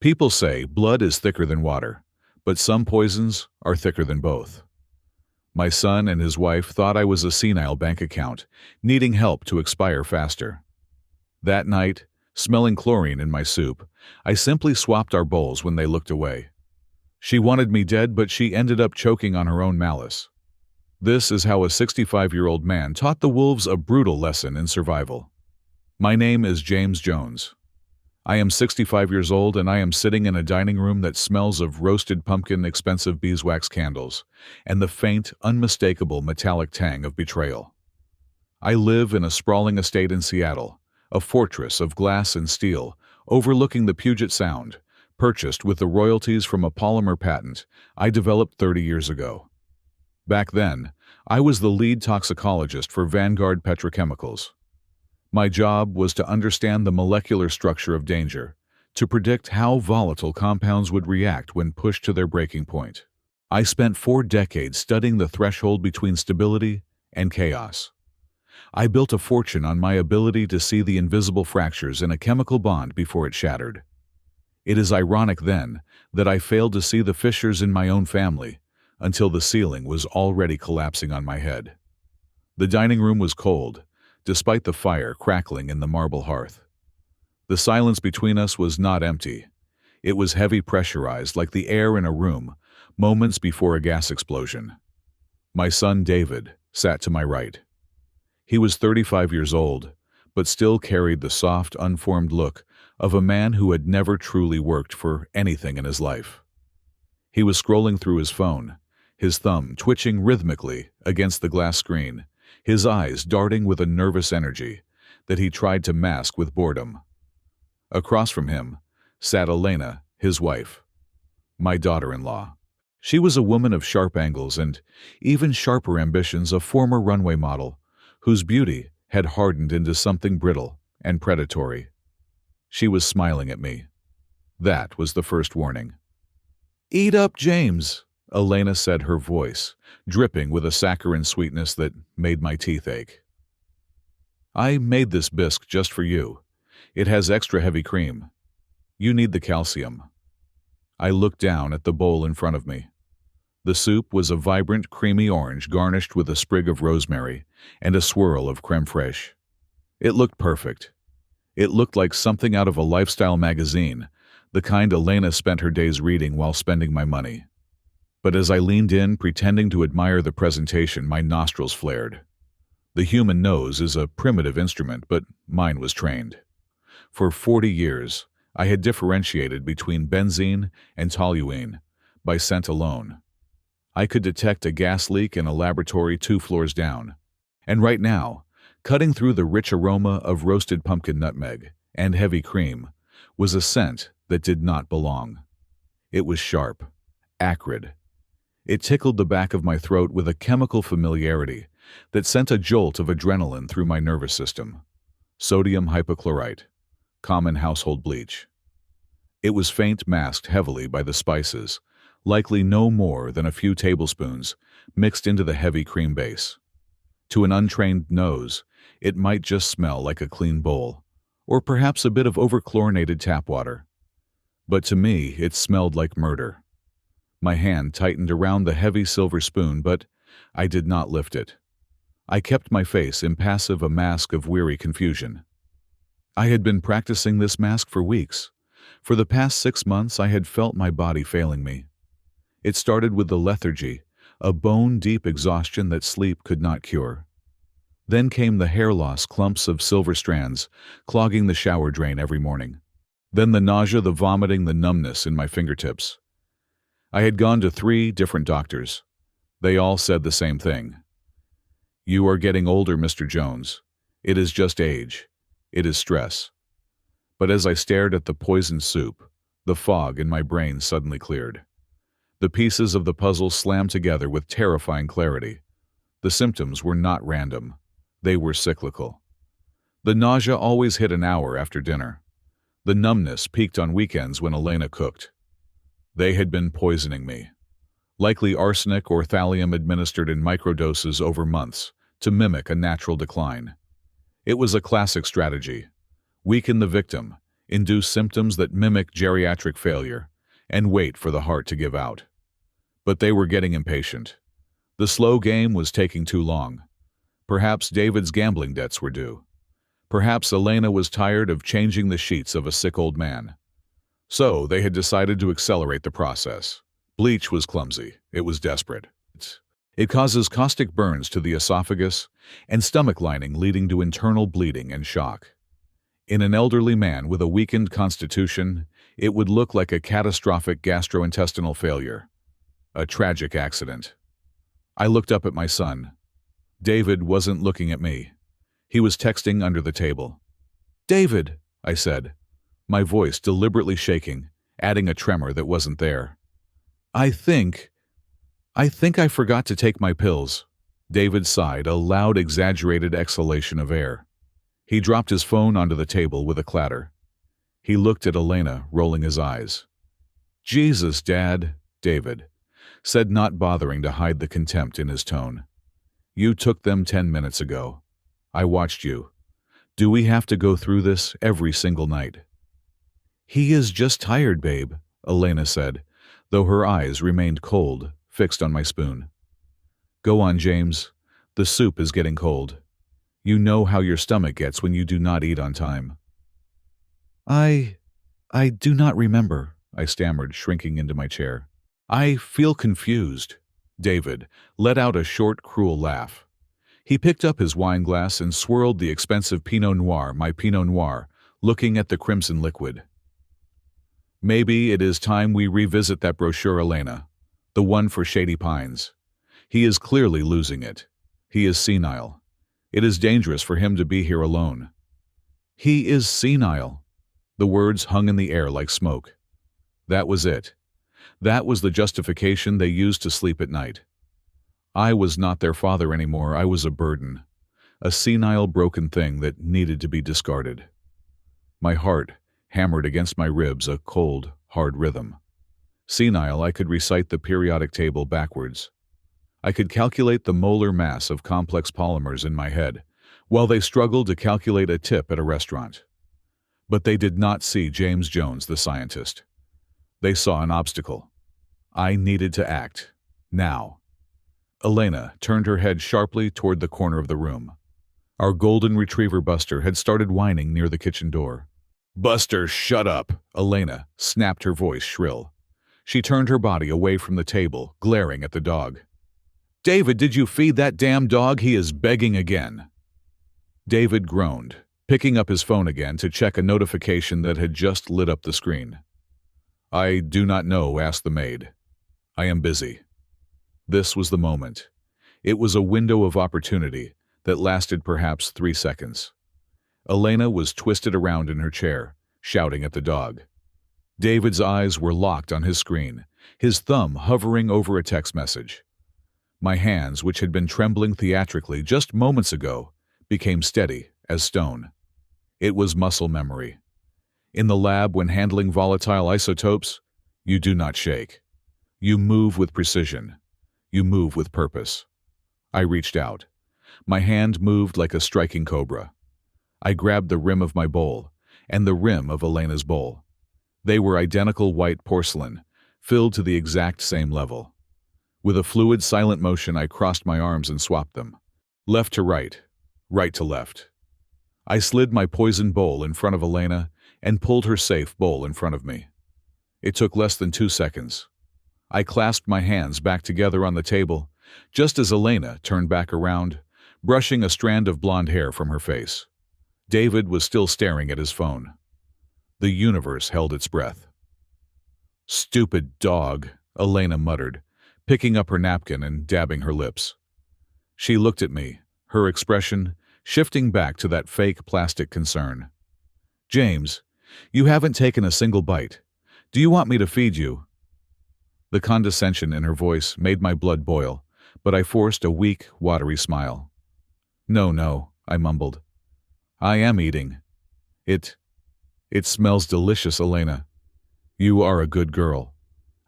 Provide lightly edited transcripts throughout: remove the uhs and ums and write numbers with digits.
People say blood is thicker than water, but some poisons are thicker than both. My son and his wife thought I was a senile bank account, needing help to expire faster. That night, smelling chlorine in my soup, I simply swapped our bowls when they looked away. She wanted me dead, but she ended up choking on her own malice. This is how a 65-year-old man taught the wolves a brutal lesson in survival. My name is James Jones. I am 65 years old and I am sitting in a dining room that smells of roasted pumpkin, expensive beeswax candles, and the faint, unmistakable metallic tang of betrayal. I live in a sprawling estate in Seattle, a fortress of glass and steel, overlooking the Puget Sound, purchased with the royalties from a polymer patent I developed 30 years ago. Back then, I was the lead toxicologist for Vanguard Petrochemicals. My job was to understand the molecular structure of danger, to predict how volatile compounds would react when pushed to their breaking point. I spent 4 decades studying the threshold between stability and chaos. I built a fortune on my ability to see the invisible fractures in a chemical bond before it shattered. It is ironic, then, that I failed to see the fissures in my own family until the ceiling was already collapsing on my head. The dining room was cold, despite the fire crackling in the marble hearth. The silence between us was not empty. It was heavy, pressurized, like the air in a room, moments before a gas explosion. My son David sat to my right. He was 35 years old, but still carried the soft, unformed look of a man who had never truly worked for anything in his life. He was scrolling through his phone, his thumb twitching rhythmically against the glass screen, his eyes darting with a nervous energy that he tried to mask with boredom. Across from him sat Elena, his wife, my daughter-in-law. She was a woman of sharp angles and even sharper ambitions, a former runway model whose beauty had hardened into something brittle and predatory. She was smiling at me. That was the first warning. "Eat up, James," Elena said, her voice dripping with a saccharine sweetness that made my teeth ache. "I made this bisque just for you. It has extra heavy cream. You need the calcium." I looked down at the bowl in front of me. The soup was a vibrant, creamy orange garnished with a sprig of rosemary and a swirl of crème fraîche. It looked perfect. It looked like something out of a lifestyle magazine, the kind Elena spent her days reading while spending my money. But as I leaned in, pretending to admire the presentation, my nostrils flared. The human nose is a primitive instrument, but mine was trained. For 40 years, I had differentiated between benzene and toluene by scent alone. I could detect a gas leak in a laboratory 2 floors down. And right now, cutting through the rich aroma of roasted pumpkin nutmeg and heavy cream, was a scent that did not belong. It was sharp, acrid. It tickled the back of my throat with a chemical familiarity that sent a jolt of adrenaline through my nervous system. Sodium hypochlorite, common household bleach. It was faint, masked heavily by the spices, likely no more than a few tablespoons mixed into the heavy cream base. To an untrained nose, it might just smell like a clean bowl, or perhaps a bit of over-chlorinated tap water. But to me, it smelled like murder. My hand tightened around the heavy silver spoon, but I did not lift it. I kept my face impassive, a mask of weary confusion. I had been practicing this mask for weeks. For the past 6 months, I had felt my body failing me. It started with the lethargy, a bone-deep exhaustion that sleep could not cure. Then came the hair loss, clumps of silver strands clogging the shower drain every morning. Then the nausea, the vomiting, the numbness in my fingertips. I had gone to 3 different doctors. They all said the same thing. "You are getting older, Mr. Jones. It is just age. It is stress." But as I stared at the poisoned soup, the fog in my brain suddenly cleared. The pieces of the puzzle slammed together with terrifying clarity. The symptoms were not random. They were cyclical. The nausea always hit an hour after dinner. The numbness peaked on weekends when Elena cooked. They had been poisoning me. Likely arsenic or thallium administered in microdoses over months to mimic a natural decline. It was a classic strategy. Weaken the victim, induce symptoms that mimic geriatric failure, and wait for the heart to give out. But they were getting impatient. The slow game was taking too long. Perhaps David's gambling debts were due. Perhaps Elena was tired of changing the sheets of a sick old man. So they had decided to accelerate the process. Bleach was clumsy. It was desperate. It causes caustic burns to the esophagus and stomach lining, leading to internal bleeding and shock. In an elderly man with a weakened constitution, it would look like a catastrophic gastrointestinal failure. A tragic accident. I looked up at my son. David wasn't looking at me. He was texting under the table. "David," I said, my voice deliberately shaking, adding a tremor that wasn't there. I think I forgot to take my pills." David sighed, a loud, exaggerated exhalation of air. He dropped his phone onto the table with a clatter. He looked at Elena, rolling his eyes. "Jesus, Dad," David said, not bothering to hide the contempt in his tone. "You took them 10 minutes ago. I watched you. Do we have to go through this every single night?" "He is just tired, babe," Elena said, though her eyes remained cold, fixed on my spoon. "Go on, James. The soup is getting cold. You know how your stomach gets when you do not eat on time." I do not remember," I stammered, shrinking into my chair. "I feel confused." David let out a short, cruel laugh. He picked up his wine glass and swirled the expensive Pinot Noir, my Pinot Noir, looking at the crimson liquid. "Maybe it is time we revisit that brochure, Elena. The one for Shady Pines. He is clearly losing it. He is senile. It is dangerous for him to be here alone." "He is senile." The words hung in the air like smoke. That was it. That was the justification they used to sleep at night. I was not their father anymore. I was a burden. A senile, broken thing that needed to be discarded. My heart hammered against my ribs, a cold, hard rhythm. Senile, I could recite the periodic table backwards. I could calculate the molar mass of complex polymers in my head, while they struggled to calculate a tip at a restaurant. But they did not see James Jones, the scientist. They saw an obstacle. I needed to act. Now. Elena turned her head sharply toward the corner of the room. Our golden retriever Buster had started whining near the kitchen door. "Buster, shut up!" Elena snapped, her voice shrill. She turned her body away from the table, glaring at the dog. "David, did you feed that damn dog? He is begging again." David groaned, picking up his phone again to check a notification that had just lit up the screen. "I do not know," asked the maid. "I am busy." This was the moment. It was a window of opportunity that lasted perhaps 3 seconds. Elena was twisted around in her chair, shouting at the dog. David's eyes were locked on his screen, his thumb hovering over a text message. My hands, which had been trembling theatrically just moments ago, became steady as stone. It was muscle memory. In the lab, when handling volatile isotopes, you do not shake. You move with precision. You move with purpose. I reached out. My hand moved like a striking cobra. I grabbed the rim of my bowl and the rim of Elena's bowl. They were identical white porcelain, filled to the exact same level. With a fluid, silent motion, I crossed my arms and swapped them. Left to right, right to left. I slid my poison bowl in front of Elena and pulled her safe bowl in front of me. It took less than 2 seconds. I clasped my hands back together on the table, just as Elena turned back around, brushing a strand of blonde hair from her face. David was still staring at his phone. The universe held its breath. "Stupid dog," Elena muttered, picking up her napkin and dabbing her lips. She looked at me, her expression shifting back to that fake plastic concern. "James, you haven't taken a single bite. Do you want me to feed you?" The condescension in her voice made my blood boil, but I forced a weak, watery smile. No, I mumbled. "I am eating. It smells delicious, Elena. You are a good girl."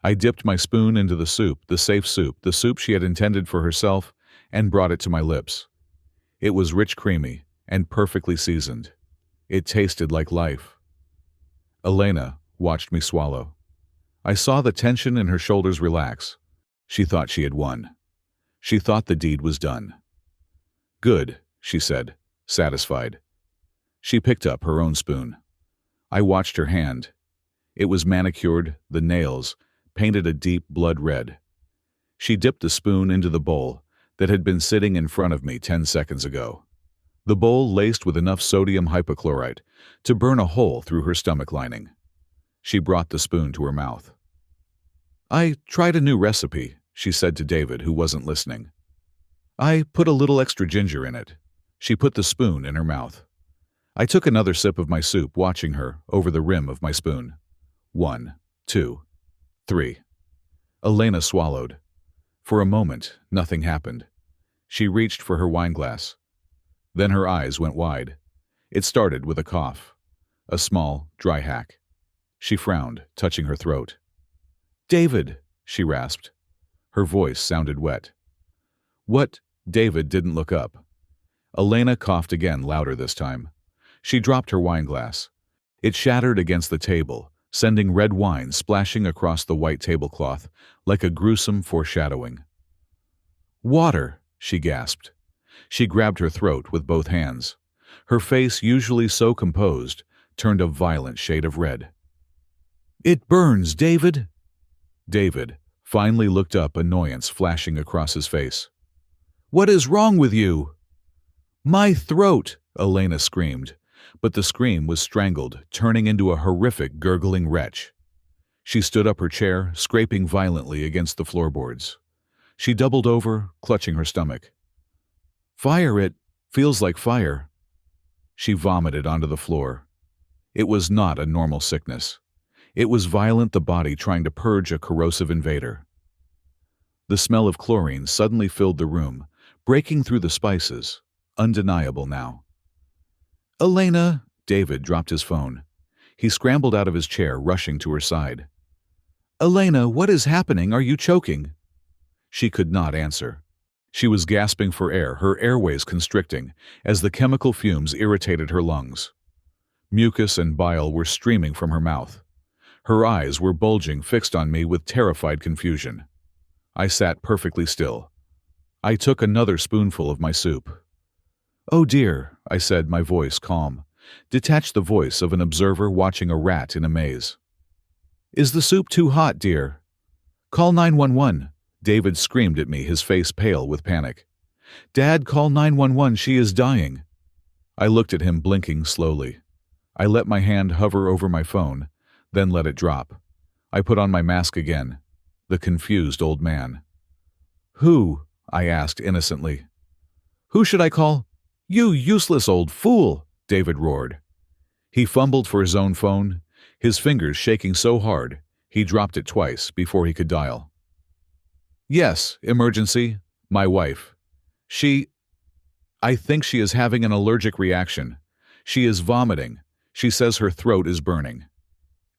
I dipped my spoon into the soup, the safe soup, the soup she had intended for herself, and brought it to my lips. It was rich, creamy, and perfectly seasoned. It tasted like life. Elena watched me swallow. I saw the tension in her shoulders relax. She thought she had won. She thought the deed was done. "Good," she said, satisfied. She picked up her own spoon. I watched her hand. It was manicured, the nails painted a deep blood red. She dipped the spoon into the bowl that had been sitting in front of me 10 seconds ago. The bowl laced with enough sodium hypochlorite to burn a hole through her stomach lining. She brought the spoon to her mouth. "I tried a new recipe," she said to David, who wasn't listening. "I put a little extra ginger in it." She put the spoon in her mouth. I took another sip of my soup, watching her over the rim of my spoon. 1, 2, 3. Elena swallowed. For a moment, nothing happened. She reached for her wineglass. Then her eyes went wide. It started with a cough. A small, dry hack. She frowned, touching her throat. "David," she rasped. Her voice sounded wet. "What?" David didn't look up. Elena coughed again, louder this time. She dropped her wineglass. It shattered against the table, sending red wine splashing across the white tablecloth like a gruesome foreshadowing. "Water," she gasped. She grabbed her throat with both hands. Her face, usually so composed, turned a violent shade of red. "It burns, David." David finally looked up, annoyance flashing across his face. "What is wrong with you?" "My throat," Elena screamed, but the scream was strangled, turning into a horrific gurgling retch. She stood up her chair, scraping violently against the floorboards. She doubled over, clutching her stomach. "Fire, it feels like fire." She vomited onto the floor. It was not a normal sickness. It was violent, the body trying to purge a corrosive invader. The smell of chlorine suddenly filled the room, breaking through the spices, undeniable now. "Elena," David dropped his phone. He scrambled out of his chair, rushing to her side. "Elena, what is happening? Are you choking?" She could not answer. She was gasping for air, her airways constricting, as the chemical fumes irritated her lungs. Mucus and bile were streaming from her mouth. Her eyes were bulging, fixed on me with terrified confusion. I sat perfectly still. I took another spoonful of my soup. "Oh dear," I said, my voice calm, detached, the voice of an observer watching a rat in a maze. "Is the soup too hot, dear?" "Call 911. David screamed at me, his face pale with panic. "Dad, call 911, she is dying." I looked at him, blinking slowly. I let my hand hover over my phone, then let it drop. I put on my mask again. The confused old man. "Who?" I asked innocently. "Who should I call?" "You useless old fool!" David roared. He fumbled for his own phone, his fingers shaking so hard he dropped it twice before he could dial. "Yes, emergency. My wife. I think she is having an allergic reaction. She is vomiting. She says her throat is burning.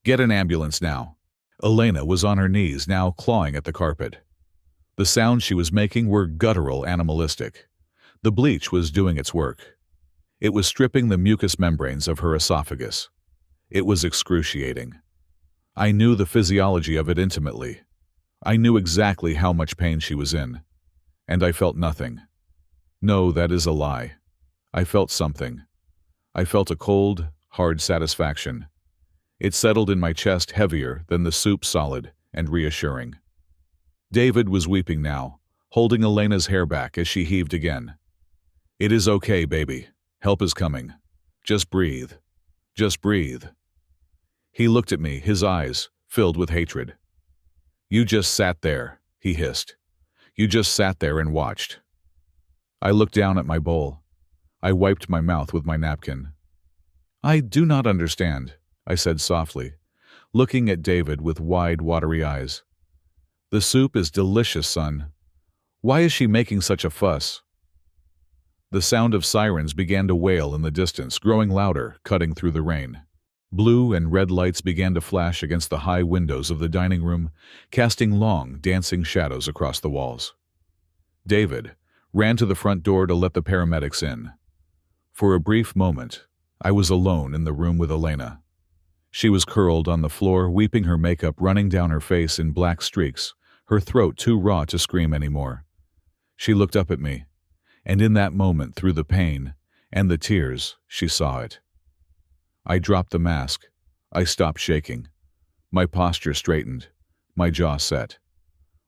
Get an ambulance now." Elena was on her knees now, clawing at the carpet. The sounds she was making were guttural, animalistic. The bleach was doing its work. It was stripping the mucous membranes of her esophagus. It was excruciating. I knew the physiology of it intimately. I knew exactly how much pain she was in. And I felt nothing. No, that is a lie. I felt something. I felt a cold, hard satisfaction. It settled in my chest, heavier than the soup, solid and reassuring. David was weeping now, holding Elena's hair back as she heaved again. "It is okay, baby. Help is coming. Just breathe. Just breathe." He looked at me, his eyes filled with hatred. "You just sat there," he hissed. "You just sat there and watched." I looked down at my bowl. I wiped my mouth with my napkin. "I do not understand," I said softly, looking at David with wide, watery eyes. "The soup is delicious, son. Why is she making such a fuss?" The sound of sirens began to wail in the distance, growing louder, cutting through the rain. Blue and red lights began to flash against the high windows of the dining room, casting long, dancing shadows across the walls. David ran to the front door to let the paramedics in. For a brief moment, I was alone in the room with Elena. She was curled on the floor, weeping, her makeup running down her face in black streaks, her throat too raw to scream anymore. She looked up at me, and in that moment, through the pain and the tears, she saw it. I dropped the mask. I stopped shaking. My posture straightened, my jaw set.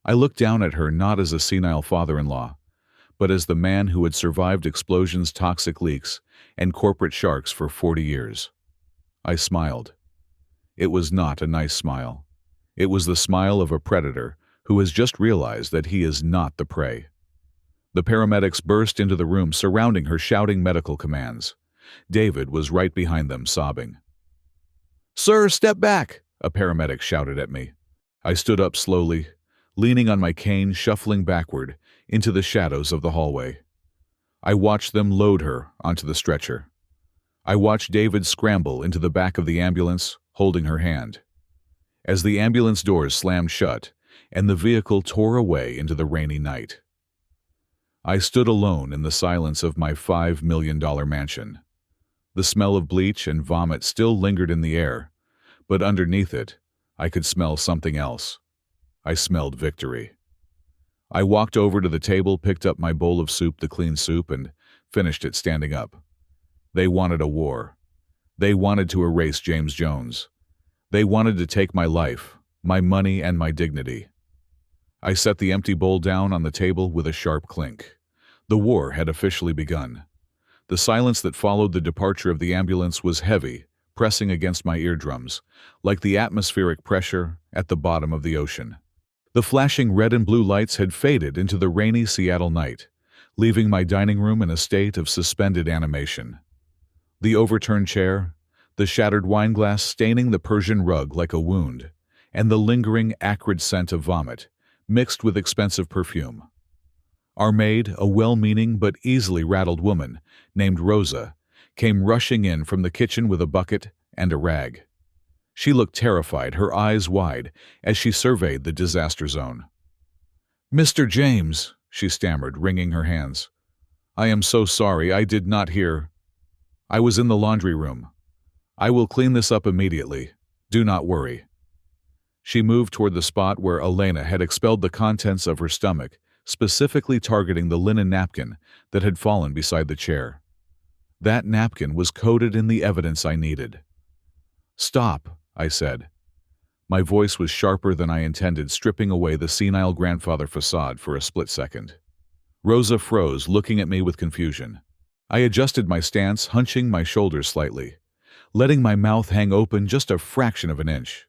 I looked down at her not as a senile father-in-law, but as the man who had survived explosions, toxic leaks, and corporate sharks for 40 years. I smiled. It was not a nice smile. It was the smile of a predator who has just realized that he is not the prey. The paramedics burst into the room, surrounding her, shouting medical commands. David was right behind them, sobbing. "Sir, step back!" a paramedic shouted at me. I stood up slowly, leaning on my cane, shuffling backward into the shadows of the hallway. I watched them load her onto the stretcher. I watched David scramble into the back of the ambulance, holding her hand. As the ambulance doors slammed shut and the vehicle tore away into the rainy night, I stood alone in the silence of my $5 million mansion. The smell of bleach and vomit still lingered in the air, but underneath it, I could smell something else. I smelled victory. I walked over to the table, picked up my bowl of soup, the clean soup, and finished it standing up. They wanted a war. They wanted to erase James Jones. They wanted to take my life, my money, and my dignity. I set the empty bowl down on the table with a sharp clink. The war had officially begun. The silence that followed the departure of the ambulance was heavy, pressing against my eardrums, like the atmospheric pressure at the bottom of the ocean. The flashing red and blue lights had faded into the rainy Seattle night, leaving my dining room in a state of suspended animation. The overturned chair, the shattered wineglass staining the Persian rug like a wound, and the lingering, acrid scent of vomit, mixed with expensive perfume. Our maid, a well-meaning but easily rattled woman named Rosa, came rushing in from the kitchen with a bucket and a rag. She looked terrified, her eyes wide, as she surveyed the disaster zone. "Mr. James," she stammered, wringing her hands. "I am so sorry, I did not hear. I was in the laundry room. I will clean this up immediately. Do not worry." She moved toward the spot where Elena had expelled the contents of her stomach, specifically targeting the linen napkin that had fallen beside the chair. That napkin was coated in the evidence I needed. "Stop," I said. My voice was sharper than I intended, stripping away the senile grandfather facade for a split second. Rosa froze, looking at me with confusion. I adjusted my stance, hunching my shoulders slightly, letting my mouth hang open just a fraction of an inch.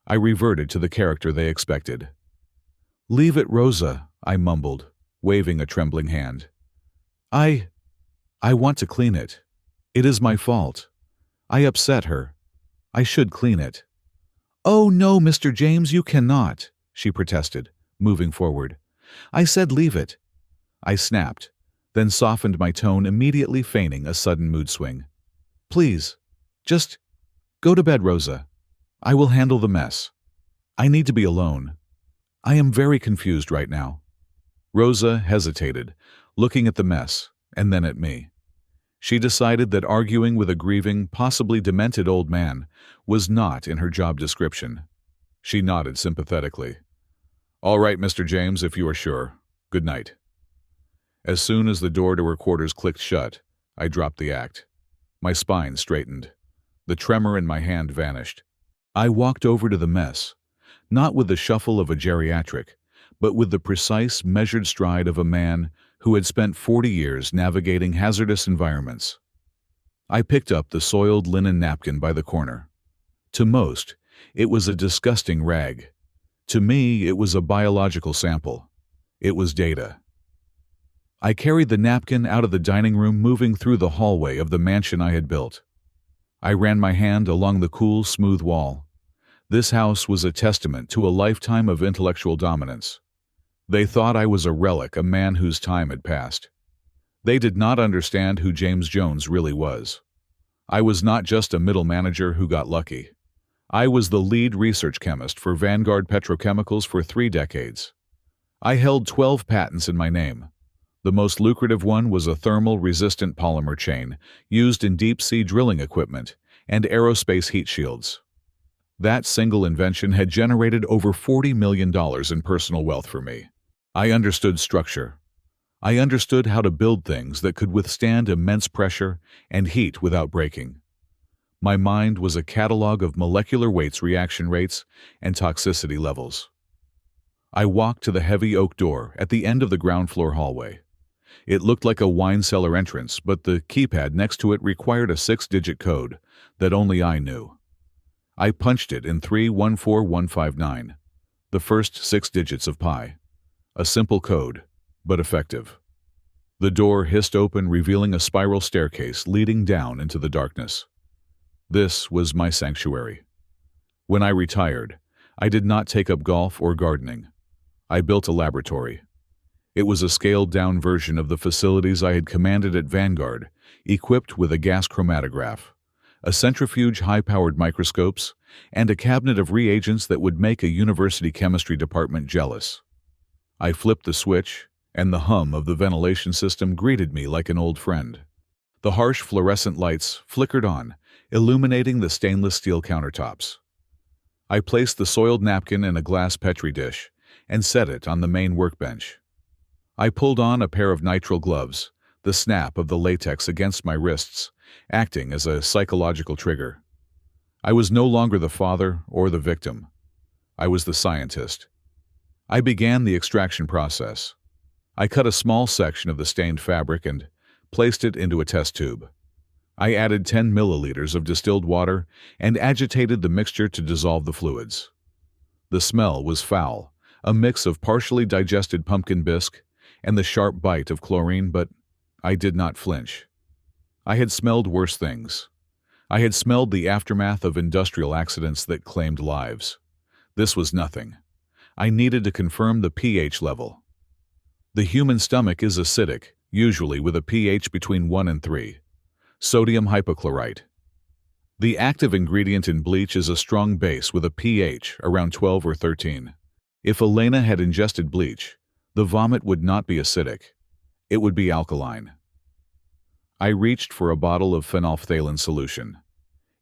I reverted to the character they expected. "Leave it, Rosa," I mumbled, waving a trembling hand. I want to clean it. It is my fault. I upset her. I should clean it." "Oh no, Mr. James, you cannot," she protested, moving forward. "I said leave it." I snapped, then softened my tone, immediately feigning a sudden mood swing. "Please, just go to bed, Rosa. I will handle the mess. I need to be alone. I am very confused right now." Rosa hesitated, looking at the mess, and then at me. She decided that arguing with a grieving, possibly demented old man was not in her job description. She nodded sympathetically. "All right, Mr. James, if you are sure. Good night." As soon as the door to her quarters clicked shut, I dropped the act. My spine straightened. The tremor in my hand vanished. I walked over to the mess, not with the shuffle of a geriatric, but with the precise, measured stride of a man who had spent 40 years navigating hazardous environments. I picked up the soiled linen napkin by the corner. To most, it was a disgusting rag. To me, it was a biological sample. It was data. I carried the napkin out of the dining room, moving through the hallway of the mansion I had built. I ran my hand along the cool, smooth wall. This house was a testament to a lifetime of intellectual dominance. They thought I was a relic, a man whose time had passed. They did not understand who James Jones really was. I was not just a middle manager who got lucky. I was the lead research chemist for Vanguard Petrochemicals for 3 decades. I held 12 patents in my name. The most lucrative one was a thermal-resistant polymer chain used in deep-sea drilling equipment and aerospace heat shields. That single invention had generated over $40 million in personal wealth for me. I understood structure. I understood how to build things that could withstand immense pressure and heat without breaking. My mind was a catalog of molecular weights, reaction rates, and toxicity levels. I walked to the heavy oak door at the end of the ground floor hallway. It looked like a wine cellar entrance, but the keypad next to it required a 6-digit code that only I knew. I punched it in 314159, the first 6 digits of pi. A simple code, but effective. The door hissed open, revealing a spiral staircase leading down into the darkness. This was my sanctuary. When I retired, I did not take up golf or gardening. I built a laboratory. It was a scaled-down version of the facilities I had commanded at Vanguard, equipped with a gas chromatograph, a centrifuge, high-powered microscopes, and a cabinet of reagents that would make a university chemistry department jealous. I flipped the switch, and the hum of the ventilation system greeted me like an old friend. The harsh fluorescent lights flickered on, illuminating the stainless steel countertops. I placed the soiled napkin in a glass Petri dish and set it on the main workbench. I pulled on a pair of nitrile gloves, the snap of the latex against my wrists, acting as a psychological trigger. I was no longer the father or the victim. I was the scientist. I began the extraction process. I cut a small section of the stained fabric and placed it into a test tube. I added 10 milliliters of distilled water and agitated the mixture to dissolve the fluids. The smell was foul, a mix of partially digested pumpkin bisque and the sharp bite of chlorine, but I did not flinch. I had smelled worse things. I had smelled the aftermath of industrial accidents that claimed lives. This was nothing. I needed to confirm the pH level. The human stomach is acidic, usually with a pH between 1 and 3. Sodium hypochlorite. The active ingredient in bleach is a strong base with a pH around 12 or 13. If Elena had ingested bleach, the vomit would not be acidic. It would be alkaline. I reached for a bottle of phenolphthalein solution.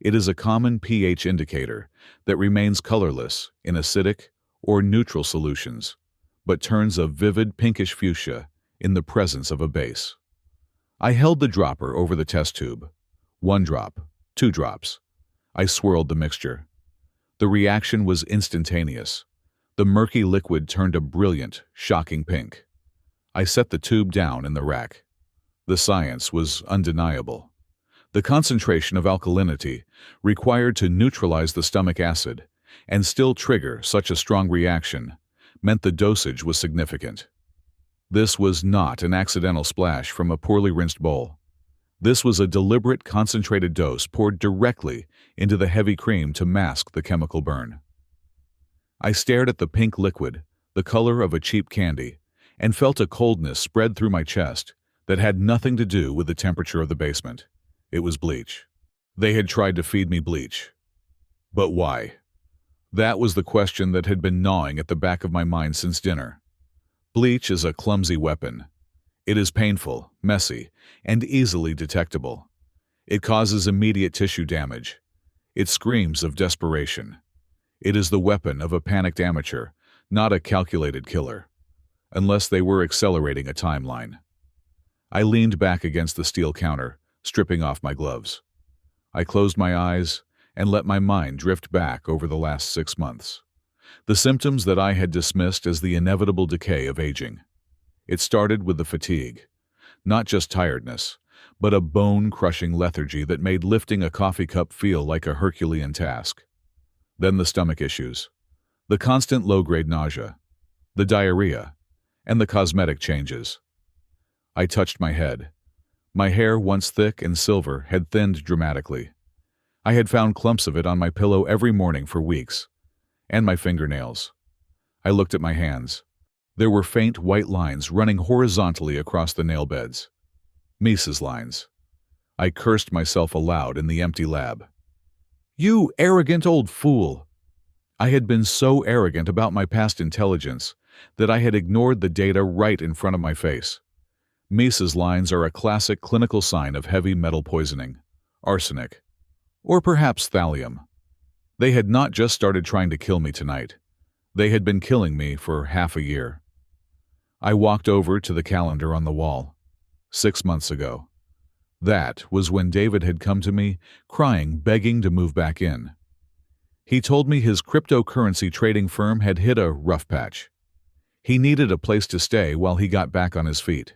It is a common pH indicator that remains colorless in acidic or neutral solutions, but turns a vivid pinkish fuchsia in the presence of a base. I held the dropper over the test tube. 1 drop, 2 drops. I swirled the mixture. The reaction was instantaneous. The murky liquid turned a brilliant, shocking pink. I set the tube down in the rack. The science was undeniable. The concentration of alkalinity required to neutralize the stomach acid and still trigger such a strong reaction meant the dosage was significant. This was not an accidental splash from a poorly rinsed bowl. This was a deliberate concentrated dose poured directly into the heavy cream to mask the chemical burn. I stared at the pink liquid, the color of a cheap candy, and felt a coldness spread through my chest that had nothing to do with the temperature of the basement. It was bleach. They had tried to feed me bleach. But why? That was the question that had been gnawing at the back of my mind since dinner. Bleach is a clumsy weapon. It is painful, messy, and easily detectable. It causes immediate tissue damage. It screams of desperation. It is the weapon of a panicked amateur, not a calculated killer, unless they were accelerating a timeline. I leaned back against the steel counter, stripping off my gloves. I closed my eyes and let my mind drift back over the last 6 months. The symptoms that I had dismissed as the inevitable decay of aging. It started with the fatigue, not just tiredness, but a bone-crushing lethargy that made lifting a coffee cup feel like a Herculean task. Then the stomach issues, the constant low-grade nausea, the diarrhea, and the cosmetic changes. I touched my head. My hair, once thick and silver, had thinned dramatically. I had found clumps of it on my pillow every morning for weeks, and my fingernails. I looked at my hands. There were faint white lines running horizontally across the nail beds. Mises lines. I cursed myself aloud in the empty lab. You arrogant old fool! I had been so arrogant about my past intelligence that I had ignored the data right in front of my face. Mises lines are a classic clinical sign of heavy metal poisoning. Arsenic. Or perhaps thallium. They had not just started trying to kill me tonight. They had been killing me for half a year. I walked over to the calendar on the wall. 6 months ago. That was when David had come to me, crying, begging to move back in. He told me his cryptocurrency trading firm had hit a rough patch. He needed a place to stay while he got back on his feet.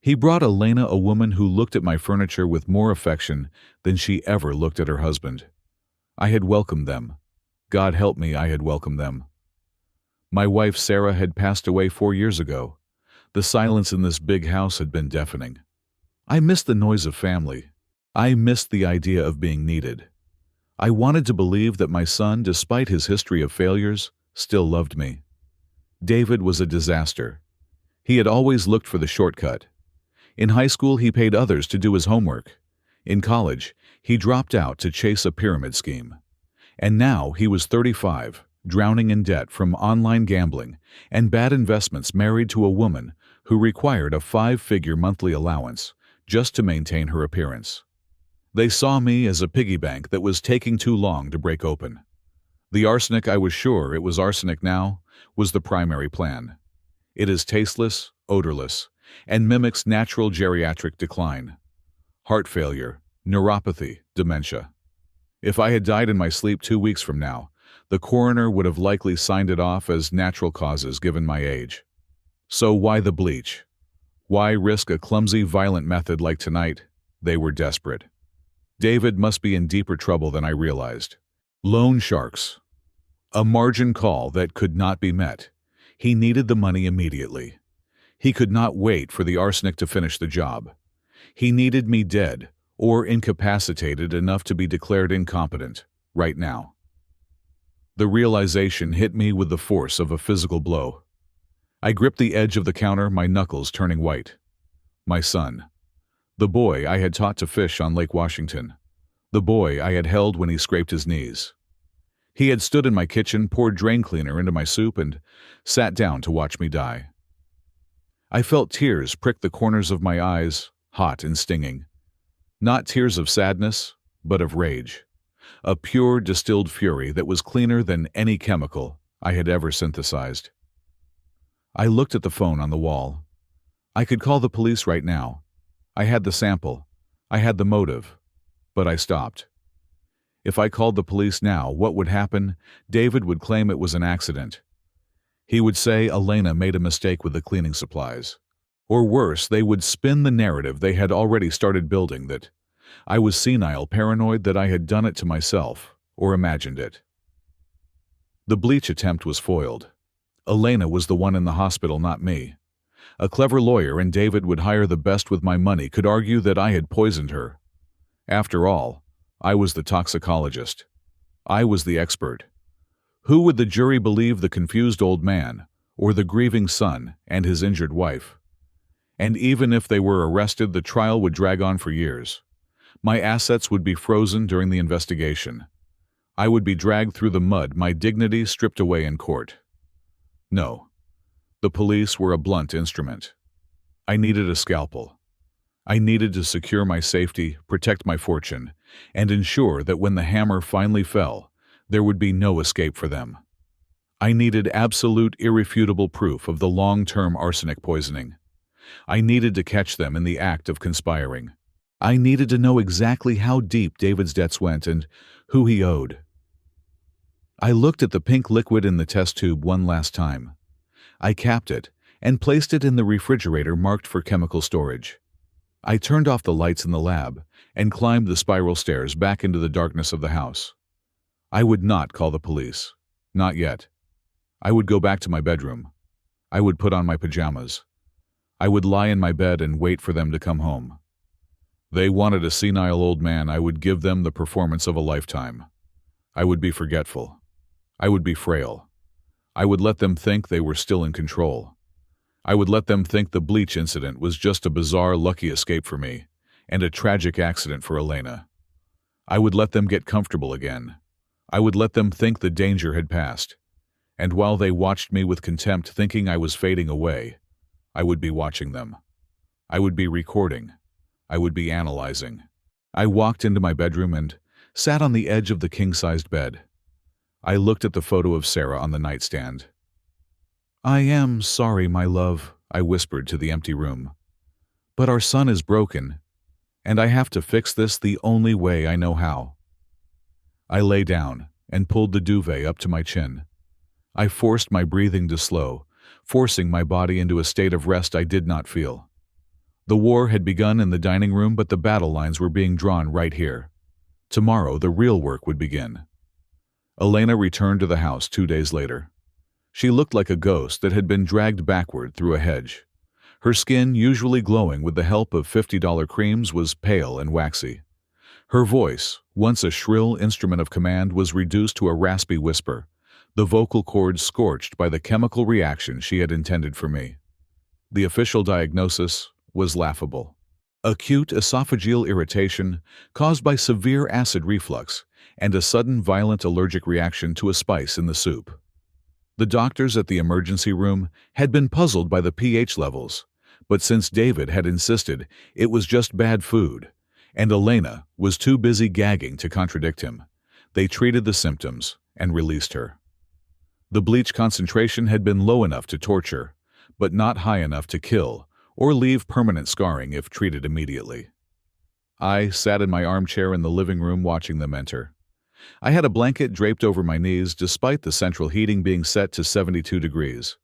He brought Elena, a woman who looked at my furniture with more affection than she ever looked at her husband. I had welcomed them. God help me, I had welcomed them. My wife Sarah had passed away 4 years ago. The silence in this big house had been deafening. I missed the noise of family. I missed the idea of being needed. I wanted to believe that my son, despite his history of failures, still loved me. David was a disaster. He had always looked for the shortcut. In high school, he paid others to do his homework. In college, he dropped out to chase a pyramid scheme. And now he was 35, drowning in debt from online gambling and bad investments, married to a woman who required a 5-figure monthly allowance just to maintain her appearance. They saw me as a piggy bank that was taking too long to break open. The arsenic, I was sure it was arsenic now, was the primary plan. It is tasteless, odorless, and mimics natural geriatric decline. Heart failure, neuropathy, dementia. If I had died in my sleep 2 weeks from now, the coroner would have likely signed it off as natural causes given my age. So why the bleach? Why risk a clumsy, violent method like tonight? They were desperate. David must be in deeper trouble than I realized. Loan sharks. A margin call that could not be met. He needed the money immediately. He could not wait for the arsenic to finish the job. He needed me dead or incapacitated enough to be declared incompetent, right now. The realization hit me with the force of a physical blow. I gripped the edge of the counter, my knuckles turning white. My son. The boy I had taught to fish on Lake Washington. The boy I had held when he scraped his knees. He had stood in my kitchen, poured drain cleaner into my soup, and sat down to watch me die. I felt tears prick the corners of my eyes, hot and stinging. Not tears of sadness, but of rage. A pure, distilled fury that was cleaner than any chemical I had ever synthesized. I looked at the phone on the wall. I could call the police right now. I had the sample. I had the motive. But I stopped. If I called the police now, what would happen? David would claim it was an accident. He would say Elena made a mistake with the cleaning supplies. Or worse, they would spin the narrative they had already started building, that I was senile, paranoid, that I had done it to myself, or imagined it. The bleach attempt was foiled. Elena was the one in the hospital, not me. A clever lawyer, and David would hire the best with my money, could argue that I had poisoned her. After all, I was the toxicologist. I was the expert. Who would the jury believe, the confused old man, or the grieving son and his injured wife? And even if they were arrested, the trial would drag on for years. My assets would be frozen during the investigation. I would be dragged through the mud, my dignity stripped away in court. No. The police were a blunt instrument. I needed a scalpel. I needed to secure my safety, protect my fortune, and ensure that when the hammer finally fell, there would be no escape for them. I needed absolute, irrefutable proof of the long-term arsenic poisoning. I needed to catch them in the act of conspiring. I needed to know exactly how deep David's debts went and who he owed. I looked at the pink liquid in the test tube one last time. I capped it and placed it in the refrigerator marked for chemical storage. I turned off the lights in the lab and climbed the spiral stairs back into the darkness of the house. I would not call the police. Not yet. I would go back to my bedroom. I would put on my pajamas. I would lie in my bed and wait for them to come home. They wanted a senile old man. I would give them the performance of a lifetime. I would be forgetful. I would be frail. I would let them think they were still in control. I would let them think the bleach incident was just a bizarre, lucky escape for me, and a tragic accident for Elena. I would let them get comfortable again. I would let them think the danger had passed. And while they watched me with contempt, thinking I was fading away, I would be watching them. I would be recording. I would be analyzing. I walked into my bedroom and sat on the edge of the king-sized bed. I looked at the photo of Sarah on the nightstand. "I am sorry, my love," I whispered to the empty room. "But our son is broken, and I have to fix this the only way I know how." I lay down and pulled the duvet up to my chin. I forced my breathing to slow, forcing my body into a state of rest I did not feel. The war had begun in the dining room, but the battle lines were being drawn right here. Tomorrow, the real work would begin. Elena returned to the house 2 days later. She looked like a ghost that had been dragged backward through a hedge. Her skin, usually glowing with the help of $50 creams, was pale and waxy. Her voice, once a shrill instrument of command, was reduced to a raspy whisper, the vocal cords scorched by the chemical reaction she had intended for me. The official diagnosis was laughable. Acute esophageal irritation caused by severe acid reflux and a sudden violent allergic reaction to a spice in the soup. The doctors at the emergency room had been puzzled by the pH levels, but since David had insisted it was just bad food, and Elena was too busy gagging to contradict him, they treated the symptoms and released her. The bleach concentration had been low enough to torture, but not high enough to kill or leave permanent scarring if treated immediately. I sat in my armchair in the living room watching them enter. I had a blanket draped over my knees despite the central heating being set to 72 degrees.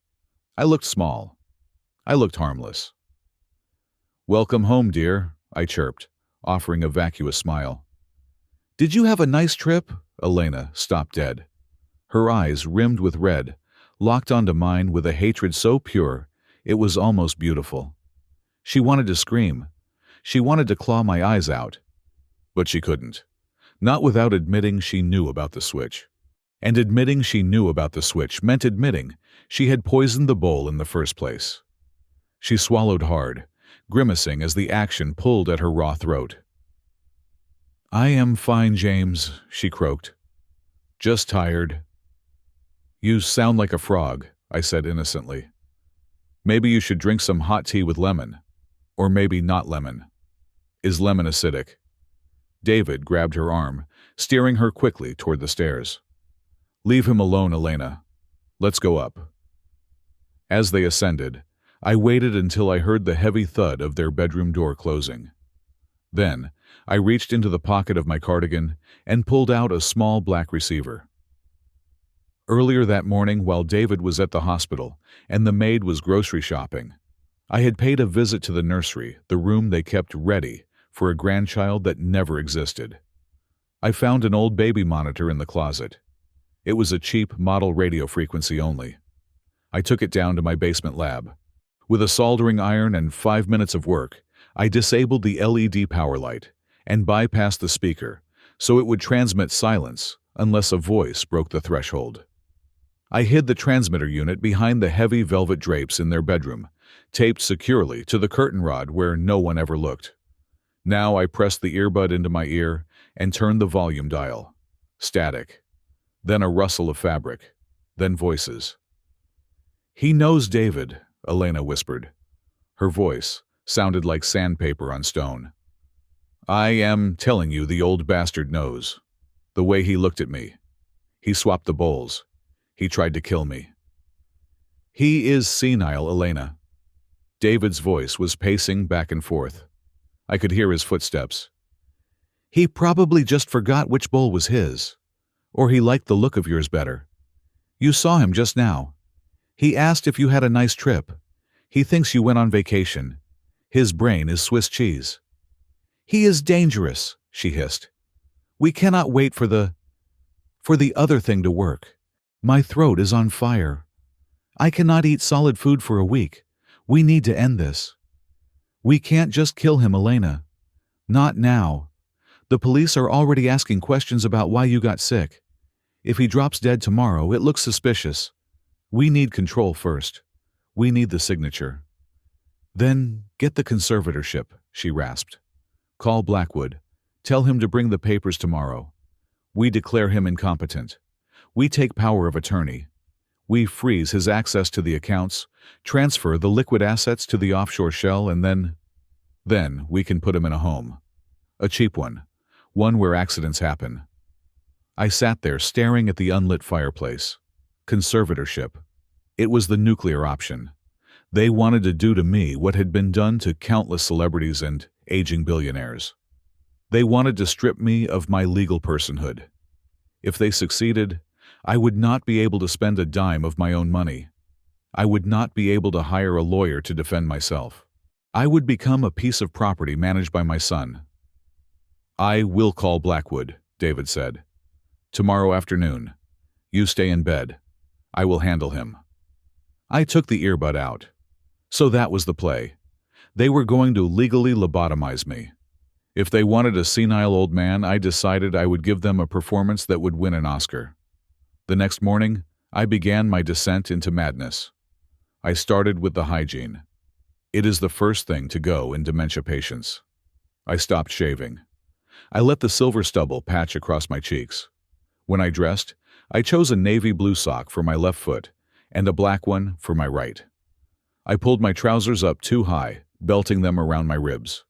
I looked small. I looked harmless. "Welcome home, dear," I chirped, offering a vacuous smile. "Did you have a nice trip?" Elena stopped dead. Her eyes, rimmed with red, locked onto mine with a hatred so pure it was almost beautiful. She wanted to scream. She wanted to claw my eyes out. But she couldn't. Not without admitting she knew about the switch. And admitting she knew about the switch meant admitting she had poisoned the bowl in the first place. She swallowed hard, grimacing as the action pulled at her raw throat. "I am fine, James," she croaked. "Just tired." "You sound like a frog," I said innocently. "Maybe you should drink some hot tea with lemon. Or maybe not lemon. Is lemon acidic?" David grabbed her arm, steering her quickly toward the stairs. "Leave him alone, Elena. Let's go up." As they ascended, I waited until I heard the heavy thud of their bedroom door closing. Then, I reached into the pocket of my cardigan and pulled out a small black receiver. Earlier that morning, while David was at the hospital and the maid was grocery shopping, I had paid a visit to the nursery, the room they kept ready for a grandchild that never existed. I found an old baby monitor in the closet. It was a cheap model radio frequency only. I took it down to my basement lab. With a soldering iron and 5 minutes of work, I disabled the LED power light and bypassed the speaker so it would transmit silence unless a voice broke the threshold. I hid the transmitter unit behind the heavy velvet drapes in their bedroom, taped securely to the curtain rod where no one ever looked. Now I pressed the earbud into my ear and turned the volume dial. Static. Then a rustle of fabric. Then voices. "He knows David," Elena whispered. Her voice sounded like sandpaper on stone. "I am telling you, the old bastard knows. The way he looked at me. He swapped the bowls. He tried to kill me." "He is senile, Elena." David's voice was pacing back and forth. I could hear his footsteps. "He probably just forgot which bowl was his. Or he liked the look of yours better. You saw him just now. He asked if you had a nice trip. He thinks you went on vacation. His brain is Swiss cheese." "He is dangerous," she hissed. "We cannot wait for the other thing to work. My throat is on fire. I cannot eat solid food for a week. We need to end this. We can't just kill him, Elena. Not now. The police are already asking questions about why you got sick. If he drops dead tomorrow, it looks suspicious. We need control first. We need the signature." "Then get the conservatorship," she rasped. "Call Blackwood. Tell him to bring the papers tomorrow. We declare him incompetent. We take power of attorney. We freeze his access to the accounts, transfer the liquid assets to the offshore shell, and then we can put him in a home. A cheap one. one where accidents happen. I sat there staring at the unlit fireplace. Conservatorship. It was the nuclear option. They wanted to do to me what had been done to countless celebrities and aging billionaires. They wanted to strip me of my legal personhood. If they succeeded, I would not be able to spend a dime of my own money. I would not be able to hire a lawyer to defend myself. I would become a piece of property managed by my son. "I will call Blackwood," David said. "Tomorrow afternoon. You stay in bed. I will handle him." I took the earbud out. So that was the play. They were going to legally lobotomize me. If they wanted a senile old man, I decided I would give them a performance that would win an Oscar. The next morning, I began my descent into madness. I started with the hygiene. It is the first thing to go in dementia patients. I stopped shaving. I let the silver stubble patch across my cheeks. When I dressed, I chose a navy blue sock for my left foot and a black one for my right. I pulled my trousers up too high, belting them around my ribs.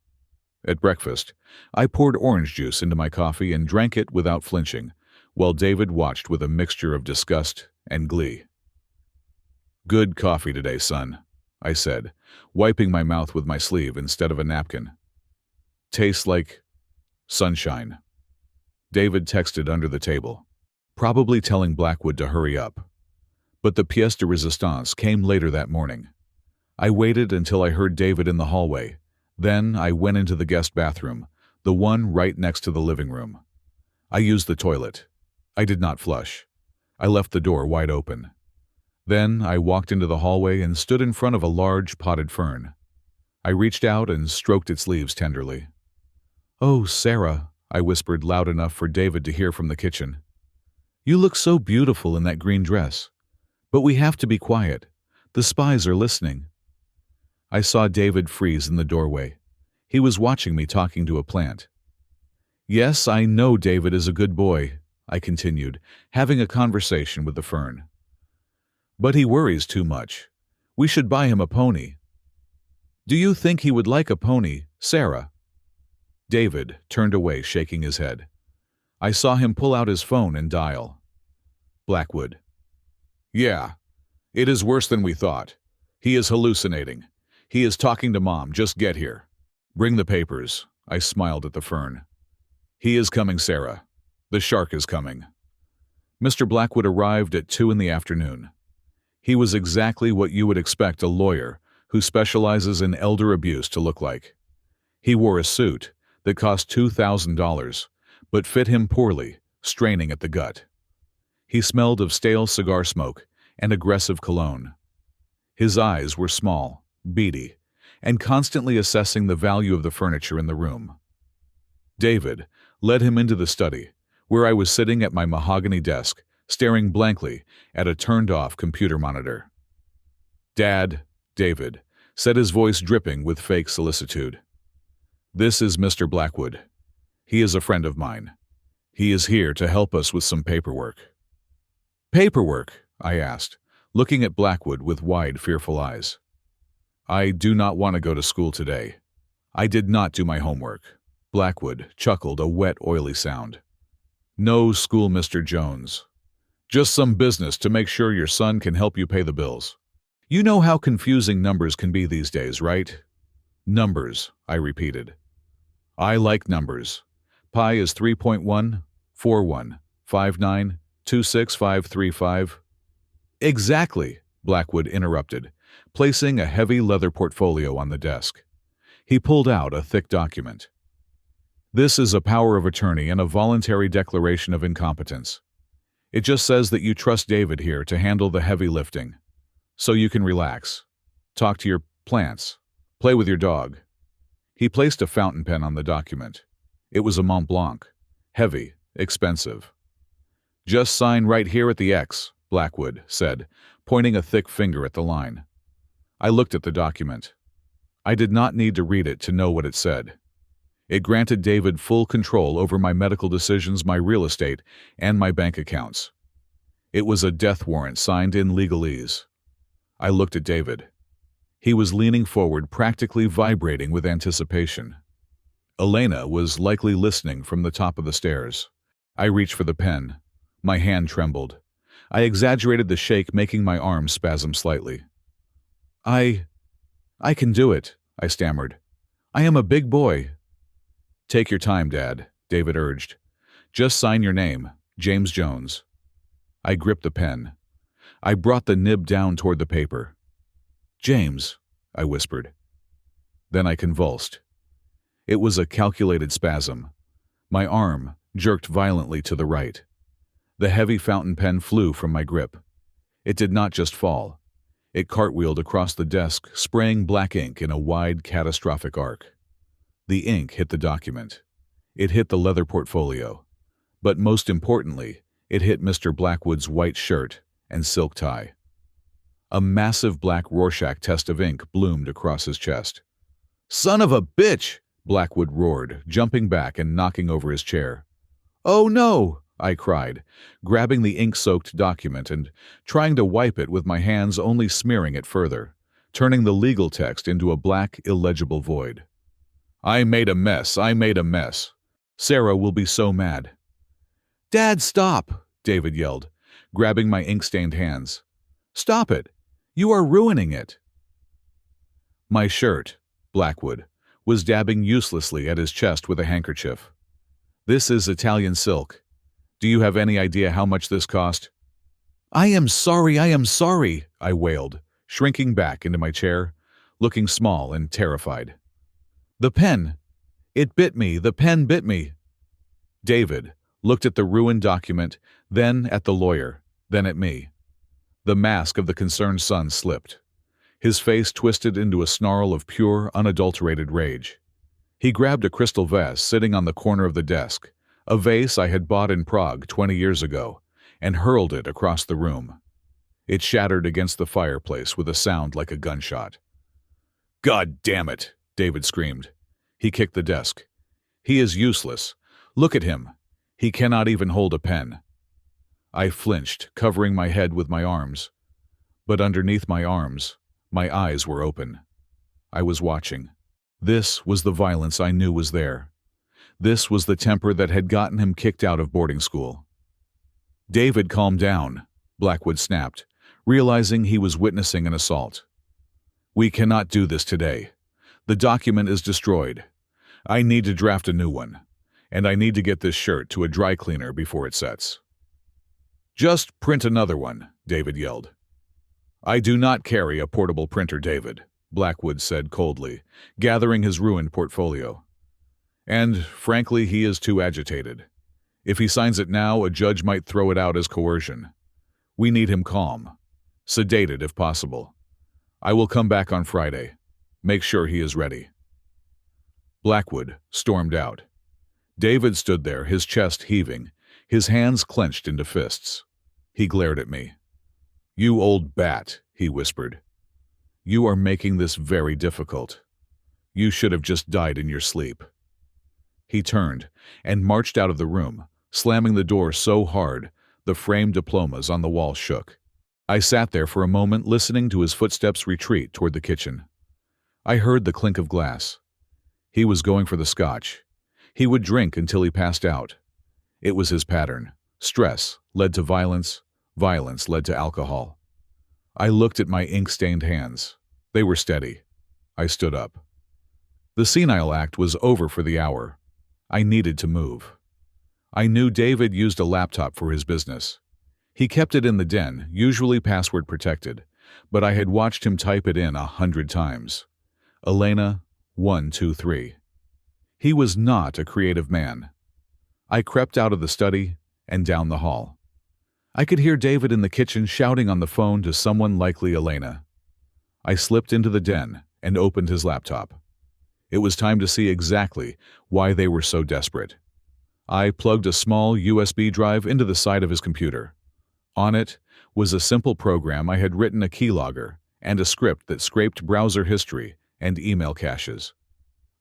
At breakfast, I poured orange juice into my coffee and drank it without flinching, while David watched with a mixture of disgust and glee. "Good coffee today, son," I said, wiping my mouth with my sleeve instead of a napkin. "Tastes like sunshine." David texted under the table, probably telling Blackwood to hurry up. But the pièce de résistance came later that morning. I waited until I heard David in the hallway. Then I went into the guest bathroom, the one right next to the living room. I used the toilet. I did not flush. I left the door wide open. Then I walked into the hallway and stood in front of a large potted fern. I reached out and stroked its leaves tenderly. "Oh, Sarah," I whispered loud enough for David to hear from the kitchen. "You look so beautiful in that green dress. But we have to be quiet. The spies are listening." I saw David freeze in the doorway. He was watching me talking to a plant. "Yes, I know David is a good boy," I continued, having a conversation with the fern. "But he worries too much. We should buy him a pony." "Do you think he would like a pony, Sarah?" David turned away, shaking his head. I saw him pull out his phone and dial. Blackwood. "Yeah, it is worse than we thought. He is hallucinating. He is talking to Mom. Just get here. Bring the papers." I smiled at the fern. "He is coming, Sarah. The shark is coming." Mr. Blackwood arrived at 2 in the afternoon. He was exactly what you would expect a lawyer who specializes in elder abuse to look like. He wore a suit that cost $2,000, but fit him poorly, straining at the gut. He smelled of stale cigar smoke and aggressive cologne. His eyes were small, beady, and constantly assessing the value of the furniture in the room. David led him into the study, where I was sitting at my mahogany desk, staring blankly at a turned-off computer monitor. "Dad," David said, his voice dripping with fake solicitude. "This is Mr. Blackwood. He is a friend of mine. He is here to help us with some paperwork." "Paperwork?" I asked, looking at Blackwood with wide, fearful eyes. "I do not want to go to school today. I did not do my homework." Blackwood chuckled a wet, oily sound. "No school, Mr. Jones. Just some business to make sure your son can help you pay the bills. You know how confusing numbers can be these days, right?" "Numbers," I repeated. "I like numbers. Pi is 3.14159265535. "Exactly," Blackwood interrupted, placing a heavy leather portfolio on the desk. He pulled out a thick document. "This is a power of attorney and a voluntary declaration of incompetence. It just says that you trust David here to handle the heavy lifting. So you can relax. Talk to your plants. Play with your dog." He placed a fountain pen on the document. It was a Mont Blanc. Heavy, expensive. "Just sign right here at the X," Blackwood said, pointing a thick finger at the line. I looked at the document. I did not need to read it to know what it said. It granted David full control over my medical decisions, my real estate, and my bank accounts. It was a death warrant signed in legalese. I looked at David. He was leaning forward, practically vibrating with anticipation. Elena was likely listening from the top of the stairs. I reached for the pen. My hand trembled. I exaggerated the shake, making my arm spasm slightly. I can do it, I stammered. I am a big boy. Take your time, Dad, David urged. Just sign your name, James Jones. I gripped the pen. I brought the nib down toward the paper. James, I whispered. Then I convulsed. It was a calculated spasm. My arm jerked violently to the right. The heavy fountain pen flew from my grip. It did not just fall. It cartwheeled across the desk, spraying black ink in a wide, catastrophic arc. The ink hit the document. It hit the leather portfolio. But most importantly, it hit Mr. Blackwood's white shirt and silk tie. A massive black Rorschach test of ink bloomed across his chest. "Son of a bitch!" Blackwood roared, jumping back and knocking over his chair. "Oh no!" I cried, grabbing the ink-soaked document and trying to wipe it with my hands, only smearing it further, turning the legal text into a black, illegible void. "I made a mess. I made a mess. Sarah will be so mad." "Dad, stop!" David yelled, grabbing my ink-stained hands. "Stop it! You are ruining it!" My shirt, Blackwood, was dabbing uselessly at his chest with a handkerchief. "This is Italian silk. Do you have any idea how much this cost?" I am sorry, I wailed, shrinking back into my chair, looking small and terrified. "The pen! It bit me, the pen bit me!" David looked at the ruined document, then at the lawyer, then at me. The mask of the concerned son slipped. His face twisted into a snarl of pure, unadulterated rage. He grabbed a crystal vase sitting on the corner of the desk, a vase I had bought in Prague 20 years ago, and hurled it across the room. It shattered against the fireplace with a sound like a gunshot. "God damn it!" David screamed. He kicked the desk. "He is useless. Look at him. He cannot even hold a pen." I flinched, covering my head with my arms. But underneath my arms, my eyes were open. I was watching. This was the violence I knew was there. This was the temper that had gotten him kicked out of boarding school. "David, calm down," Blackwood snapped, realizing he was witnessing an assault. "We cannot do this today. The document is destroyed. I need to draft a new one, and I need to get this shirt to a dry cleaner before it sets." "Just print another one," David yelled. "I do not carry a portable printer, David," Blackwood said coldly, gathering his ruined portfolio. "And, frankly, he is too agitated. If he signs it now, a judge might throw it out as coercion. We need him calm, sedated if possible. I will come back on Friday. Make sure he is ready." Blackwood stormed out. David stood there, his chest heaving, his hands clenched into fists. He glared at me. "You old bat," he whispered. "You are making this very difficult. You should have just died in your sleep." He turned and marched out of the room, slamming the door so hard the framed diplomas on the wall shook. I sat there for a moment, listening to his footsteps retreat toward the kitchen. I heard the clink of glass. He was going for the scotch. He would drink until he passed out. It was his pattern. Stress led to violence, violence led to alcohol. I looked at my ink-stained hands. They were steady. I stood up. The Senile act was over for the hour. I needed to move. I knew David used a laptop for his business. He kept it in the den, usually password protected, but I had watched him type it in 100 times. Elena, 123. He was not a creative man. I crept out of the study and down the hall. I could hear David in the kitchen shouting on the phone to someone, likely Elena. I slipped into the den and opened his laptop. It was time to see exactly why they were so desperate. I plugged a small USB drive into the side of his computer. On it was a simple program I had written, a keylogger, and a script that scraped browser history and email caches.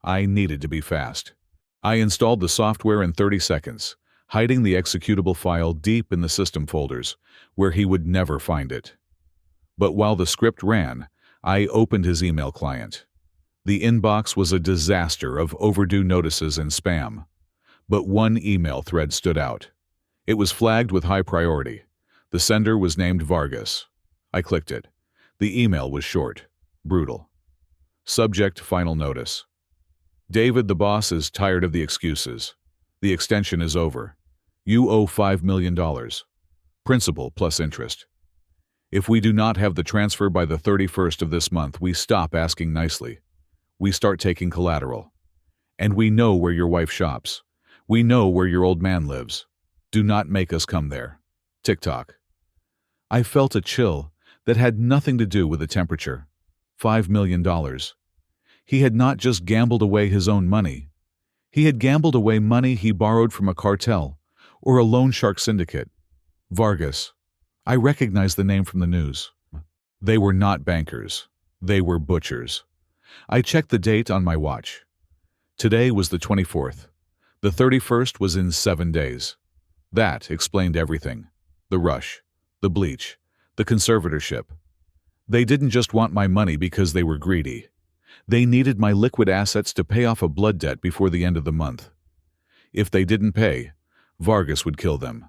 I needed to be fast. I installed the software in 30 seconds, hiding the executable file deep in the system folders, where he would never find it. But while the script ran, I opened his email client. The inbox was a disaster of overdue notices and spam. But one email thread stood out. It was flagged with high priority. The sender was named Vargas. I clicked it. The email was short, brutal. Subject: final notice. David, the boss, is tired of the excuses. The extension is over. You owe $5 million. Principal plus interest. If we do not have the transfer by the 31st of this month, we stop asking nicely. We start taking collateral. And we know where your wife shops. We know where your old man lives. Do not make us come there. TikTok. I felt a chill that had nothing to do with the temperature. $5 million. He had not just gambled away his own money. He had gambled away money he borrowed from a cartel or a loan shark syndicate. Vargas. I recognized the name from the news. They were not bankers. They were butchers. I checked the date on my watch. Today was the 24th. The 31st was in 7 days. That explained everything. The rush, the bleach, the conservatorship. They didn't just want my money because they were greedy. They needed my liquid assets to pay off a blood debt before the end of the month. If they didn't pay, Vargas would kill them.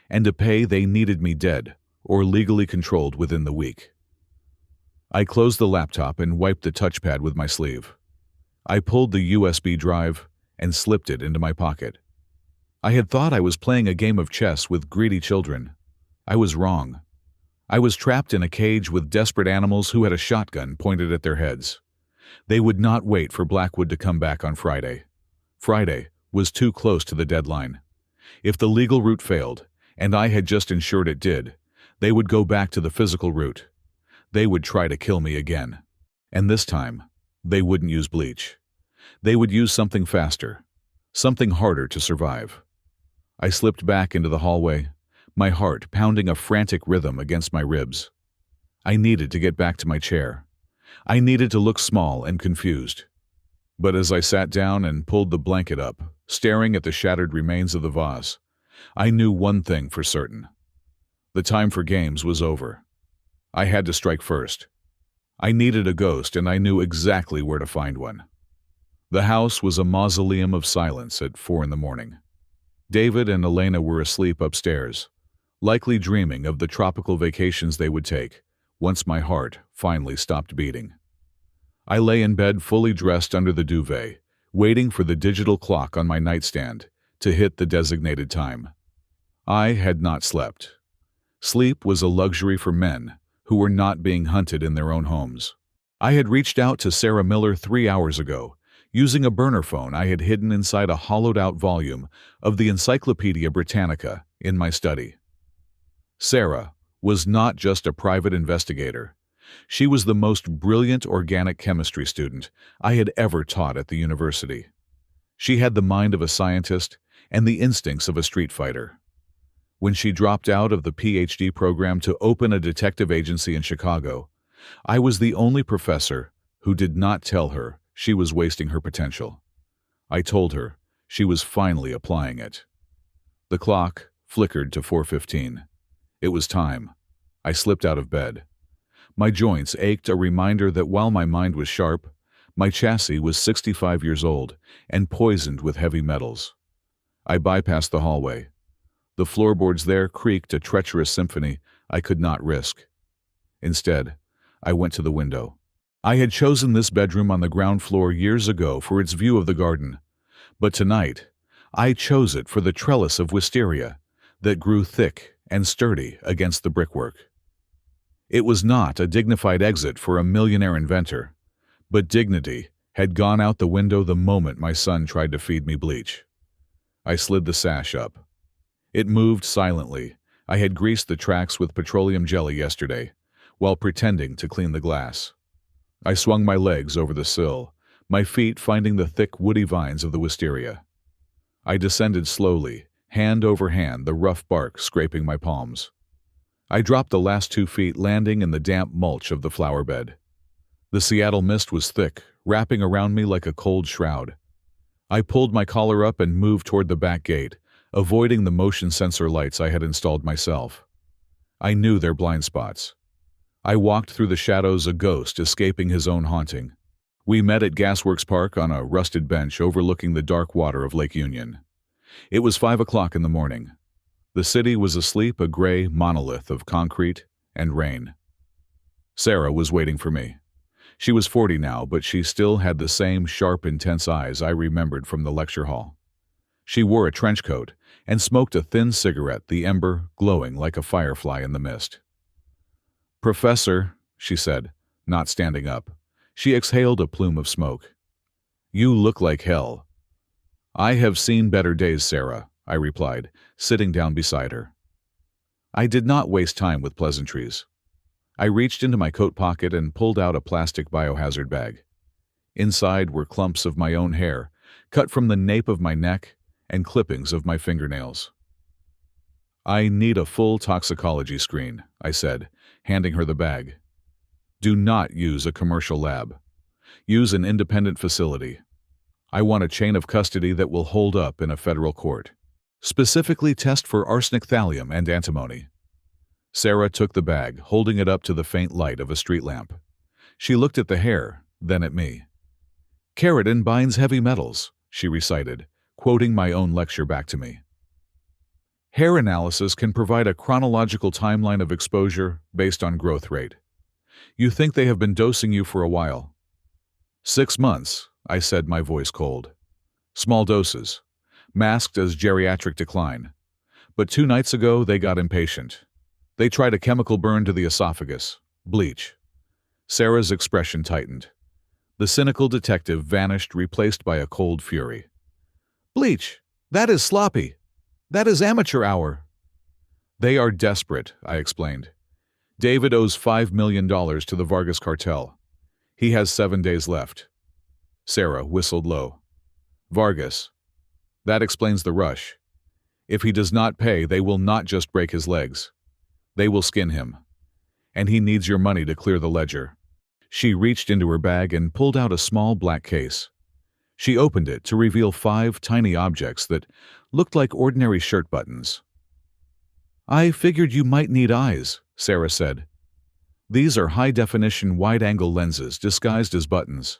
And to pay, they needed me dead or legally controlled within the week. I closed the laptop and wiped the touchpad with my sleeve. I pulled the USB drive and slipped it into my pocket. I had thought I was playing a game of chess with greedy children. I was wrong. I was trapped in a cage with desperate animals who had a shotgun pointed at their heads. They would not wait for Blackwood to come back on Friday. Friday was too close to the deadline. If the legal route failed, and I had just ensured it did, they would go back to the physical route. They would try to kill me again. And this time, they wouldn't use bleach. They would use something faster, something harder to survive. I slipped back into the hallway, my heart pounding a frantic rhythm against my ribs. I needed to get back to my chair. I needed to look small and confused. But as I sat down and pulled the blanket up, staring at the shattered remains of the vase, I knew one thing for certain. The time for games was over. I had to strike first. I needed a ghost, and I knew exactly where to find one. The house was a mausoleum of silence at 4 a.m. David and Elena were asleep upstairs, likely dreaming of the tropical vacations they would take once my heart finally stopped beating. I lay in bed fully dressed under the duvet, waiting for the digital clock on my nightstand to hit the designated time. I had not slept. Sleep was a luxury for men who were not being hunted in their own homes. I had reached out to Sarah Miller 3 hours ago, using a burner phone I had hidden inside a hollowed-out volume of the Encyclopedia Britannica in my study. Sarah was not just a private investigator. She was the most brilliant organic chemistry student I had ever taught at the university. She had the mind of a scientist and the instincts of a street fighter. When she dropped out of the PhD program to open a detective agency in Chicago, I was the only professor who did not tell her she was wasting her potential. I told her she was finally applying it. The clock flickered to 4:15. It was time. I slipped out of bed. My joints ached, a reminder that while my mind was sharp, my chassis was 65 years old and poisoned with heavy metals. I bypassed the hallway. The floorboards there creaked a treacherous symphony I could not risk. Instead, I went to the window. I had chosen this bedroom on the ground floor years ago for its view of the garden, but tonight, I chose it for the trellis of wisteria that grew thick and sturdy against the brickwork. It was not a dignified exit for a millionaire inventor, but dignity had gone out the window the moment my son tried to feed me bleach. I slid the sash up. It moved silently. I had greased the tracks with petroleum jelly yesterday, while pretending to clean the glass. I swung my legs over the sill, my feet finding the thick woody vines of the wisteria. I descended slowly, hand over hand, the rough bark scraping my palms. I dropped the last 2 feet, landing in the damp mulch of the flower bed. The Seattle mist was thick, wrapping around me like a cold shroud. I pulled my collar up and moved toward the back gate, avoiding the motion sensor lights I had installed myself. I knew their blind spots. I walked through the shadows, a ghost escaping his own haunting. We met at Gasworks Park on a rusted bench overlooking the dark water of Lake Union. It was 5 o'clock in the morning. The city was asleep, a gray monolith of concrete and rain. Sarah was waiting for me. She was 40 now, but she still had the same sharp, intense eyes I remembered from the lecture hall. She wore a trench coat and smoked a thin cigarette, the ember glowing like a firefly in the mist. "Professor," she said, not standing up. She exhaled a plume of smoke. "You look like hell." "I have seen better days, Sarah," I replied, sitting down beside her. I did not waste time with pleasantries. I reached into my coat pocket and pulled out a plastic biohazard bag. Inside were clumps of my own hair, cut from the nape of my neck, and clippings of my fingernails. "I need a full toxicology screen," I said, handing her the bag. "Do not use a commercial lab. Use an independent facility. I want a chain of custody that will hold up in a federal court. Specifically test for arsenic, thallium, and antimony." Sarah took the bag, holding it up to the faint light of a street lamp. She looked at the hair, then at me. "Keratin binds heavy metals," she recited, quoting my own lecture back to me. "Hair analysis can provide a chronological timeline of exposure based on growth rate. You think they have been dosing you for a while?" "6 months," I said, my voice cold. "Small doses, masked as geriatric decline. But 2 nights ago they got impatient. They tried a chemical burn to the esophagus, bleach." Sarah's expression tightened. The cynical detective vanished, replaced by a cold fury. "Bleach! That is sloppy! That is amateur hour!" "They are desperate," I explained. "David owes $5 million to the Vargas cartel. He has 7 days left." Sarah whistled low. "Vargas. That explains the rush. If he does not pay, they will not just break his legs. They will skin him. And he needs your money to clear the ledger." She reached into her bag and pulled out a small black case. She opened it to reveal 5 tiny objects that looked like ordinary shirt buttons. "I figured you might need eyes," Sarah said. "These are high-definition wide-angle lenses disguised as buttons.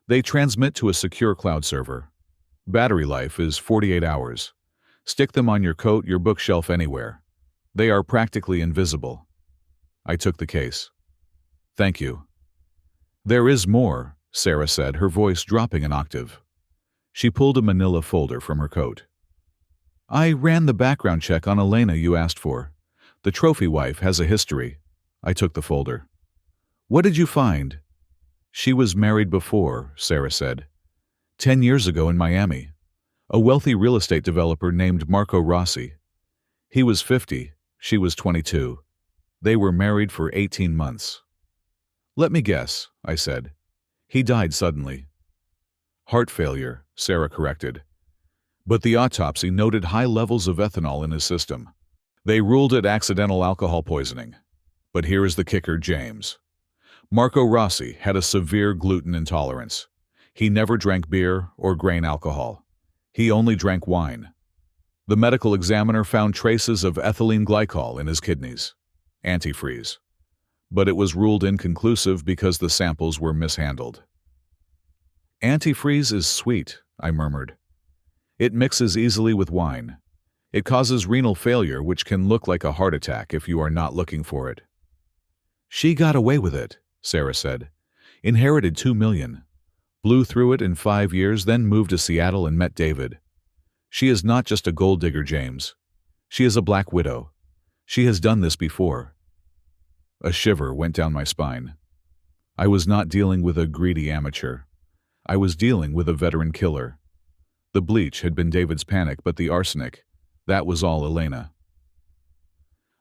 They transmit to a secure cloud server. Battery life is 48 hours. Stick them on your coat, your bookshelf, anywhere. They are practically invisible." I took the case. "Thank you." "There is more," Sarah said, her voice dropping an octave. She pulled a manila folder from her coat. "I ran the background check on Elena you asked for. The trophy wife has a history." I took the folder. "What did you find?" "She was married before," Sarah said. 10 years ago in Miami. A wealthy real estate developer named Marco Rossi. He was 50, she was 22. They were married for 18 months. "Let me guess," I said. "He died suddenly." "Heart failure," Sarah corrected. "But the autopsy noted high levels of ethanol in his system. They ruled it accidental alcohol poisoning. But here is the kicker, James. Marco Rossi had a severe gluten intolerance. He never drank beer or grain alcohol. He only drank wine. The medical examiner found traces of ethylene glycol in his kidneys. Antifreeze. But it was ruled inconclusive because the samples were mishandled." "Antifreeze is sweet," I murmured. "It mixes easily with wine. It causes renal failure, which can look like a heart attack if you are not looking for it." "She got away with it," Sarah said. "Inherited $2 million. Blew through it in 5 years, then moved to Seattle and met David. She is not just a gold digger, James. She is a black widow. She has done this before." A shiver went down my spine. I was not dealing with a greedy amateur. I was dealing with a veteran killer. The bleach had been David's panic, but the arsenic, that was all Elena.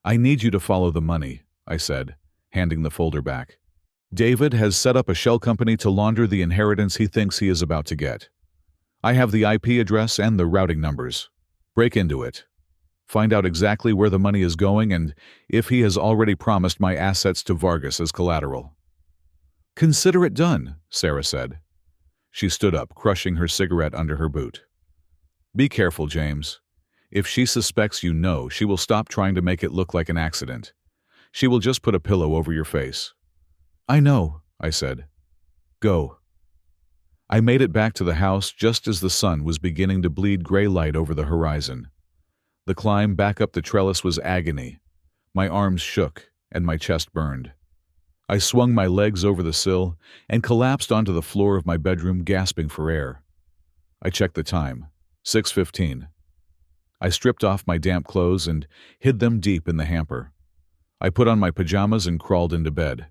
"I need you to follow the money," I said, handing the folder back. "David has set up a shell company to launder the inheritance he thinks he is about to get. I have the IP address and the routing numbers. Break into it. Find out exactly where the money is going and if he has already promised my assets to Vargas as collateral." "Consider it done," Sarah said. She stood up, crushing her cigarette under her boot. "Be careful, James. If she suspects you know, she will stop trying to make it look like an accident. She will just put a pillow over your face." "I know," I said. "Go." I made it back to the house just as the sun was beginning to bleed gray light over the horizon. The climb back up the trellis was agony. My arms shook and my chest burned. I swung my legs over the sill and collapsed onto the floor of my bedroom, gasping for air. I checked the time. 6:15. I stripped off my damp clothes and hid them deep in the hamper. I put on my pajamas and crawled into bed.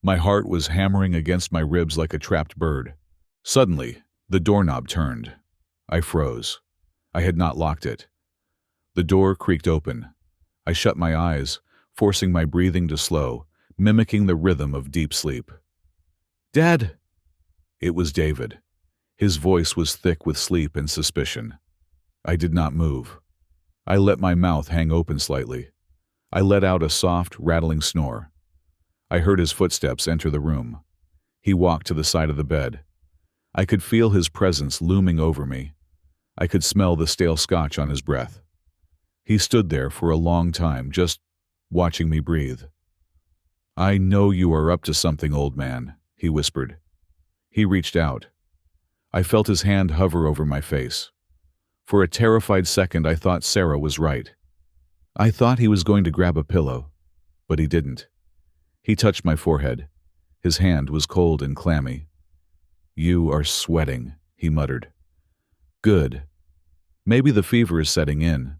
My heart was hammering against my ribs like a trapped bird. Suddenly, the doorknob turned. I froze. I had not locked it. The door creaked open. I shut my eyes, forcing my breathing to slow, mimicking the rhythm of deep sleep. "Dad!" It was David. His voice was thick with sleep and suspicion. I did not move. I let my mouth hang open slightly. I let out a soft, rattling snore. I heard his footsteps enter the room. He walked to the side of the bed. I could feel his presence looming over me. I could smell the stale scotch on his breath. He stood there for a long time, just watching me breathe. "I know you are up to something, old man," he whispered. He reached out. I felt his hand hover over my face. For a terrified second, I thought Sarah was right. I thought he was going to grab a pillow, but he didn't. He touched my forehead. His hand was cold and clammy. "You are sweating," he muttered. "Good. Maybe the fever is setting in."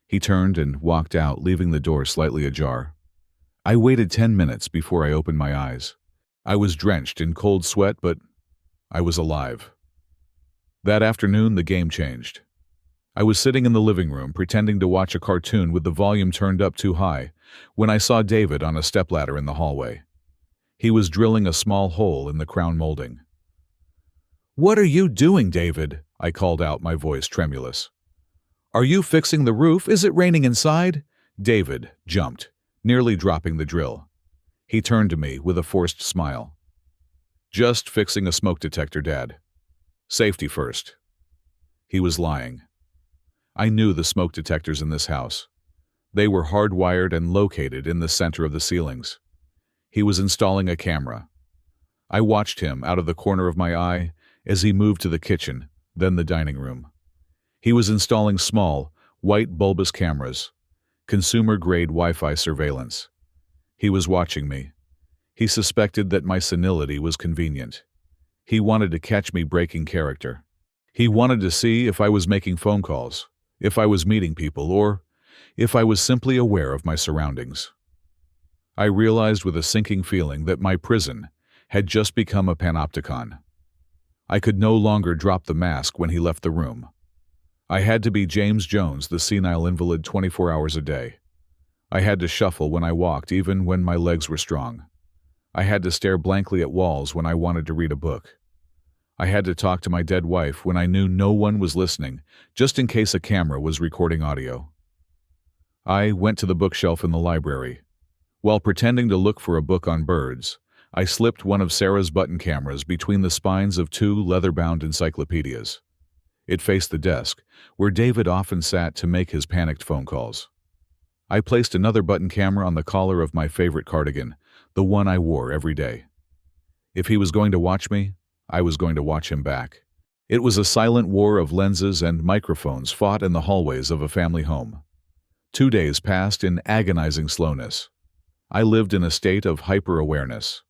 He turned and walked out, leaving the door slightly ajar. I waited 10 minutes before I opened my eyes. I was drenched in cold sweat, but I was alive. That afternoon, the game changed. I was sitting in the living room, pretending to watch a cartoon with the volume turned up too high, when I saw David on a stepladder in the hallway. He was drilling a small hole in the crown molding. "What are you doing, David?" I called out, my voice tremulous. "Are you fixing the roof? Is it raining inside?" David jumped, nearly dropping the drill. He turned to me with a forced smile. "Just fixing a smoke detector, Dad. Safety first." He was lying. I knew the smoke detectors in this house. They were hardwired and located in the center of the ceilings. He was installing a camera. I watched him out of the corner of my eye as he moved to the kitchen, then the dining room. He was installing small, white bulbous cameras, consumer-grade Wi-Fi surveillance. He was watching me. He suspected that my senility was convenient. He wanted to catch me breaking character. He wanted to see if I was making phone calls, if I was meeting people, or if I was simply aware of my surroundings. I realized with a sinking feeling that my prison had just become a panopticon. I could no longer drop the mask when he left the room. I had to be James Jones, the senile invalid, 24 hours a day. I had to shuffle when I walked, even when my legs were strong. I had to stare blankly at walls when I wanted to read a book. I had to talk to my dead wife when I knew no one was listening, just in case a camera was recording audio. I went to the bookshelf in the library. While pretending to look for a book on birds, I slipped one of Sarah's button cameras between the spines of 2 leather-bound encyclopedias. It faced the desk, where David often sat to make his panicked phone calls. I placed another button camera on the collar of my favorite cardigan, the one I wore every day. If he was going to watch me, I was going to watch him back. It was a silent war of lenses and microphones fought in the hallways of a family home. 2 days passed in agonizing slowness. I lived in a state of hyper-awareness.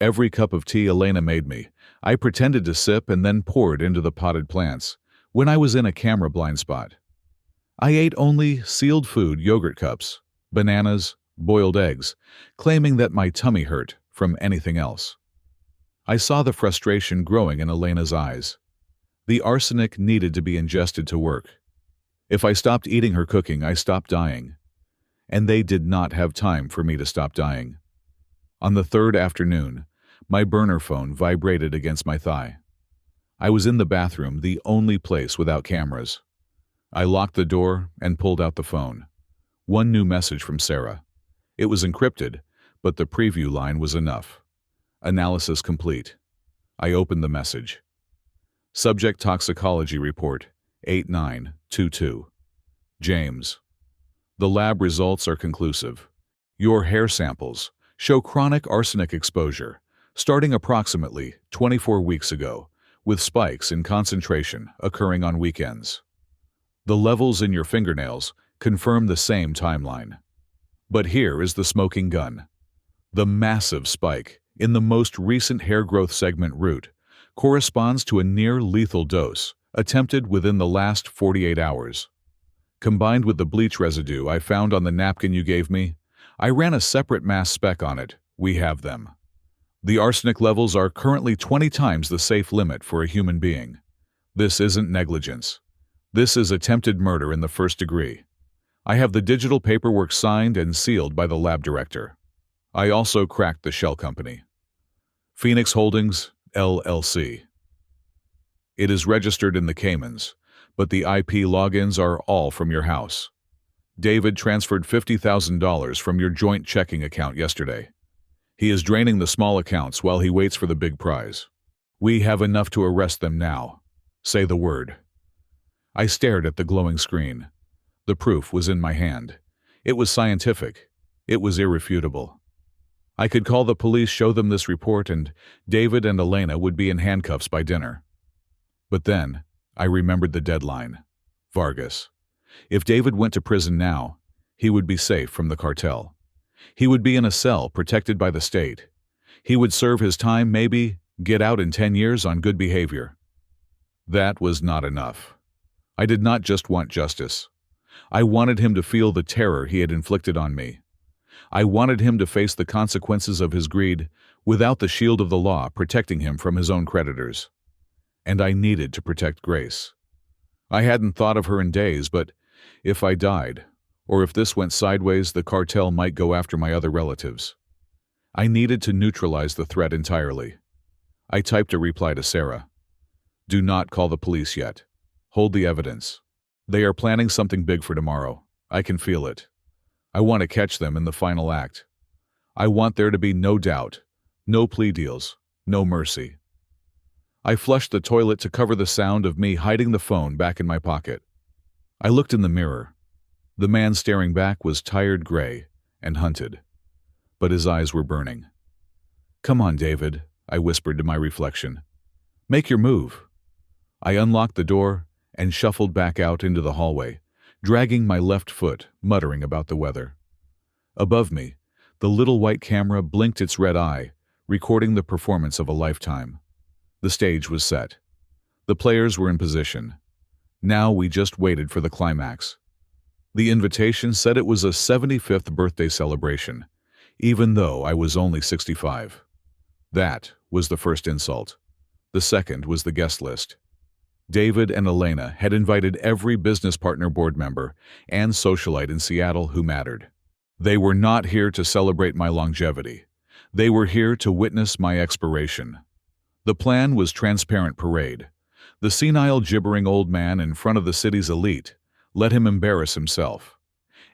Every cup of tea Elena made me, I pretended to sip and then poured into the potted plants when I was in a camera blind spot. I ate only sealed food yogurt cups, bananas, boiled eggs, claiming that my tummy hurt from anything else. I saw the frustration growing in Elena's eyes. The arsenic needed to be ingested to work. If I stopped eating her cooking, I stopped dying. And they did not have time for me to stop dying. On the 3rd afternoon, my burner phone vibrated against my thigh. I was in the bathroom, the only place without cameras. I locked the door and pulled out the phone. One new message from Sarah. It was encrypted, but the preview line was enough. Analysis complete. I opened the message. Subject toxicology report, 8922. James. The lab results are conclusive. Your hair samples show chronic arsenic exposure, starting approximately 24 weeks ago, with spikes in concentration occurring on weekends. The levels in your fingernails confirm the same timeline. But here is the smoking gun. The massive spike in the most recent hair growth segment root corresponds to a near-lethal dose attempted within the last 48 hours. Combined with the bleach residue I found on the napkin you gave me, I ran a separate mass spec on it. We have them. The arsenic levels are currently 20 times the safe limit for a human being. This isn't negligence. This is attempted murder in the first degree. I have the digital paperwork signed and sealed by the lab director. I also cracked the shell company. Phoenix Holdings, LLC. It is registered in the Caymans, but the IP logins are all from your house. David transferred $50,000 from your joint checking account yesterday. He is draining the small accounts while he waits for the big prize. We have enough to arrest them now. Say the word. I stared at the glowing screen. The proof was in my hand. It was scientific. It was irrefutable. I could call the police, show them this report, and David and Elena would be in handcuffs by dinner. But then, I remembered the deadline. Vargas. If David went to prison now, he would be safe from the cartel. He would be in a cell protected by the state. He would serve his time, maybe get out in 10 years on good behavior. That was not enough. I did not just want justice. I wanted him to feel the terror he had inflicted on me. I wanted him to face the consequences of his greed without the shield of the law protecting him from his own creditors. And I needed to protect Grace. I hadn't thought of her in days, but if I died, or if this went sideways, the cartel might go after my other relatives. I needed to neutralize the threat entirely. I typed a reply to Sarah. Do not call the police yet. Hold the evidence. They are planning something big for tomorrow. I can feel it. I want to catch them in the final act. I want there to be no doubt, no plea deals, no mercy. I flushed the toilet to cover the sound of me hiding the phone back in my pocket. I looked in the mirror. The man staring back was tired gray and hunted, but his eyes were burning. Come on, David, I whispered to my reflection. Make your move. I unlocked the door and shuffled back out into the hallway, dragging my left foot, muttering about the weather. Above me, the little white camera blinked its red eye, recording the performance of a lifetime. The stage was set. The players were in position. Now we just waited for the climax. The invitation said it was a 75th birthday celebration, even though I was only 65. That was the first insult. The second was the guest list. David and Elena had invited every business partner, board member, and socialite in Seattle who mattered. They were not here to celebrate my longevity. They were here to witness my expiration. The plan was transparent parade. The senile, gibbering old man in front of the city's elite. Let him embarrass himself.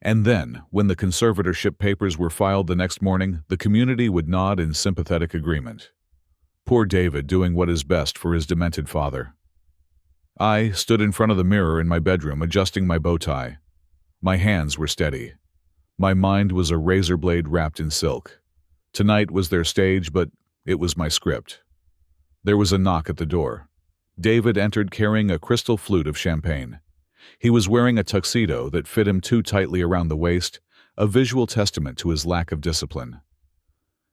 And then, when the conservatorship papers were filed the next morning, the community would nod in sympathetic agreement. Poor David doing what is best for his demented father. I stood in front of the mirror in my bedroom, adjusting my bow tie. My hands were steady. My mind was a razor blade wrapped in silk. Tonight was their stage, but it was my script. There was a knock at the door. David entered carrying a crystal flute of champagne. He was wearing a tuxedo that fit him too tightly around the waist, a visual testament to his lack of discipline.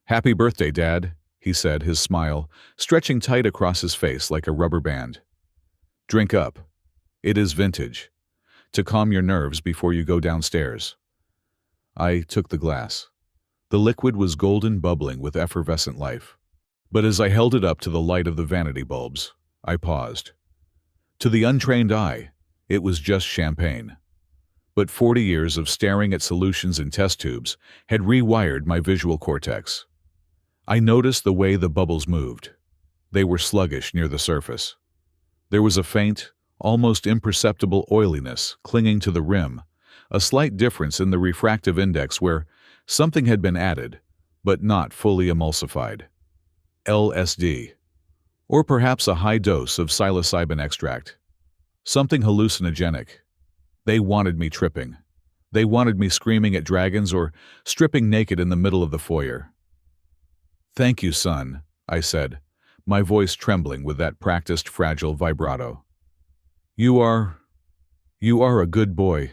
"Happy birthday, Dad," he said, his smile stretching tight across his face like a rubber band. "Drink up. It is vintage. To calm your nerves before you go downstairs." I took the glass. The liquid was golden, bubbling with effervescent life. But as I held it up to the light of the vanity bulbs, I paused. To the untrained eye, it was just champagne. But 40 years of staring at solutions in test tubes had rewired my visual cortex. I noticed the way the bubbles moved. They were sluggish near the surface. There was a faint, almost imperceptible oiliness clinging to the rim, a slight difference in the refractive index where something had been added, but not fully emulsified. LSD. Or perhaps a high dose of psilocybin extract. Something hallucinogenic. They wanted me tripping. They wanted me screaming at dragons or stripping naked in the middle of the foyer. "Thank you, son," I said, my voice trembling with that practiced fragile vibrato. You are a good boy."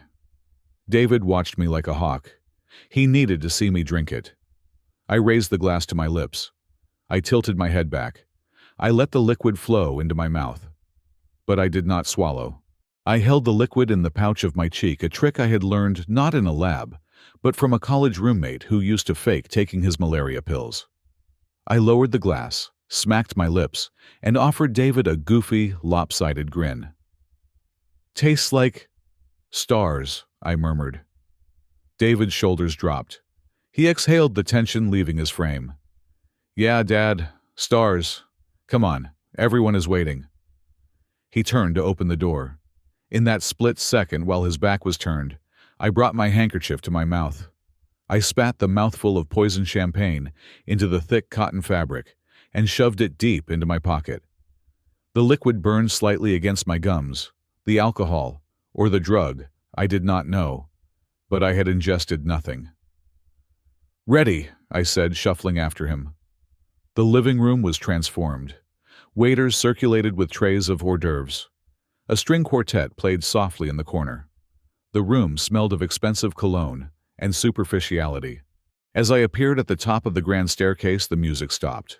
David watched me like a hawk. He needed to see me drink it. I raised the glass to my lips. I tilted my head back. I let the liquid flow into my mouth. But I did not swallow. I held the liquid in the pouch of my cheek, a trick I had learned not in a lab, but from a college roommate who used to fake taking his malaria pills. I lowered the glass, smacked my lips, and offered David a goofy, lopsided grin. "Tastes like stars," I murmured. David's shoulders dropped. He exhaled, the tension leaving his frame. "Yeah, Dad, stars. Come on, everyone is waiting." He turned to open the door. In that split second, while his back was turned, I brought my handkerchief to my mouth. I spat the mouthful of poisoned champagne into the thick cotton fabric and shoved it deep into my pocket. The liquid burned slightly against my gums. The alcohol, or the drug, I did not know, but I had ingested nothing. "Ready," I said, shuffling after him. The living room was transformed. Waiters circulated with trays of hors d'oeuvres. A string quartet played softly in the corner. The room smelled of expensive cologne and superficiality. As I appeared at the top of the grand staircase, the music stopped.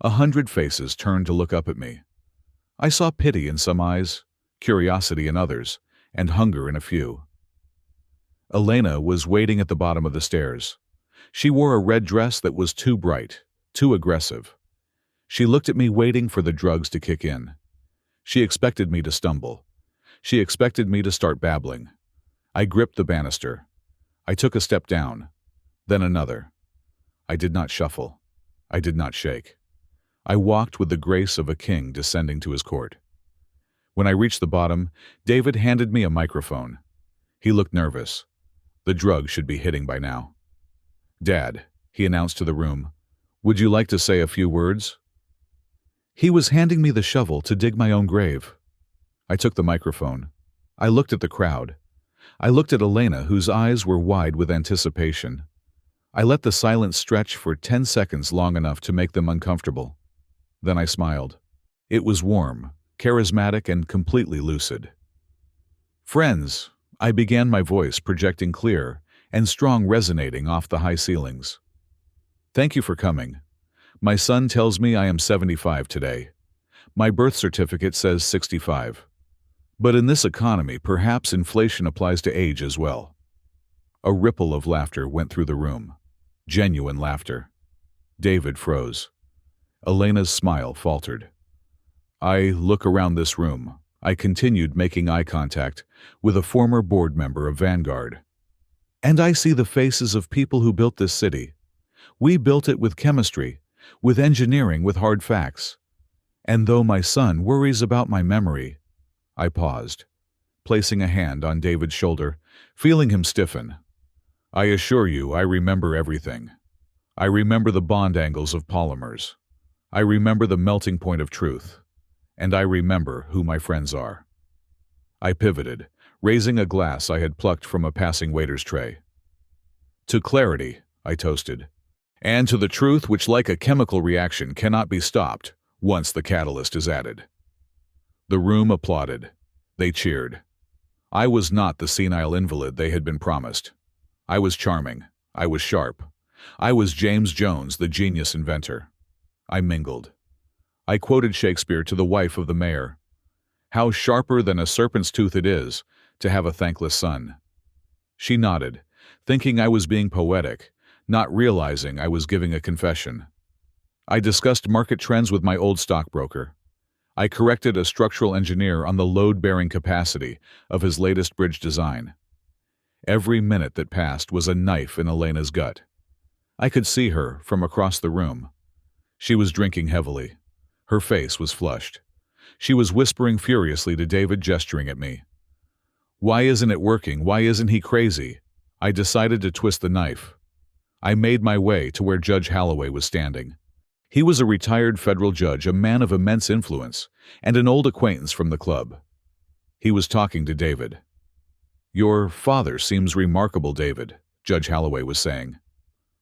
100 faces turned to look up at me. I saw pity in some eyes, curiosity in others, and hunger in a few. Elena was waiting at the bottom of the stairs. She wore a red dress that was too bright, too aggressive. She looked at me, waiting for the drugs to kick in. She expected me to stumble. She expected me to start babbling. I gripped the banister. I took a step down, then another. I did not shuffle. I did not shake. I walked with the grace of a king descending to his court. When I reached the bottom, David handed me a microphone. He looked nervous. The drug should be hitting by now. "Dad," he announced to the room, "would you like to say a few words?" He was handing me the shovel to dig my own grave. I took the microphone. I looked at the crowd. I looked at Elena, whose eyes were wide with anticipation. I let the silence stretch for 10 seconds, long enough to make them uncomfortable. Then I smiled. It was warm, charismatic, and completely lucid. "Friends," I began, my voice projecting clear and strong, resonating off the high ceilings. "Thank you for coming. My son tells me I am 75 today. My birth certificate says 65. But in this economy, perhaps inflation applies to age as well." A ripple of laughter went through the room. Genuine laughter. David froze. Elena's smile faltered. I look around this room. I continued, making eye contact with a former board member of Vanguard. And I see the faces of people who built this city. We built it with chemistry, with engineering, with hard facts. And though my son worries about my memory, I paused, placing a hand on David's shoulder, feeling him stiffen. I assure you, I remember everything. I remember the bond angles of polymers. I remember the melting point of truth. And I remember who my friends are. I pivoted, raising a glass I had plucked from a passing waiter's tray. To clarity, I toasted. And to the truth, which, like a chemical reaction, cannot be stopped once the catalyst is added. The room applauded. They cheered. I was not the senile invalid they had been promised. I was charming. I was sharp. I was James Jones, the genius inventor. I mingled. I quoted Shakespeare to the wife of the mayor. How sharper than a serpent's tooth it is to have a thankless son. She nodded, thinking I was being poetic, not realizing I was giving a confession. I discussed market trends with my old stockbroker. I corrected a structural engineer on the load-bearing capacity of his latest bridge design. Every minute that passed was a knife in Elena's gut. I could see her from across the room. She was drinking heavily. Her face was flushed. She was whispering furiously to David, gesturing at me. Why isn't it working? Why isn't he crazy? I decided to twist the knife. I made my way to where Judge Holloway was standing. He was a retired federal judge, a man of immense influence, and an old acquaintance from the club. He was talking to David. Your father seems remarkable, David, Judge Holloway was saying.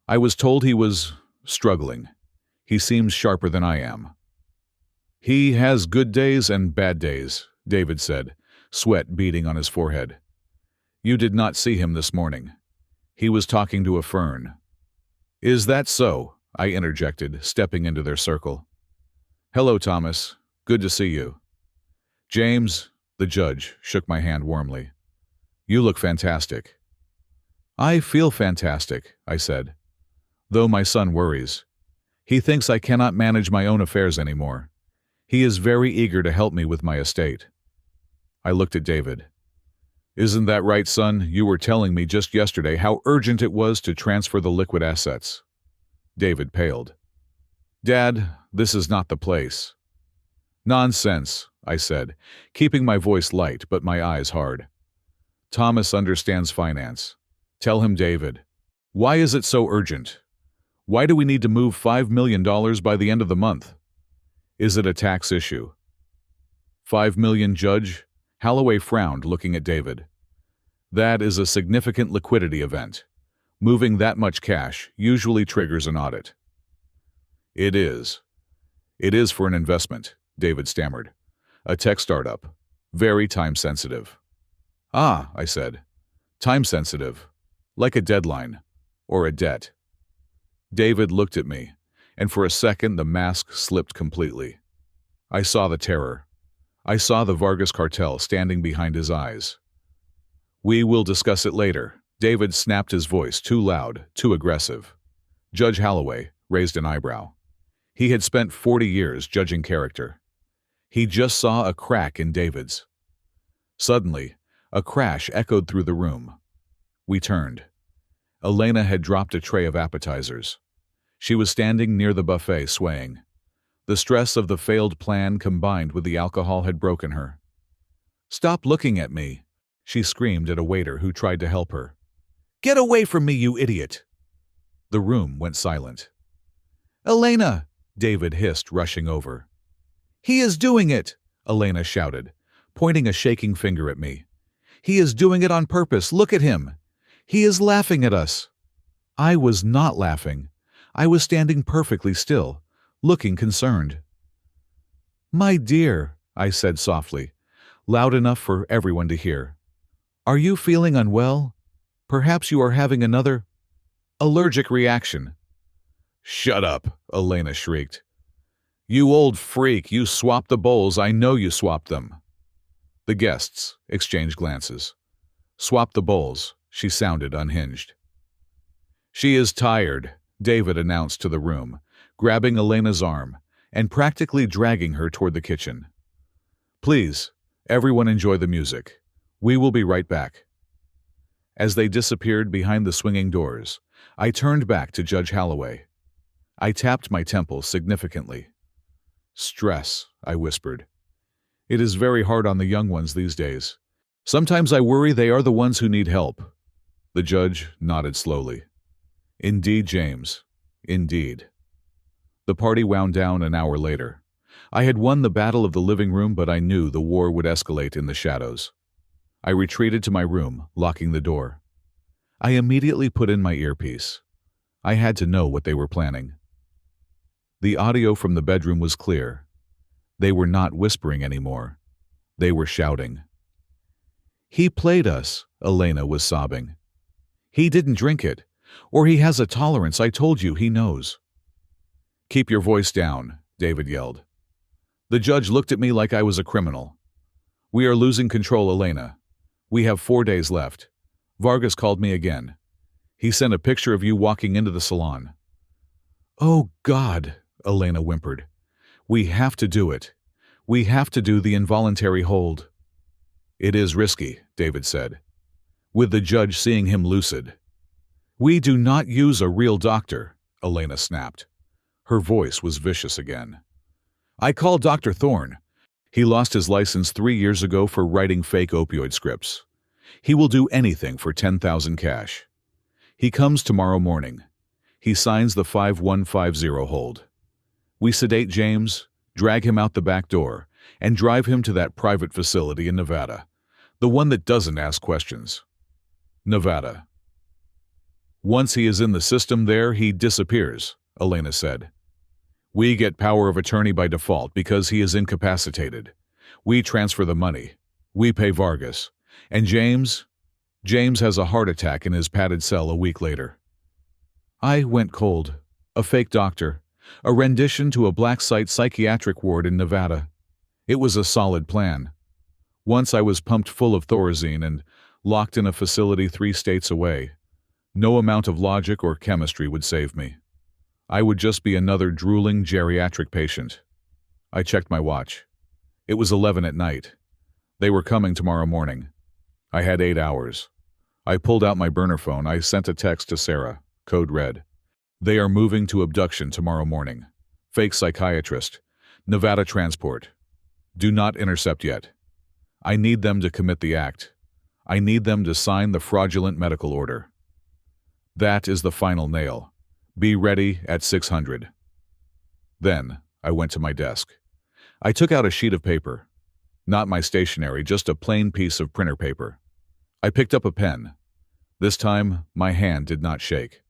I was told he was struggling. He seems sharper than I am. He has good days and bad days, David said, sweat beading on his forehead. You did not see him this morning. He was talking to a fern. Is that so? I interjected, stepping into their circle. Hello, Thomas. Good to see you. James, the judge, shook my hand warmly. You look fantastic. I feel fantastic, I said. Though my son worries. He thinks I cannot manage my own affairs anymore. He is very eager to help me with my estate. I looked at David. Isn't that right, son? You were telling me just yesterday how urgent it was to transfer the liquid assets. David paled. Dad, this is not the place. Nonsense, I said, keeping my voice light but my eyes hard. Thomas understands finance. Tell him, David. Why is it so urgent? Why do we need to move $5 million by the end of the month? Is it a tax issue? $5 million, Judge? Holloway frowned, looking at David. That is a significant liquidity event. Moving that much cash usually triggers an audit. It is. It is for an investment, David stammered. A tech startup. Very time-sensitive. Ah, I said. Time-sensitive. Like a deadline. Or a debt. David looked at me, and for a second the mask slipped completely. I saw the terror. I saw the Vargas cartel standing behind his eyes. We will discuss it later. David snapped his voice, too loud, too aggressive. Judge Holloway raised an eyebrow. He had spent 40 years judging character. He just saw a crack in David's. Suddenly, a crash echoed through the room. We turned. Elena had dropped a tray of appetizers. She was standing near the buffet, swaying. The stress of the failed plan combined with the alcohol had broken her. Stop looking at me, she screamed at a waiter who tried to help her. Get away from me, you idiot! The room went silent. Elena! David hissed, rushing over. He is doing it! Elena shouted, pointing a shaking finger at me. He is doing it on purpose. Look at him. He is laughing at us. I was not laughing. I was standing perfectly still, looking concerned. My dear, I said softly, loud enough for everyone to hear. Are you feeling unwell? Perhaps you are having another allergic reaction. Shut up, Elena shrieked. You old freak, you swapped the bowls. I know you swapped them. The guests exchanged glances. Swap the bowls, she sounded unhinged. She is tired, David announced to the room, grabbing Elena's arm and practically dragging her toward the kitchen. Please, everyone enjoy the music. We will be right back. As they disappeared behind the swinging doors, I turned back to Judge Holloway. I tapped my temple significantly. Stress, I whispered. It is very hard on the young ones these days. Sometimes I worry they are the ones who need help. The judge nodded slowly. Indeed, James. Indeed. The party wound down an hour later. I had won the battle of the living room, but I knew the war would escalate in the shadows. I retreated to my room, locking the door. I immediately put in my earpiece. I had to know what they were planning. The audio from the bedroom was clear. They were not whispering anymore. They were shouting. He played us, Elena was sobbing. He didn't drink it, or he has a tolerance. I told you, he knows. Keep your voice down, David yelled. The judge looked at me like I was a criminal. We are losing control, Elena. We have 4 days left. Vargas called me again. He sent a picture of you walking into the salon. Oh, God, Elena whimpered. We have to do it. We have to do the involuntary hold. It is risky, David said, with the judge seeing him lucid. We do not use a real doctor, Elena snapped. Her voice was vicious again. I called Dr. Thorne. He lost his license 3 years ago for writing fake opioid scripts. He will do anything for 10,000 cash. He comes tomorrow morning. He signs the 5150 hold. We sedate James, drag him out the back door, and drive him to that private facility in Nevada, the one that doesn't ask questions. Nevada. Once he is in the system there, he disappears, Elena said. We get power of attorney by default because he is incapacitated. We transfer the money. We pay Vargas. And James has a heart attack in his padded cell a week later. I went cold. A fake doctor. A rendition to a black site psychiatric ward in Nevada. It was a solid plan. Once I was pumped full of Thorazine and locked in a facility 3 states away. No amount of logic or chemistry would save me. I would just be another drooling geriatric patient. I checked my watch. It was 11 at night. They were coming tomorrow morning. I had 8 hours. I pulled out my burner phone. I sent a text to Sarah. Code red. They are moving to abduction tomorrow morning. Fake psychiatrist. Nevada transport. Do not intercept yet. I need them to commit the act. I need them to sign the fraudulent medical order. That is the final nail. Be ready at 600. Then I went to my desk. I took out a sheet of paper. Not my stationery, just a plain piece of printer paper. I picked up a pen. This time, my hand did not shake.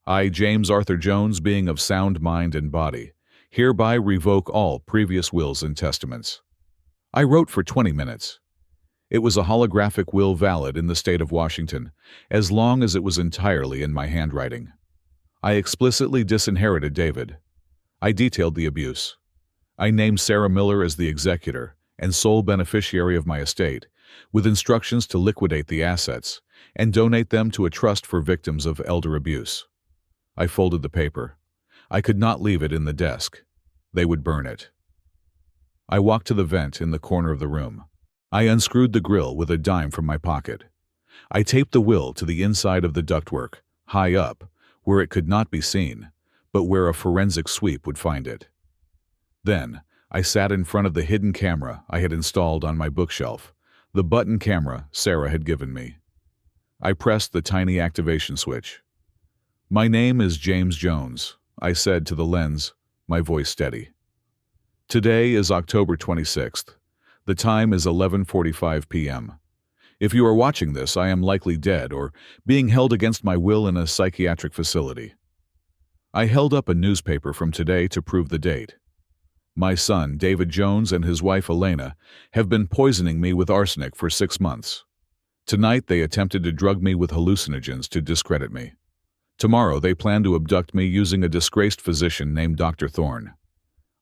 I, James Arthur Jones, being of sound mind and body, hereby revoke all previous wills and testaments. I wrote for 20 minutes. It was a holographic will valid in the state of Washington, as long as it was entirely in my handwriting. I explicitly disinherited David. I detailed the abuse. I named Sarah Miller as the executor and sole beneficiary of my estate, with instructions to liquidate the assets and donate them to a trust for victims of elder abuse. I folded the paper. I could not leave it in the desk. They would burn it. I walked to the vent in the corner of the room. I unscrewed the grill with a dime from my pocket. I taped the will to the inside of the ductwork, high up, where it could not be seen, but where a forensic sweep would find it. Then, I sat in front of the hidden camera I had installed on my bookshelf, the button camera Sarah had given me. I pressed the tiny activation switch. "My name is James Jones," I said to the lens, my voice steady. "Today is October 26th. The time is 11:45 p.m. If you are watching this, I am likely dead or being held against my will in a psychiatric facility." I held up a newspaper from today to prove the date. My son, David Jones, and his wife, Elena, have been poisoning me with arsenic for 6 months. Tonight, they attempted to drug me with hallucinogens to discredit me. Tomorrow, they plan to abduct me using a disgraced physician named Dr. Thorne.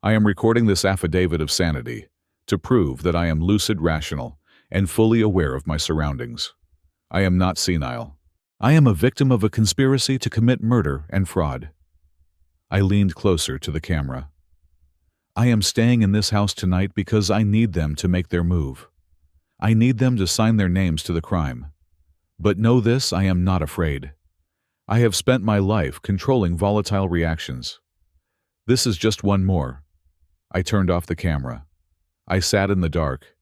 I am recording this affidavit of sanity to prove that I am lucid, rational, and fully aware of my surroundings. I am not senile. I am a victim of a conspiracy to commit murder and fraud. I leaned closer to the camera. I am staying in this house tonight because I need them to make their move. I need them to sign their names to the crime. But know this, I am not afraid. I have spent my life controlling volatile reactions. This is just one more. I turned off the camera. I sat in the dark.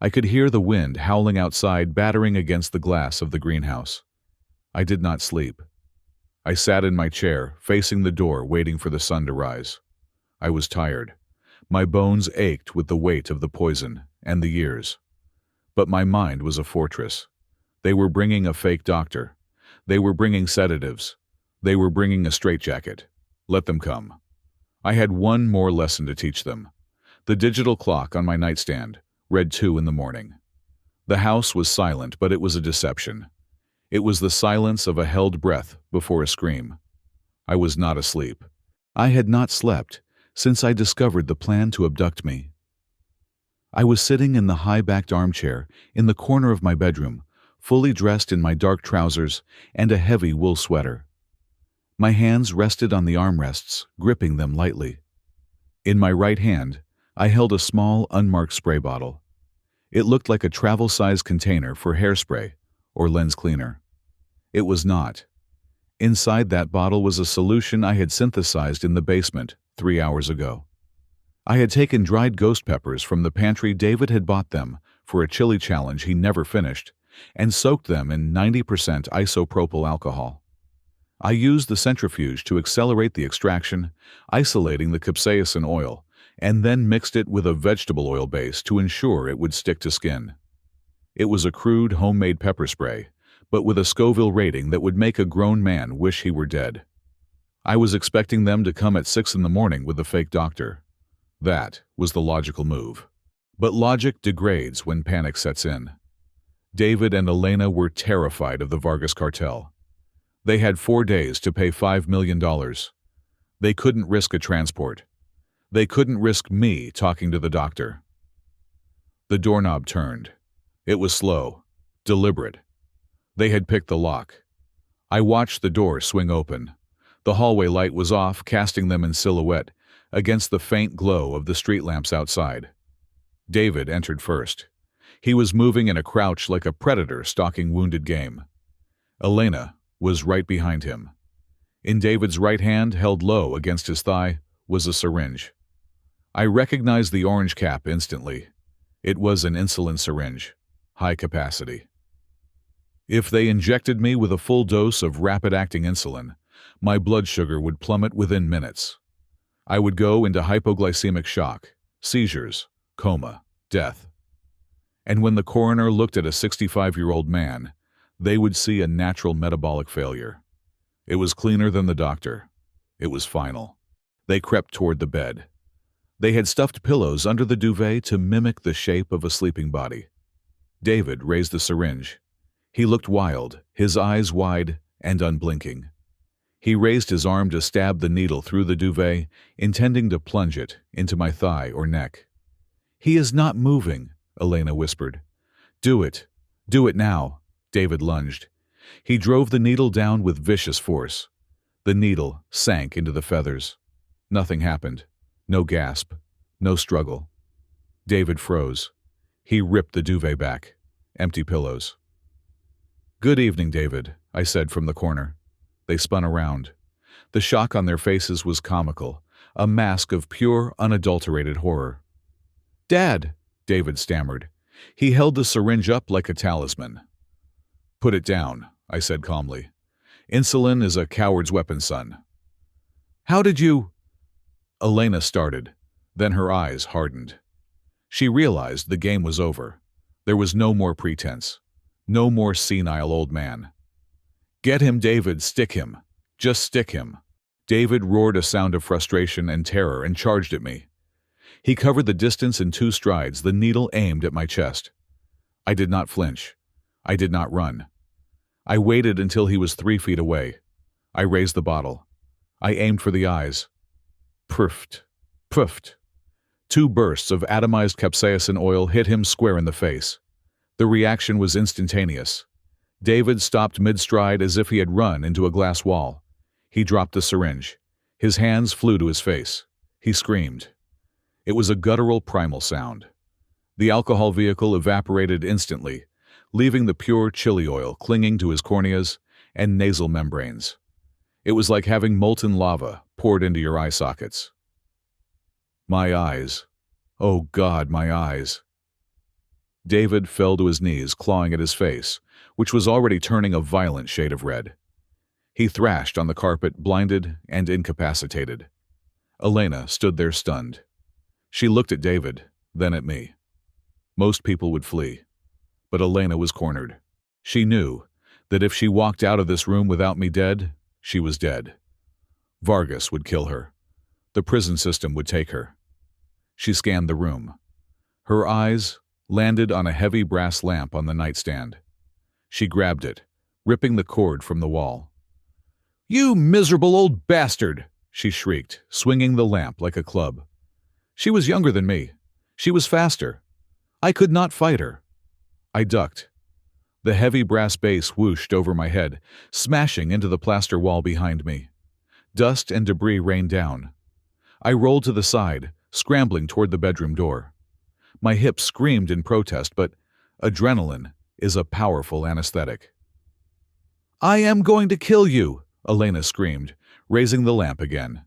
I could hear the wind howling outside, battering against the glass of the greenhouse. I did not sleep. I sat in my chair, facing the door, waiting for the sun to rise. I was tired. My bones ached with the weight of the poison and the years. But my mind was a fortress. They were bringing a fake doctor. They were bringing sedatives. They were bringing a straitjacket. Let them come. I had one more lesson to teach them. The digital clock on my nightstand read 2 in the morning. The house was silent, but it was a deception. It was the silence of a held breath before a scream. I was not asleep. I had not slept since I discovered the plan to abduct me. I was sitting in the high-backed armchair in the corner of my bedroom, fully dressed in my dark trousers and a heavy wool sweater. My hands rested on the armrests, gripping them lightly. In my right hand, I held a small, unmarked spray bottle. It looked like a travel-size container for hairspray or lens cleaner. It was not. Inside that bottle was a solution I had synthesized in the basement 3 hours ago. I had taken dried ghost peppers from the pantry. David had bought them for a chili challenge he never finished, and soaked them in 90% isopropyl alcohol. I used the centrifuge to accelerate the extraction, isolating the capsaicin oil, and then mixed it with a vegetable oil base to ensure it would stick to skin. It was a crude homemade pepper spray, but with a Scoville rating that would make a grown man wish he were dead. I was expecting them to come at 6 in the morning with the fake doctor. That was the logical move. But logic degrades when panic sets in. David and Elena were terrified of the Vargas cartel. They had 4 days to pay $5 million. They couldn't risk a transport. They couldn't risk me talking to the doctor. The doorknob turned. It was slow, deliberate. They had picked the lock. I watched the door swing open. The hallway light was off, casting them in silhouette against the faint glow of the street lamps outside. David entered first. He was moving in a crouch like a predator stalking wounded game. Elena was right behind him. In David's right hand, held low against his thigh, was a syringe. I recognized the orange cap instantly. It was an insulin syringe, high capacity. If they injected me with a full dose of rapid-acting insulin, my blood sugar would plummet within minutes. I would go into hypoglycemic shock, seizures, coma, death. And when the coroner looked at a 65-year-old man, they would see a natural metabolic failure. It was cleaner than the doctor. It was final. They crept toward the bed. They had stuffed pillows under the duvet to mimic the shape of a sleeping body. David raised the syringe. He looked wild, his eyes wide and unblinking. He raised his arm to stab the needle through the duvet, intending to plunge it into my thigh or neck. "He is not moving," Elena whispered. "Do it. Do it now." David lunged. He drove the needle down with vicious force. The needle sank into the feathers. Nothing happened. No gasp. No struggle. David froze. He ripped the duvet back. Empty pillows. "Good evening, David," I said from the corner. They spun around. The shock on their faces was comical, a mask of pure, unadulterated horror. "Dad," David stammered. He held the syringe up like a talisman. "Put it down," I said calmly. "Insulin is a coward's weapon, son." "How did you—" Elena started, then her eyes hardened. She realized the game was over. There was no more pretense. No more senile old man. "Get him, David, stick him. Just stick him." David roared a sound of frustration and terror and charged at me. He covered the distance in 2 strides, the needle aimed at my chest. I did not flinch. I did not run. I waited until he was 3 feet away. I raised the bottle. I aimed for the eyes. Puffed. Puffed. 2 bursts of atomized capsaicin oil hit him square in the face. The reaction was instantaneous. David stopped mid-stride as if he had run into a glass wall. He dropped the syringe. His hands flew to his face. He screamed. It was a guttural primal sound. The alcohol vehicle evaporated instantly, leaving the pure chili oil clinging to his corneas and nasal membranes. It was like having molten lava poured into your eye sockets. My eyes. Oh God, my eyes. David fell to his knees, clawing at his face, which was already turning a violent shade of red. He thrashed on the carpet, blinded and incapacitated. Elena stood there stunned. She looked at David, then at me. Most people would flee, but Elena was cornered. She knew that if she walked out of this room without me dead, she was dead. Vargas would kill her. The prison system would take her. She scanned the room. Her eyes landed on a heavy brass lamp on the nightstand. She grabbed it, ripping the cord from the wall. "You miserable old bastard!" she shrieked, swinging the lamp like a club. She was younger than me. She was faster. I could not fight her. I ducked. The heavy brass base whooshed over my head, smashing into the plaster wall behind me. Dust and debris rained down. I rolled to the side, scrambling toward the bedroom door. My hips screamed in protest, but adrenaline is a powerful anesthetic. "I am going to kill you!" Elena screamed, raising the lamp again.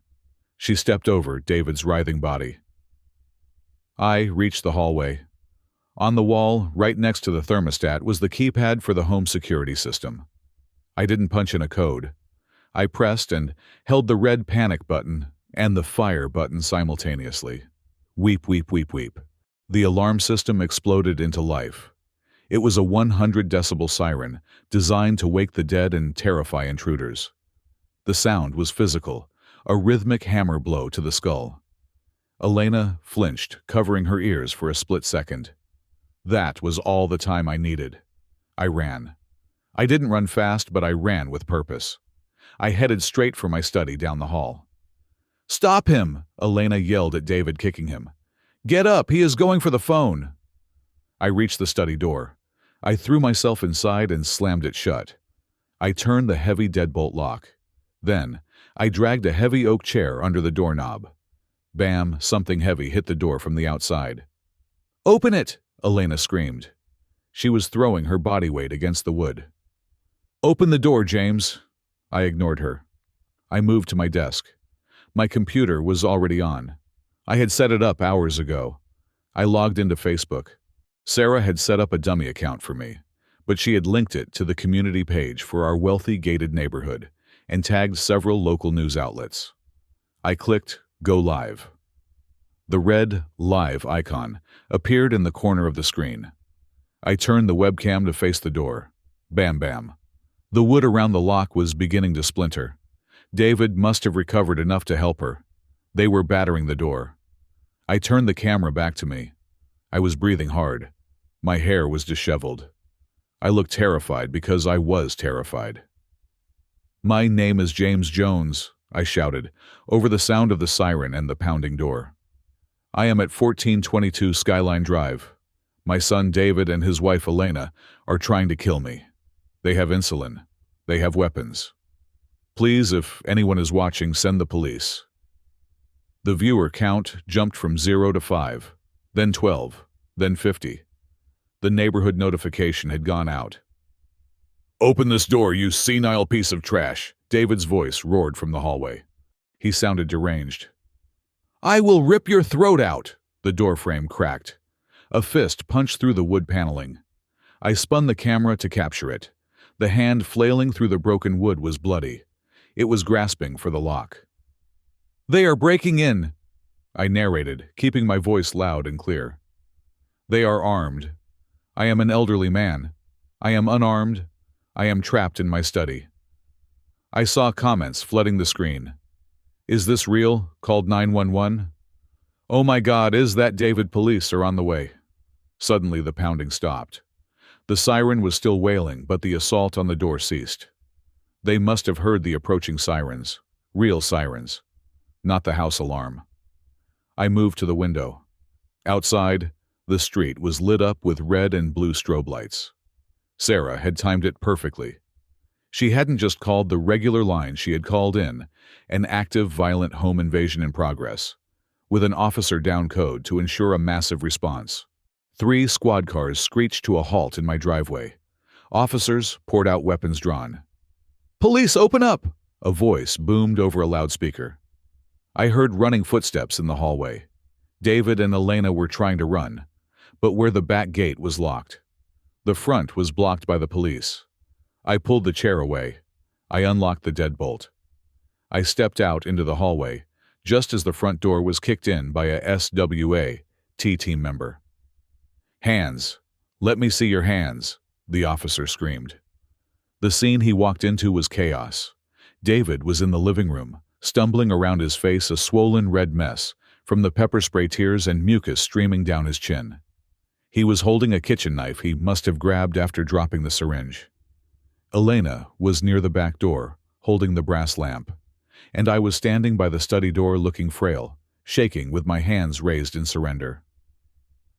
She stepped over David's writhing body. I reached the hallway. On the wall, right next to the thermostat, was the keypad for the home security system. I didn't punch in a code. I pressed and held the red panic button and the fire button simultaneously. Weep, weep, weep, weep. The alarm system exploded into life. It was a 100 decibel siren designed to wake the dead and terrify intruders. The sound was physical, a rhythmic hammer blow to the skull. Elena flinched, covering her ears for a split second. That was all the time I needed. I ran. I didn't run fast, but I ran with purpose. I headed straight for my study down the hall. "Stop him!" Elena yelled at David, kicking him. "Get up! He is going for the phone!" I reached the study door. I threw myself inside and slammed it shut. I turned the heavy deadbolt lock. Then, I dragged a heavy oak chair under the doorknob. Bam! Something heavy hit the door from the outside. "Open it!" Elena screamed. She was throwing her body weight against the wood. "Open the door, James!" I ignored her. I moved to my desk. My computer was already on. I had set it up hours ago. I logged into Facebook. Sarah had set up a dummy account for me, but she had linked it to the community page for our wealthy gated neighborhood and tagged several local news outlets. I clicked Go Live. The red Live icon appeared in the corner of the screen. I turned the webcam to face the door. Bam bam. The wood around the lock was beginning to splinter. David must have recovered enough to help her. They were battering the door. I turned the camera back to me. I was breathing hard. My hair was disheveled. I looked terrified because I was terrified. "My name is James Jones," I shouted, over the sound of the siren and the pounding door. "I am at 1422 Skyline Drive. My son David and his wife Elena are trying to kill me. They have insulin. They have weapons. Please, if anyone is watching, send the police." The viewer count jumped from 0 to 5, then 12, then 50. The neighborhood notification had gone out. "Open this door, you senile piece of trash!" David's voice roared from the hallway. He sounded deranged. "I will rip your throat out!" The door frame cracked. A fist punched through the wood paneling. I spun the camera to capture it. The hand flailing through the broken wood was bloody. It was grasping for the lock. "They are breaking in," I narrated, keeping my voice loud and clear. "They are armed. I am an elderly man. I am unarmed. I am trapped in my study." I saw comments flooding the screen. "Is this real? Called 911? Oh my God, is that David? Police are on the way." Suddenly the pounding stopped. The siren was still wailing, but the assault on the door ceased. They must have heard the approaching sirens. Real sirens. Not the house alarm. I moved to the window. Outside, the street was lit up with red and blue strobe lights. Sarah had timed it perfectly. She hadn't just called the regular line, she had called in an active, violent home invasion in progress, with an officer down code to ensure a massive response. 3 squad cars screeched to a halt in my driveway. Officers poured out, weapons drawn. "Police, open up!" A voice boomed over a loudspeaker. I heard running footsteps in the hallway. David and Elena were trying to run, but where the back gate was locked. The front was blocked by the police. I pulled the chair away. I unlocked the deadbolt. I stepped out into the hallway, just as the front door was kicked in by a SWA team member. "Hands! Let me see your hands!" the officer screamed. The scene he walked into was chaos. David was in the living room, stumbling around, his face a swollen red mess from the pepper spray tears and mucus streaming down his chin. He was holding a kitchen knife he must have grabbed after dropping the syringe. Elena was near the back door, holding the brass lamp, and I was standing by the study door looking frail, shaking with my hands raised in surrender.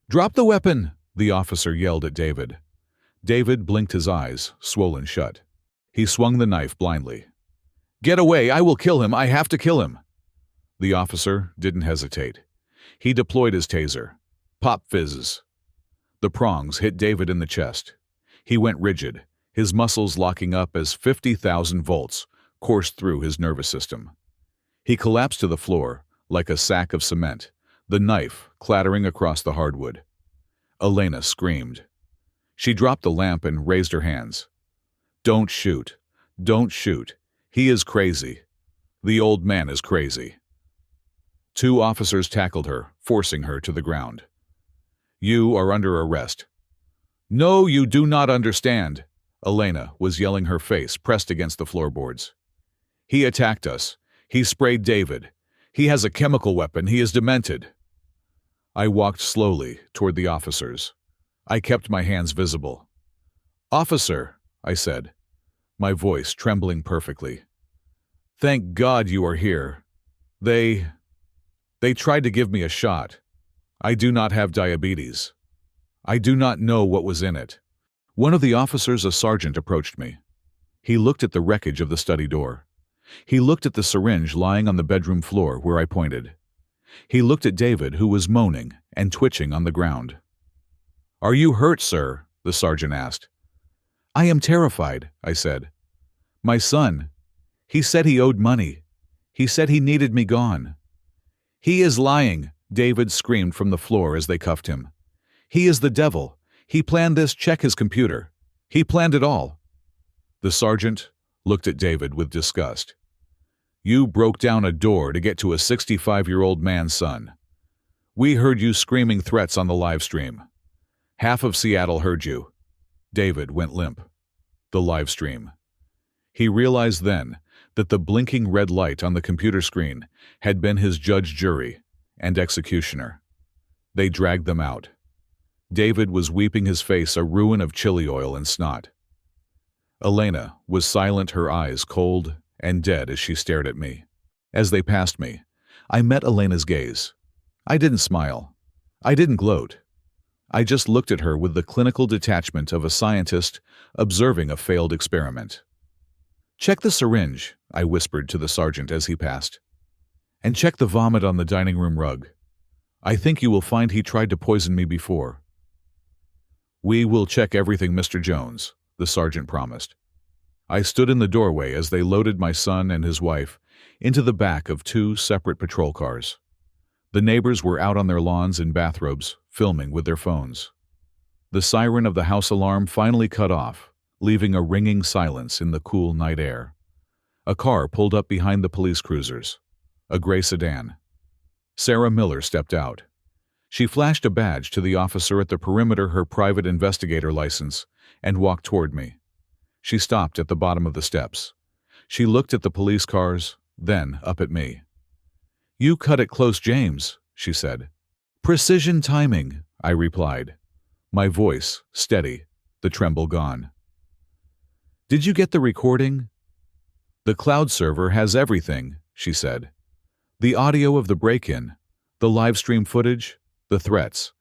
"Drop the weapon!" the officer yelled at David. David blinked, his eyes swollen shut. He swung the knife blindly. "Get away! I will kill him! I have to kill him!" The officer didn't hesitate. He deployed his taser. Pop fizzes. The prongs hit David in the chest. He went rigid, his muscles locking up as 50,000 volts coursed through his nervous system. He collapsed to the floor like a sack of cement, the knife clattering across the hardwood. Elena screamed. She dropped the lamp and raised her hands. "Don't shoot. Don't shoot. He is crazy. The old man is crazy." 2 officers tackled her, forcing her to the ground. "You are under arrest." "No, you do not understand." Elena was yelling, her face pressed against the floorboards. "He attacked us. He sprayed David. He has a chemical weapon. He is demented. I walked slowly toward the officers. I kept my hands visible. "Officer," I said, my voice trembling perfectly. "Thank God you are here. They tried to give me a shot. I do not have diabetes. I do not know what was in it." One of the officers, a sergeant, approached me. He looked at the wreckage of the study door. He looked at the syringe lying on the bedroom floor where I pointed. He looked at David, who was moaning and twitching on the ground. "Are you hurt, sir?" the sergeant asked. "I am terrified," I said. "My son, he said he owed money. He said he needed me gone." "He is lying," David screamed from the floor as they cuffed him. "He is the devil. He planned this. Check his computer. He planned it all." The sergeant looked at David with disgust. "You broke down a door to get to a 65-year-old man's son. We heard you screaming threats on the live stream. Half of Seattle heard you." David went limp. The live stream. He realized then that the blinking red light on the computer screen had been his judge, jury, and executioner. They dragged them out. David was weeping, his face a ruin of chili oil and snot. Elena was silent, her eyes cold and dead as she stared at me. As they passed me, I met Elena's gaze. I didn't smile. I didn't gloat. I just looked at her with the clinical detachment of a scientist observing a failed experiment. "Check the syringe," I whispered to the sergeant as he passed. "And check the vomit on the dining room rug. I think you will find he tried to poison me before." "We will check everything, Mr. Jones," the sergeant promised. I stood in the doorway as they loaded my son and his wife into the back of 2 separate patrol cars. The neighbors were out on their lawns in bathrobes, filming with their phones. The siren of the house alarm finally cut off, leaving a ringing silence in the cool night air. A car pulled up behind the police cruisers, a gray sedan. Sarah Miller stepped out. She flashed a badge to the officer at the perimeter, her private investigator license, and walked toward me. She stopped at the bottom of the steps. She looked at the police cars, then up at me. "You cut it close, James," she said. "Precision timing," I replied, my voice steady, the tremble gone. "Did you get the recording?" "The cloud server has everything," she said. "The audio of the break-in, the live stream footage, the threats,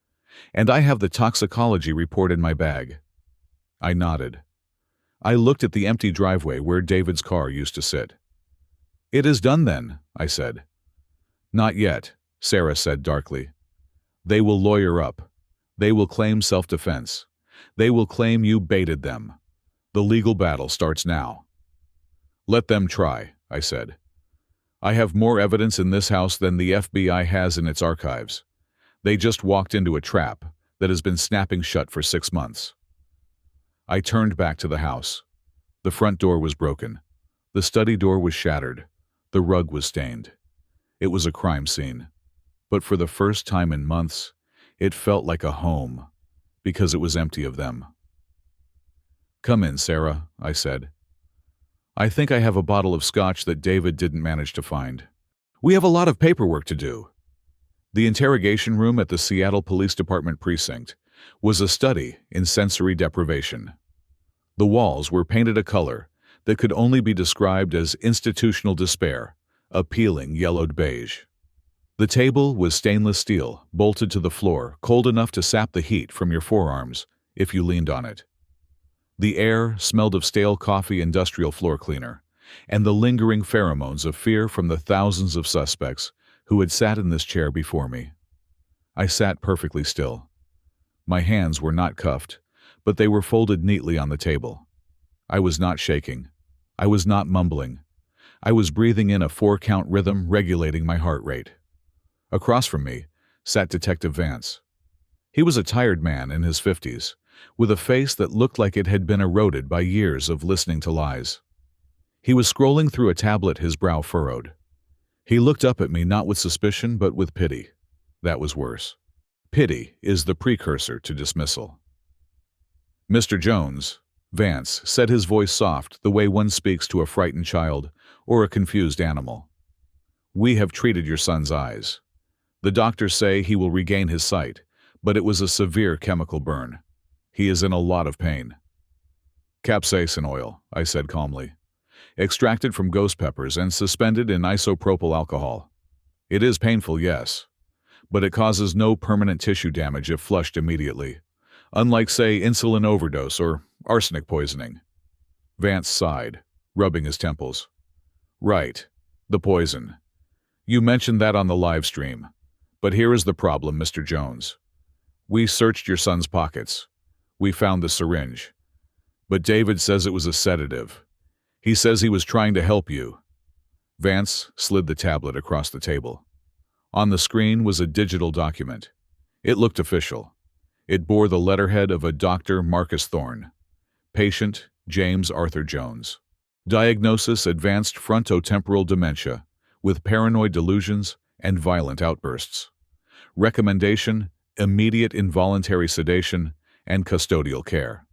and I have the toxicology report in my bag." I nodded. I looked at the empty driveway where David's car used to sit. "It is done then," I said. "Not yet," Sarah said darkly. "They will lawyer up. They will claim self-defense. They will claim you baited them. The legal battle starts now." "Let them try," I said. "I have more evidence in this house than the FBI has in its archives. They just walked into a trap that has been snapping shut for 6 months." I turned back to the house. The front door was broken. The study door was shattered. The rug was stained. It was a crime scene. But for the first time in months, it felt like a home, because it was empty of them. "Come in, Sarah," I said. "I think I have a bottle of scotch that David didn't manage to find. We have a lot of paperwork to do." The interrogation room at the Seattle Police Department precinct was a study in sensory deprivation. The walls were painted a color that could only be described as institutional despair, a peeling yellowed beige. The table was stainless steel, bolted to the floor, cold enough to sap the heat from your forearms if you leaned on it. The air smelled of stale coffee, industrial floor cleaner, and the lingering pheromones of fear from the thousands of suspects who had sat in this chair before me. I sat perfectly still. My hands were not cuffed, but they were folded neatly on the table. I was not shaking. I was not mumbling. I was breathing in a 4-count rhythm, regulating my heart rate. Across from me sat Detective Vance. He was a tired man in his 50s, with a face that looked like it had been eroded by years of listening to lies. He was scrolling through a tablet, his brow furrowed. He looked up at me not with suspicion but with pity. That was worse. Pity is the precursor to dismissal. "Mr. Jones," Vance said, his voice soft, the way one speaks to a frightened child or a confused animal. We have treated your son's eyes. The doctors say he will regain his sight, but it was a severe chemical burn. He is in a lot of pain. Capsaicin oil, I said calmly. Extracted from ghost peppers and suspended in isopropyl alcohol. It is painful, yes, but it causes no permanent tissue damage if flushed immediately, unlike, say, insulin overdose or arsenic poisoning. Vance sighed, rubbing his temples. Right, the poison. You mentioned that on the live stream. But here is the problem, Mr. Jones. We searched your son's pockets. We found the syringe. But David says it was a sedative. He says he was trying to help you. Vance slid the tablet across the table. On the screen was a digital document. It looked official. It bore the letterhead of a Dr. Marcus Thorne. Patient James Arthur Jones. Diagnosis: advanced frontotemporal dementia, with paranoid delusions and violent outbursts. Recommendation: immediate involuntary sedation and custodial care.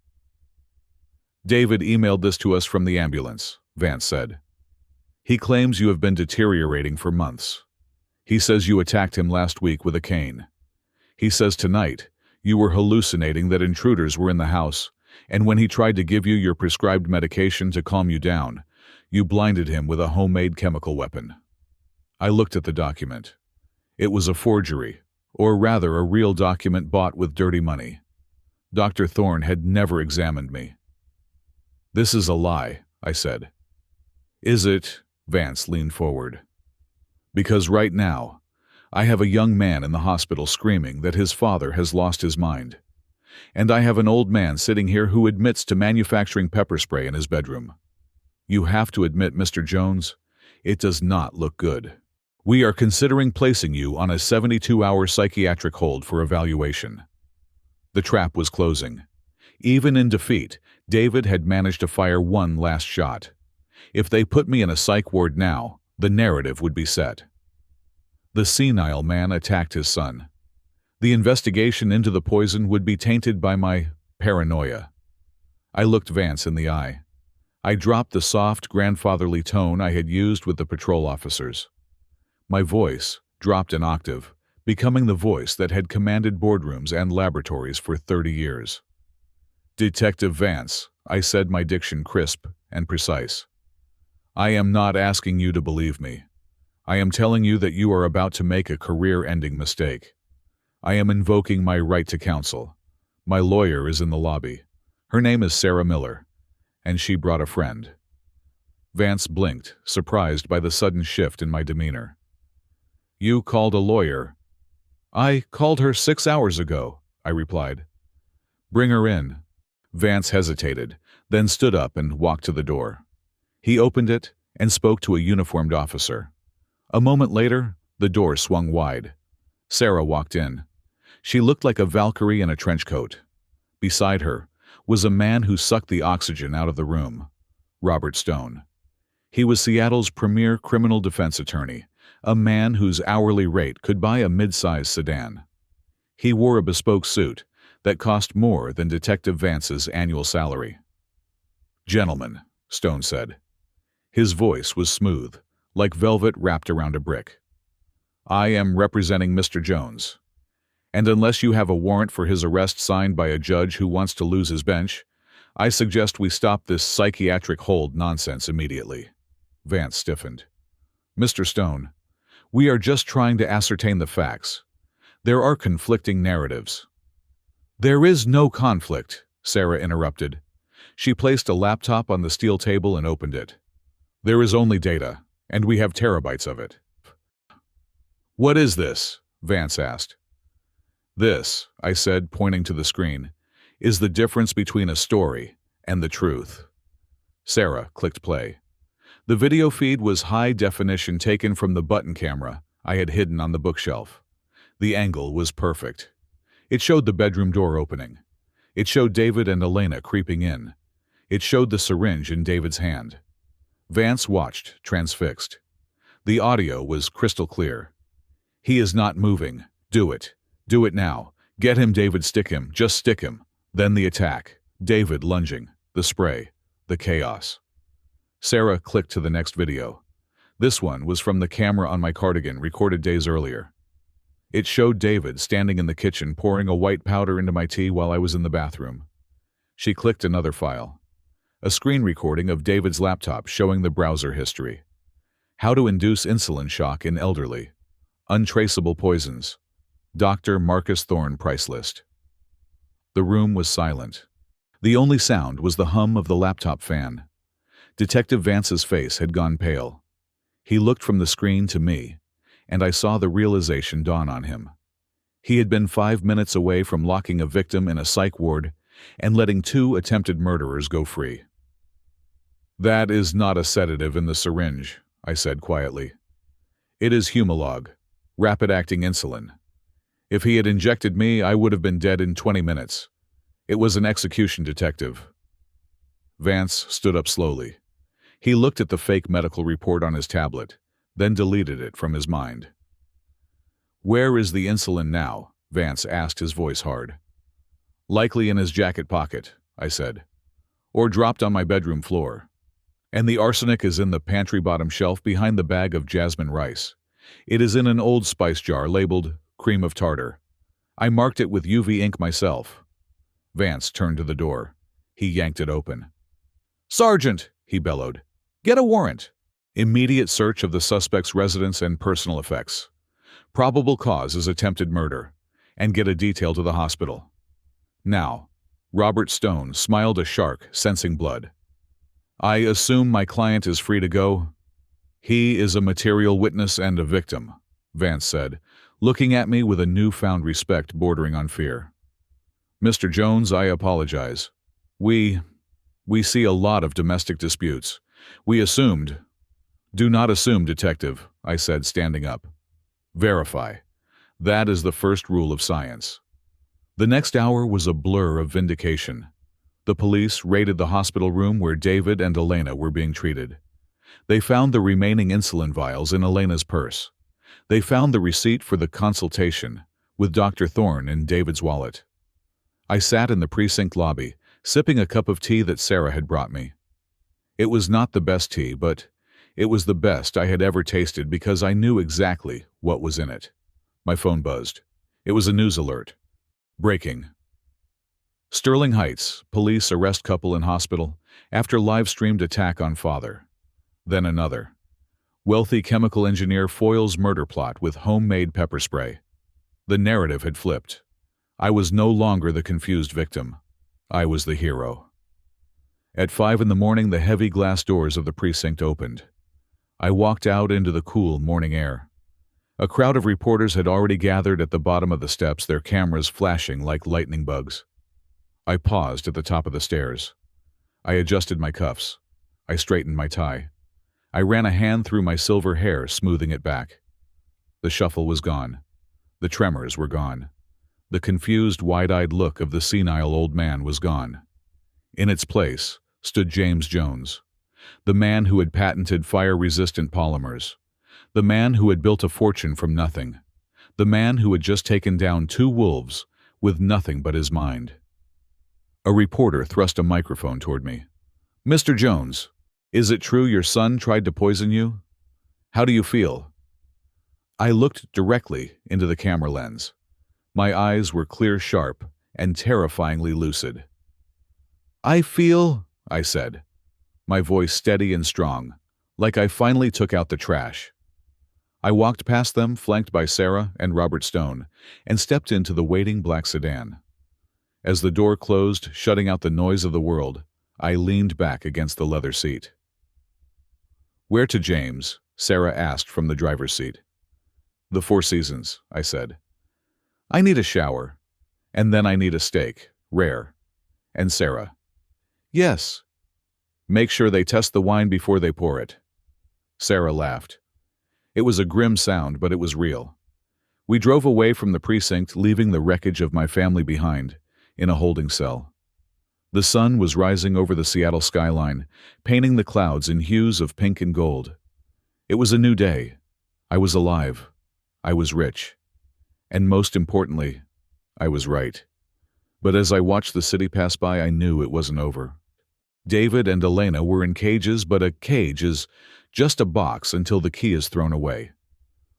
David emailed this to us from the ambulance, Vance said. He claims you have been deteriorating for months. He says you attacked him last week with a cane. He says tonight you were hallucinating that intruders were in the house, and when he tried to give you your prescribed medication to calm you down, you blinded him with a homemade chemical weapon. I looked at the document. It was a forgery, or rather a real document bought with dirty money. Dr. Thorne had never examined me. This is a lie, I said. Is it? Vance leaned forward. Because right now, I have a young man in the hospital screaming that his father has lost his mind. And I have an old man sitting here who admits to manufacturing pepper spray in his bedroom. You have to admit, Mr. Jones, it does not look good. We are considering placing you on a 72-hour psychiatric hold for evaluation. The trap was closing. Even in defeat, David had managed to fire one last shot. If they put me in a psych ward now, the narrative would be set. The senile man attacked his son. The investigation into the poison would be tainted by my paranoia. I looked Vance in the eye. I dropped the soft, grandfatherly tone I had used with the patrol officers. My voice dropped an octave, becoming the voice that had commanded boardrooms and laboratories for 30 years. Detective Vance, I said, my diction crisp and precise. I am not asking you to believe me. I am telling you that you are about to make a career-ending mistake. I am invoking my right to counsel. My lawyer is in the lobby. Her name is Sarah Miller, and she brought a friend. Vance blinked, surprised by the sudden shift in my demeanor. You called a lawyer? I called her 6 hours ago, I replied. Bring her in. Vance hesitated, then stood up and walked to the door. He opened it and spoke to a uniformed officer. A moment later, the door swung wide. Sarah walked in. She looked like a Valkyrie in a trench coat. Beside her was a man who sucked the oxygen out of the room, Robert Stone. He was Seattle's premier criminal defense attorney, a man whose hourly rate could buy a mid-sized sedan. He wore a bespoke suit that cost more than Detective Vance's annual salary. Gentlemen, Stone said. His voice was smooth, like velvet wrapped around a brick. I am representing Mr. Jones, and unless you have a warrant for his arrest signed by a judge who wants to lose his bench, I suggest we stop this psychiatric hold nonsense immediately. Vance stiffened. Mr. Stone, we are just trying to ascertain the facts. There are conflicting narratives. There is no conflict, Sarah interrupted. She placed a laptop on the steel table and opened it. There is only data, and we have terabytes of it. What is this? Vance asked. This, I said, pointing to the screen, is the difference between a story and the truth. Sarah clicked play. The video feed was high definition, taken from the button camera I had hidden on the bookshelf. The angle was perfect. It showed the bedroom door opening. It showed David and Elena creeping in. It showed the syringe in David's hand. Vance watched, transfixed. The audio was crystal clear. He is not moving. Do it. Do it now. Get him, David. Stick him. Just stick him. Then the attack. David lunging. The spray. The chaos. Sarah clicked to the next video. This one was from the camera on my cardigan recorded days earlier. It showed David standing in the kitchen pouring a white powder into my tea while I was in the bathroom. She clicked another file. A screen recording of David's laptop showing the browser history. How to induce insulin shock in elderly. Untraceable poisons. Dr. Marcus Thorne price list. The room was silent. The only sound was the hum of the laptop fan. Detective Vance's face had gone pale. He looked from the screen to me, and I saw the realization dawn on him. He had been 5 minutes away from locking a victim in a psych ward and letting 2 attempted murderers go free. "That is not a sedative in the syringe," I said quietly. "It is Humalog, rapid-acting insulin. If he had injected me, I would have been dead in 20 minutes. It was an execution detective." Vance stood up slowly. He looked at the fake medical report on his tablet, then deleted it from his mind. "Where is the insulin now?" Vance asked, his voice hard. "Likely in his jacket pocket," I said. "Or dropped on my bedroom floor. And the arsenic is in the pantry bottom shelf behind the bag of jasmine rice. It is in an old spice jar labeled cream of tartar. I marked it with UV ink myself." Vance turned to the door. He yanked it open. "Sergeant," he bellowed, "get a warrant. Immediate search of the suspect's residence and personal effects. Probable cause is attempted murder. And get a detail to the hospital. Now." Robert Stone smiled a shark, sensing blood. "I assume my client is free to go?" "He is a material witness and a victim," Vance said, looking at me with a newfound respect bordering on fear. "Mr. Jones, I apologize. We see a lot of domestic disputes. We assumed—" "Do not assume, detective," I said, standing up. "Verify. That is the first rule of science." The next hour was a blur of vindication. The police raided the hospital room where David and Elena were being treated. They found the remaining insulin vials in Elena's purse. They found the receipt for the consultation with Dr. Thorne in David's wallet. I sat in the precinct lobby, sipping a cup of tea that Sarah had brought me. It was not the best tea, but it was the best I had ever tasted because I knew exactly what was in it. My phone buzzed. It was a news alert. Breaking. Sterling Heights, police arrest couple in hospital after live-streamed attack on father. Then another. Wealthy chemical engineer foils murder plot with homemade pepper spray. The narrative had flipped. I was no longer the confused victim. I was the hero. At 5 a.m, the heavy glass doors of the precinct opened. I walked out into the cool morning air. A crowd of reporters had already gathered at the bottom of the steps, their cameras flashing like lightning bugs. I paused at the top of the stairs. I adjusted my cuffs. I straightened my tie. I ran a hand through my silver hair, smoothing it back. The shuffle was gone. The tremors were gone. The confused, wide-eyed look of the senile old man was gone. In its place stood James Jones, the man who had patented fire-resistant polymers, the man who had built a fortune from nothing, the man who had just taken down 2 wolves with nothing but his mind. A reporter thrust a microphone toward me. "Mr. Jones, is it true your son tried to poison you? How do you feel?" I looked directly into the camera lens. My eyes were clear, sharp, and terrifyingly lucid. "I feel," I said, my voice steady and strong, like I finally took out the trash. I walked past them, flanked by Sarah and Robert Stone, and stepped into the waiting black sedan. As the door closed, shutting out the noise of the world, I leaned back against the leather seat. "Where to, James?" Sarah asked from the driver's seat. "The Four Seasons," I said. "I need a shower. And then I need a steak, rare." And Sarah, "Yes. Make sure they test the wine before they pour it." Sarah laughed. It was a grim sound, but it was real. We drove away from the precinct, leaving the wreckage of my family behind, in a holding cell. The sun was rising over the Seattle skyline, painting the clouds in hues of pink and gold. It was a new day. I was alive. I was rich. And most importantly, I was right. But as I watched the city pass by, I knew it wasn't over. David and Elena were in cages, but a cage is just a box until the key is thrown away.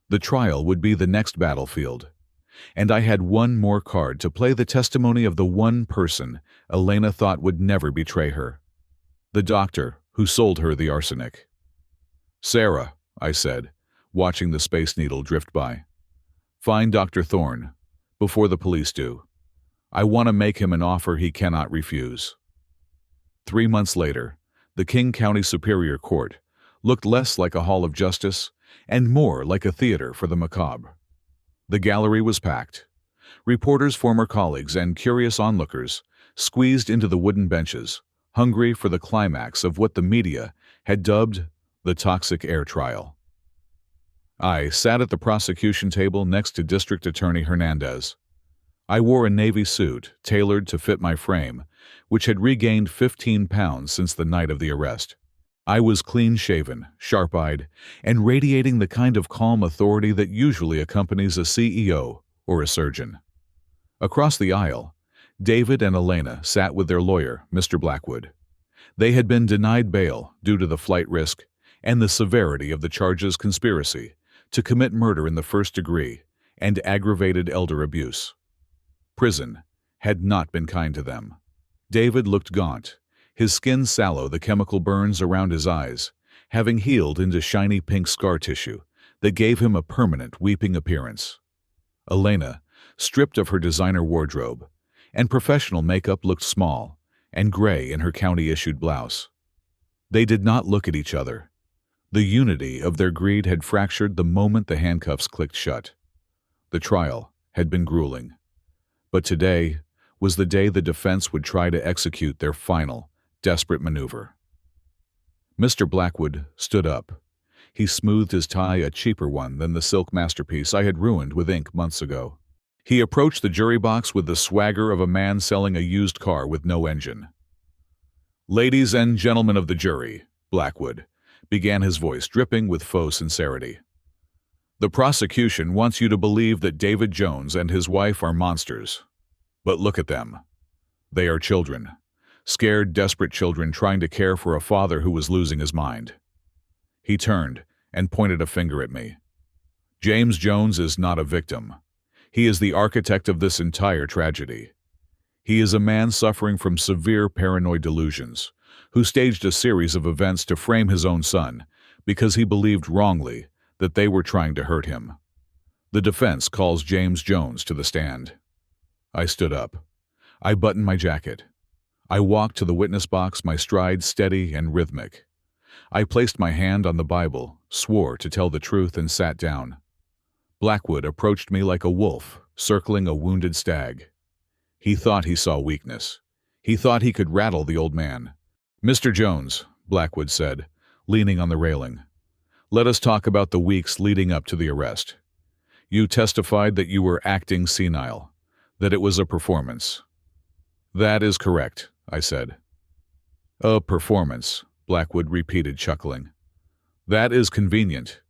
The trial would be the next battlefield. And I had one more card to play the testimony of the one person Elena thought would never betray her. The doctor who sold her the arsenic. "Sarah," I said, watching the Space Needle drift by. "Find Dr. Thorne, before the police do. I want to make him an offer he cannot refuse." 3 months later, the King County Superior Court looked less like a hall of justice and more like a theater for the macabre. The gallery was packed. Reporters, former colleagues, and curious onlookers squeezed into the wooden benches, hungry for the climax of what the media had dubbed the toxic air trial. I sat at the prosecution table next to District Attorney Hernandez. I wore a navy suit tailored to fit my frame, which had regained 15 pounds since the night of the arrest. I was clean-shaven, sharp-eyed, and radiating the kind of calm authority that usually accompanies a CEO or a surgeon. Across the aisle, David and Elena sat with their lawyer, Mr. Blackwood. They had been denied bail due to the flight risk and the severity of the charges: conspiracy to commit murder in the first degree and aggravated elder abuse. Prison had not been kind to them. David looked gaunt, his skin sallow, the chemical burns around his eyes having healed into shiny pink scar tissue that gave him a permanent weeping appearance. Elena, stripped of her designer wardrobe, and professional makeup, looked small and gray in her county-issued blouse. They did not look at each other. The unity of their greed had fractured the moment the handcuffs clicked shut. The trial had been grueling. But today was the day the defense would try to execute their final, desperate maneuver. Mr. Blackwood stood up. He smoothed his tie, a cheaper one than the silk masterpiece I had ruined with ink months ago. He approached the jury box with the swagger of a man selling a used car with no engine. "Ladies and gentlemen of the jury," Blackwood began, his voice dripping with faux sincerity. "The prosecution wants you to believe that David Jones and his wife are monsters. But look at them. They are children. Scared, desperate children trying to care for a father who was losing his mind." He turned and pointed a finger at me. "James Jones is not a victim. He is the architect of this entire tragedy. He is a man suffering from severe paranoid delusions, who staged a series of events to frame his own son because he believed wrongly that they were trying to hurt him. The defense calls James Jones to the stand." I stood up. I buttoned my jacket. I walked to the witness box, my stride steady and rhythmic. I placed my hand on the Bible, swore to tell the truth, and sat down. Blackwood approached me like a wolf circling a wounded stag. He thought he saw weakness. He thought he could rattle the old man. "Mr. Jones," Blackwood said, leaning on the railing, "let us talk about the weeks leading up to the arrest. You testified that you were acting senile, that it was a performance." "That is correct," I said. "A performance," Blackwood repeated, chuckling. "That is convenient,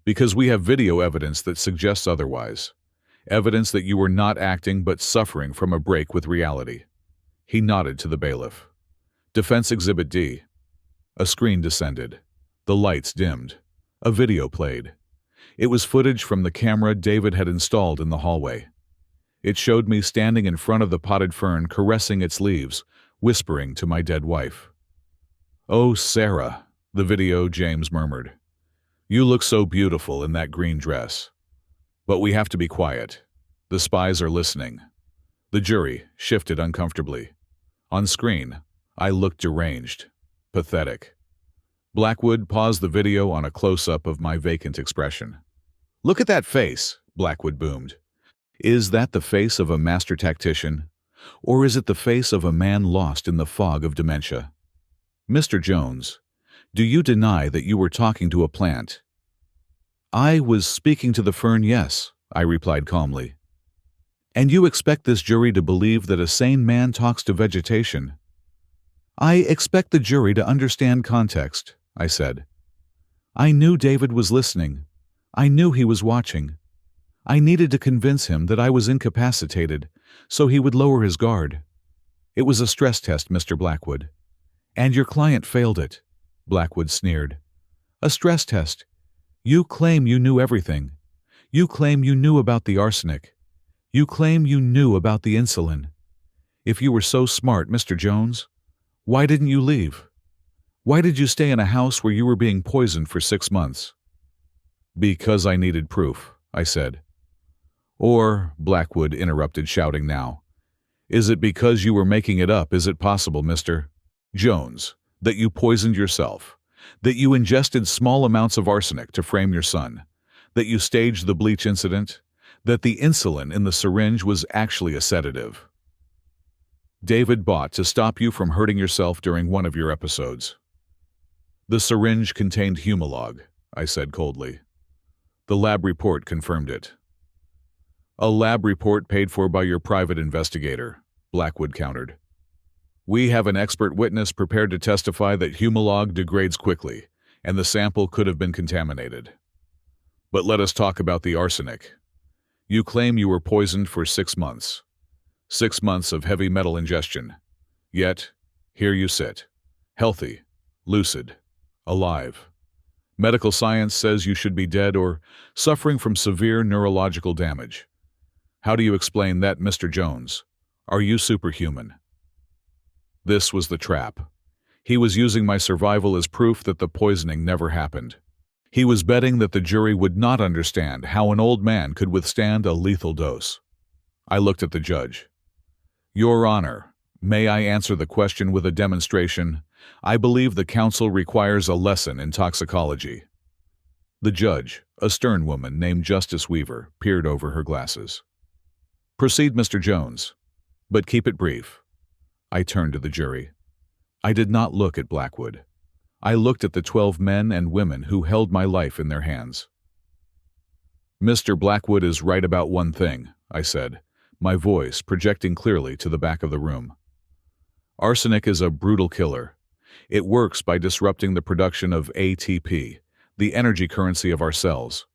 because we have video evidence that suggests otherwise. Evidence that you were not acting but suffering from a break with reality." He nodded to the bailiff. "Defense Exhibit D." A screen descended. The lights dimmed. A video played. It was footage from the camera David had installed in the hallway. It showed me standing in front of the potted fern, caressing its leaves, whispering to my dead wife. "Oh, Sarah," the video, James murmured. "You look so beautiful in that green dress. But we have to be quiet. The spies are listening." The jury shifted uncomfortably. On screen, I looked deranged, pathetic. Blackwood paused the video on a close-up of my vacant expression. "Look at that face," Blackwood boomed. "Is that the face of a master tactician, or is it the face of a man lost in the fog of dementia? Mr. Jones, do you deny that you were talking to a plant?" "I was speaking to the fern, yes," I replied calmly. "And you expect this jury to believe that a sane man talks to vegetation?" "I expect the jury to understand context," I said. "I knew David was listening. I knew he was watching. I needed to convince him that I was incapacitated, so he would lower his guard. It was a stress test, Mr. Blackwood. And your client failed it, Blackwood sneered. A stress test. You claim you knew everything. You claim you knew about the arsenic. You claim you knew about the insulin. If you were so smart, Mr. Jones, why didn't you leave? Why did you stay in a house where you were being poisoned for 6 months? Because I needed proof, I said. Or, Blackwood interrupted, shouting now, is it because you were making it up? Is it possible, Mr. Jones, that you poisoned yourself, that you ingested small amounts of arsenic to frame your son, that you staged the Bleach incident, that the insulin in the syringe was actually a sedative David bought to stop you from hurting yourself during one of your episodes? The syringe contained Humalog, I said coldly. The lab report confirmed it. A lab report paid for by your private investigator, Blackwood countered. We have an expert witness prepared to testify that Humalog degrades quickly, and the sample could have been contaminated. But let us talk about the arsenic. You claim you were poisoned for 6 months. 6 months of heavy metal ingestion. Yet, here you sit, healthy, lucid, alive. Medical science says you should be dead or suffering from severe neurological damage. How do you explain that, Mr. Jones? Are you superhuman? This was the trap. He was using my survival as proof that the poisoning never happened. He was betting that the jury would not understand how an old man could withstand a lethal dose. I looked at the judge. Your Honor, may I answer the question with a demonstration? I believe the counsel requires a lesson in toxicology. The judge, a stern woman named Justice Weaver, peered over her glasses. Proceed, Mr. Jones, but keep it brief. I turned to the jury. I did not look at Blackwood. I looked at the 12 men and women who held my life in their hands. Mr. Blackwood is right about one thing, I said, my voice projecting clearly to the back of the room. Arsenic is a brutal killer. It works by disrupting the production of ATP, the energy currency of our cells.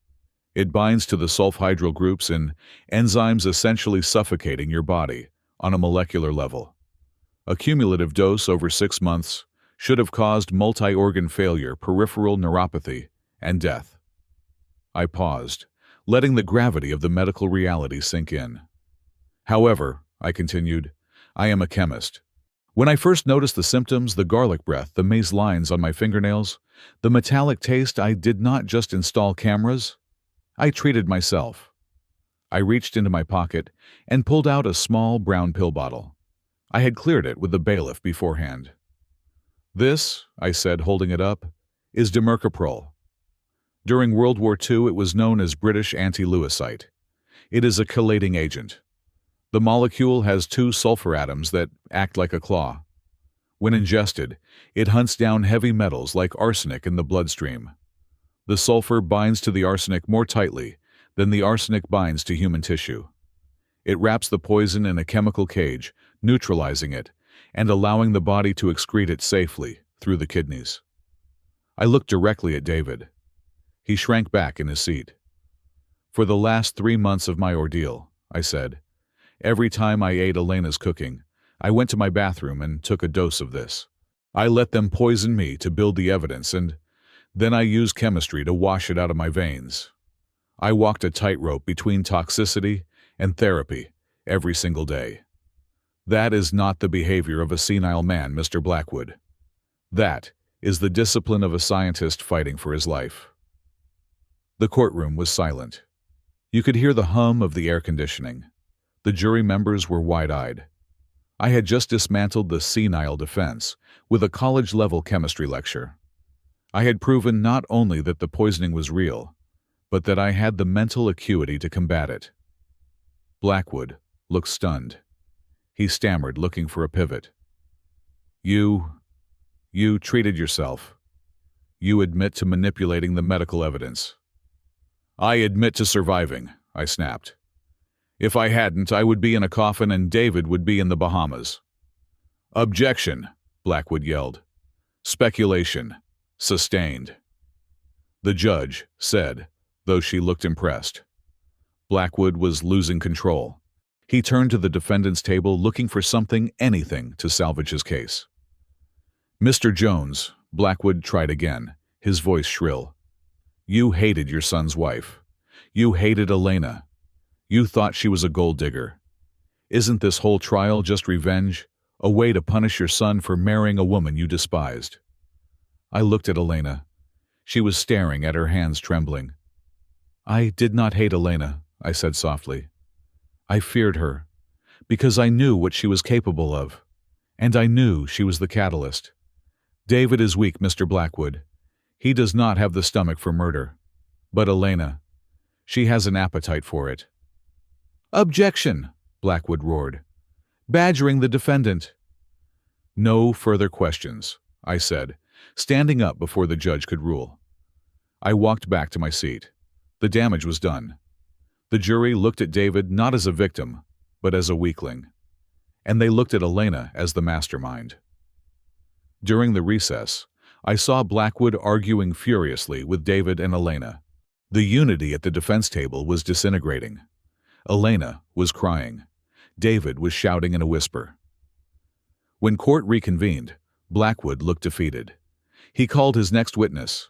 It binds to the sulfhydryl groups in enzymes, essentially suffocating your body on a molecular level. A cumulative dose over 6 months should have caused multi-organ failure, peripheral neuropathy, and death. I paused, letting the gravity of the medical reality sink in. However, I continued, I am a chemist. When I first noticed the symptoms, the garlic breath, the maze lines on my fingernails, the metallic taste, I did not just install cameras. I treated myself. I reached into my pocket and pulled out a small brown pill bottle. I had cleared it with the bailiff beforehand. This, I said, holding it up, is dimercaprol. During World War II, it was known as British anti-Lewisite. It is a chelating agent. The molecule has 2 sulfur atoms that act like a claw. When ingested, it hunts down heavy metals like arsenic in the bloodstream. The sulfur binds to the arsenic more tightly than the arsenic binds to human tissue. It wraps the poison in a chemical cage, neutralizing it, and allowing the body to excrete it safely through the kidneys. I looked directly at David. He shrank back in his seat. For the last 3 months of my ordeal, I said, every time I ate Elena's cooking, I went to my bathroom and took a dose of this. I let them poison me to build the evidence, and then I used chemistry to wash it out of my veins. I walked a tightrope between toxicity and therapy every single day. That is not the behavior of a senile man, Mr. Blackwood. That is the discipline of a scientist fighting for his life. The courtroom was silent. You could hear the hum of the air conditioning. The jury members were wide-eyed. I had just dismantled the senile defense with a college-level chemistry lecture. I had proven not only that the poisoning was real, but that I had the mental acuity to combat it. Blackwood looked stunned. He stammered, looking for a pivot. You treated yourself. You admit to manipulating the medical evidence. I admit to surviving, I snapped. If I hadn't, I would be in a coffin and David would be in the Bahamas. Objection, Blackwood yelled. Speculation. Sustained. The judge said, though she looked impressed. Blackwood was losing control. He turned to the defendant's table looking for something, anything, to salvage his case. Mr. Jones, Blackwood tried again, his voice shrill. You hated your son's wife. You hated Elena. You thought she was a gold digger. Isn't this whole trial just revenge? A way to punish your son for marrying a woman you despised? I looked at Elena. She was staring at her hands trembling. I did not hate Elena, I said softly. I feared her, because I knew what she was capable of, and I knew she was the catalyst. David is weak, Mr. Blackwood. He does not have the stomach for murder. But Elena, she has an appetite for it. Objection, Blackwood roared, badgering the defendant. No further questions, I said, standing up before the judge could rule. I walked back to my seat. The damage was done. The jury looked at David not as a victim, but as a weakling. And they looked at Elena as the mastermind. During the recess, I saw Blackwood arguing furiously with David and Elena. The unity at the defense table was disintegrating. Elena was crying. David was shouting in a whisper. When court reconvened, Blackwood looked defeated. He called his next witness.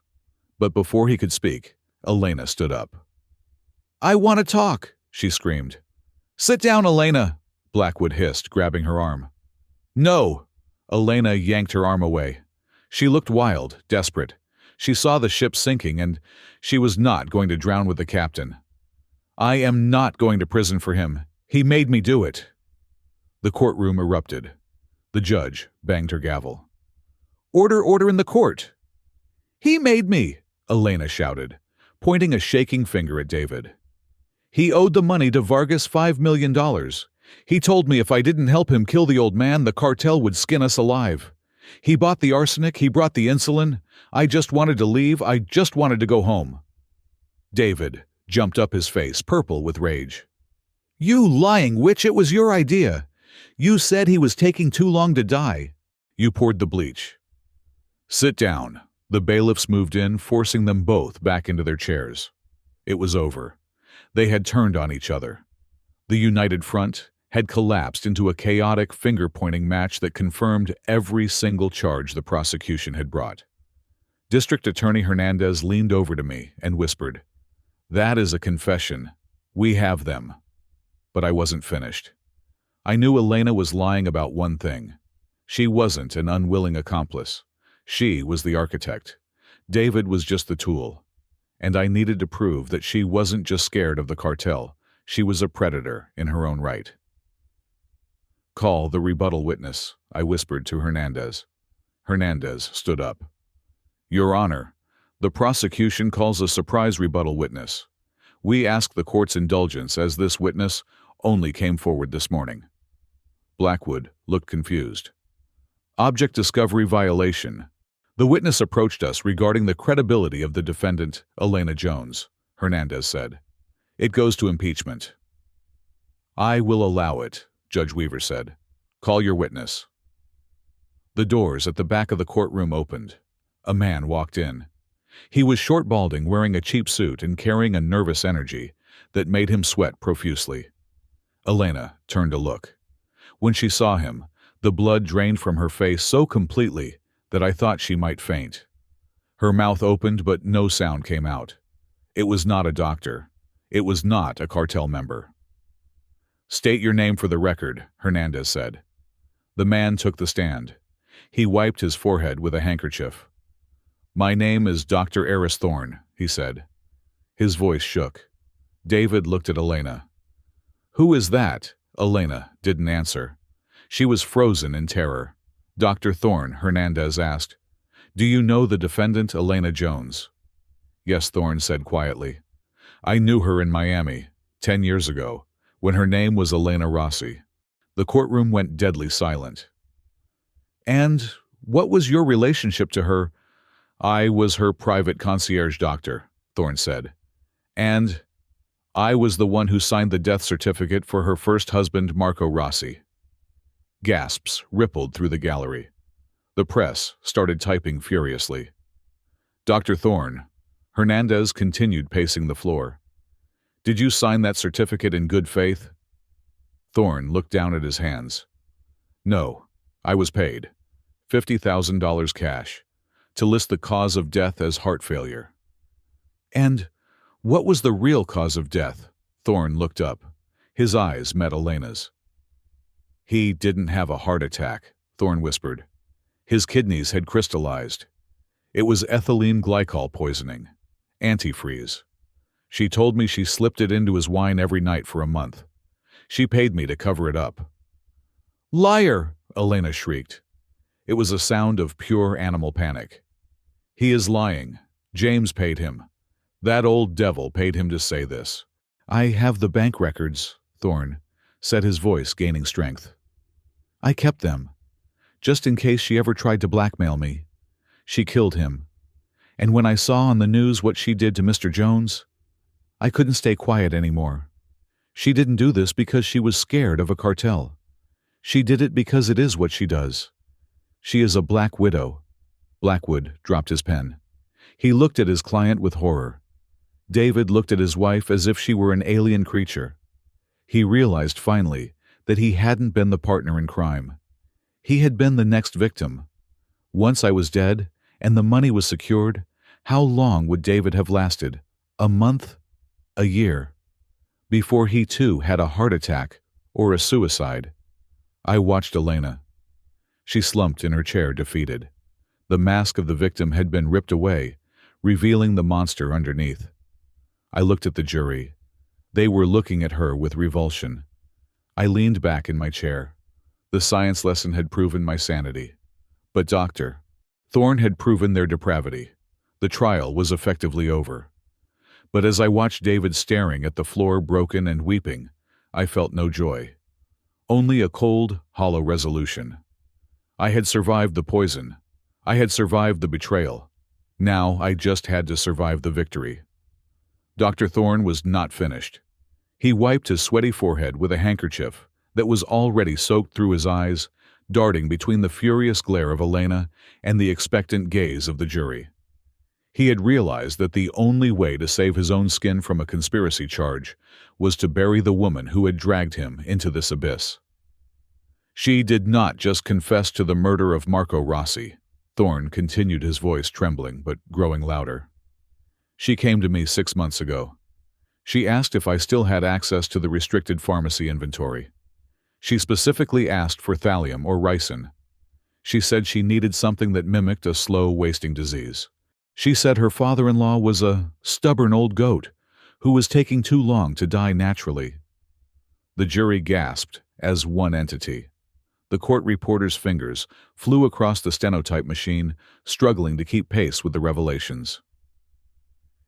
But before he could speak, Elena stood up. I want to talk, she screamed. Sit down, Elena, Blackwood hissed, grabbing her arm. No! Elena yanked her arm away. She looked wild, desperate. She saw the ship sinking, and she was not going to drown with the captain. I am not going to prison for him. He made me do it. The courtroom erupted. The judge banged her gavel. Order in the court. He made me, Elena shouted, pointing a shaking finger at David. He owed the money to Vargas, $5 million. He told me if I didn't help him kill the old man, the cartel would skin us alive. He bought the arsenic, he brought the insulin. I just wanted to leave, I just wanted to go home. David jumped up, his face purple with rage. You lying witch, it was your idea. You said he was taking too long to die. You poured the bleach. Sit down. The bailiffs moved in, forcing them both back into their chairs. It was over. They had turned on each other. The united front had collapsed into a chaotic finger-pointing match that confirmed every single charge the prosecution had brought. District Attorney Hernandez leaned over to me and whispered, That is a confession. We have them. But I wasn't finished. I knew Elena was lying about one thing. She wasn't an unwilling accomplice. She was the architect. David was just the tool. And I needed to prove that she wasn't just scared of the cartel. She was a predator in her own right. Call the rebuttal witness, I whispered to Hernandez. Hernandez stood up. Your Honor, the prosecution calls a surprise rebuttal witness. We ask the court's indulgence as this witness only came forward this morning. Blackwood looked confused. Object discovery violation. The witness approached us regarding the credibility of the defendant, Elena Jones, Hernandez said. It goes to impeachment. I will allow it, Judge Weaver said. Call your witness. The doors at the back of the courtroom opened. A man walked in. He was short-balding, wearing a cheap suit and carrying a nervous energy that made him sweat profusely. Elena turned to look. When she saw him, the blood drained from her face so completely that I thought she might faint. Her mouth opened, but no sound came out. It was not a doctor. It was not a cartel member. State your name for the record, Hernandez said. The man took the stand. He wiped his forehead with a handkerchief. My name is Dr. Eris Thorne, he said. His voice shook. David looked at Elena. Who is that? Elena didn't answer. She was frozen in terror. Dr. Thorne, Hernandez asked. Do you know the defendant, Elena Jones? Yes, Thorne said quietly. I knew her in Miami, 10 years ago, when her name was Elena Rossi. The courtroom went deadly silent. And what was your relationship to her? I was her private concierge doctor, Thorne said. And I was the one who signed the death certificate for her first husband, Marco Rossi. Gasps rippled through the gallery. The press started typing furiously. Dr. Thorne, Hernandez continued pacing the floor. Did you sign that certificate in good faith? Thorne looked down at his hands. No, I was paid. $50,000 cash, to list the cause of death as heart failure. And what was the real cause of death? Thorne looked up. His eyes met Elena's. He didn't have a heart attack, Thorne whispered. His kidneys had crystallized. It was ethylene glycol poisoning. Antifreeze. She told me she slipped it into his wine every night for a month. She paid me to cover it up. Liar! Elena shrieked. It was a sound of pure animal panic. He is lying. James paid him. That old devil paid him to say this. I have the bank records, Thorne said, his voice gaining strength. I kept them, just in case she ever tried to blackmail me. She killed him. And when I saw on the news what she did to Mr. Jones, I couldn't stay quiet anymore. She didn't do this because she was scared of a cartel. She did it because it is what she does. She is a black widow. Blackwood dropped his pen. He looked at his client with horror. David looked at his wife as if she were an alien creature. He realized finally that he hadn't been the partner in crime. He had been the next victim. Once I was dead, and the money was secured, how long would David have lasted? A month? A year? Before he too had a heart attack or a suicide. I watched Elena. She slumped in her chair, defeated. The mask of the victim had been ripped away, revealing the monster underneath. I looked at the jury. They were looking at her with revulsion. I leaned back in my chair. The science lesson had proven my sanity. But Dr. Thorne had proven their depravity. The trial was effectively over. But as I watched David staring at the floor, broken and weeping, I felt no joy. Only a cold, hollow resolution. I had survived the poison. I had survived the betrayal. Now I just had to survive the victory. Dr. Thorne was not finished. He wiped his sweaty forehead with a handkerchief that was already soaked through his eyes, darting between the furious glare of Elena and the expectant gaze of the jury. He had realized that the only way to save his own skin from a conspiracy charge was to bury the woman who had dragged him into this abyss. She did not just confess to the murder of Marco Rossi. Thorne continued, his voice trembling but growing louder. She came to me 6 months ago. She asked if I still had access to the restricted pharmacy inventory. She specifically asked for thallium or ricin. She said she needed something that mimicked a slow, wasting disease. She said her father-in-law was a stubborn old goat who was taking too long to die naturally. The jury gasped as one entity. The court reporter's fingers flew across the stenotype machine, struggling to keep pace with the revelations.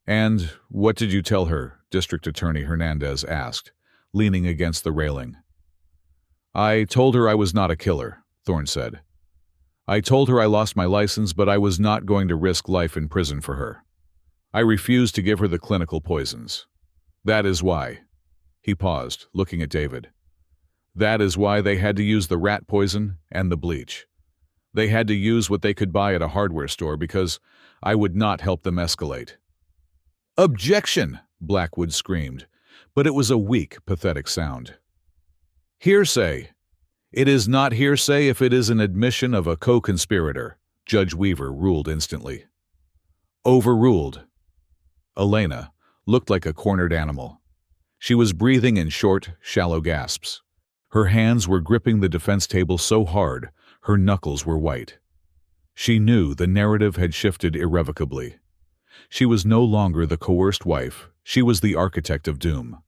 And what did you tell her? District Attorney Hernandez asked, leaning against the railing. I told her I was not a killer, Thorne said. I told her I lost my license, but I was not going to risk life in prison for her. I refused to give her the clinical poisons. That is why. He paused, looking at David. That is why they had to use the rat poison and the bleach. They had to use what they could buy at a hardware store because I would not help them escalate. Objection! Blackwood screamed, but it was a weak, pathetic sound. Hearsay! It is not hearsay if it is an admission of a co-conspirator, Judge Weaver ruled instantly. Overruled. Elena looked like a cornered animal. She was breathing in short, shallow gasps. Her hands were gripping the defense table so hard, her knuckles were white. She knew the narrative had shifted irrevocably. She was no longer the coerced wife, she was the architect of doom.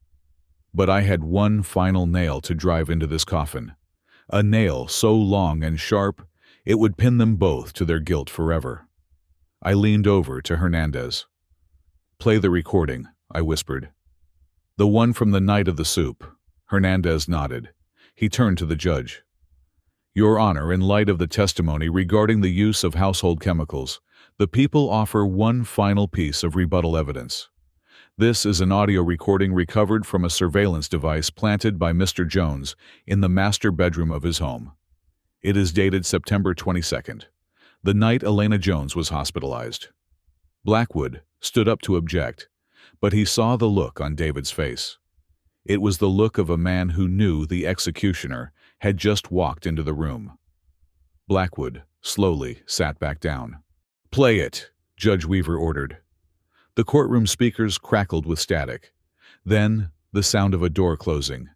But I had one final nail to drive into this coffin. A nail so long and sharp, it would pin them both to their guilt forever. I leaned over to Hernandez. Play the recording, I whispered. The one from the night of the soup. Hernandez nodded. He turned to the judge. Your Honor, in light of the testimony regarding the use of household chemicals, the people offer one final piece of rebuttal evidence. This is an audio recording recovered from a surveillance device planted by Mr. Jones in the master bedroom of his home. It is dated September 22nd, the night Elena Jones was hospitalized. Blackwood stood up to object, but he saw the look on David's face. It was the look of a man who knew the executioner had just walked into the room. Blackwood slowly sat back down. "Play it," Judge Weaver ordered. The courtroom speakers crackled with static. Then, the sound of a door closing.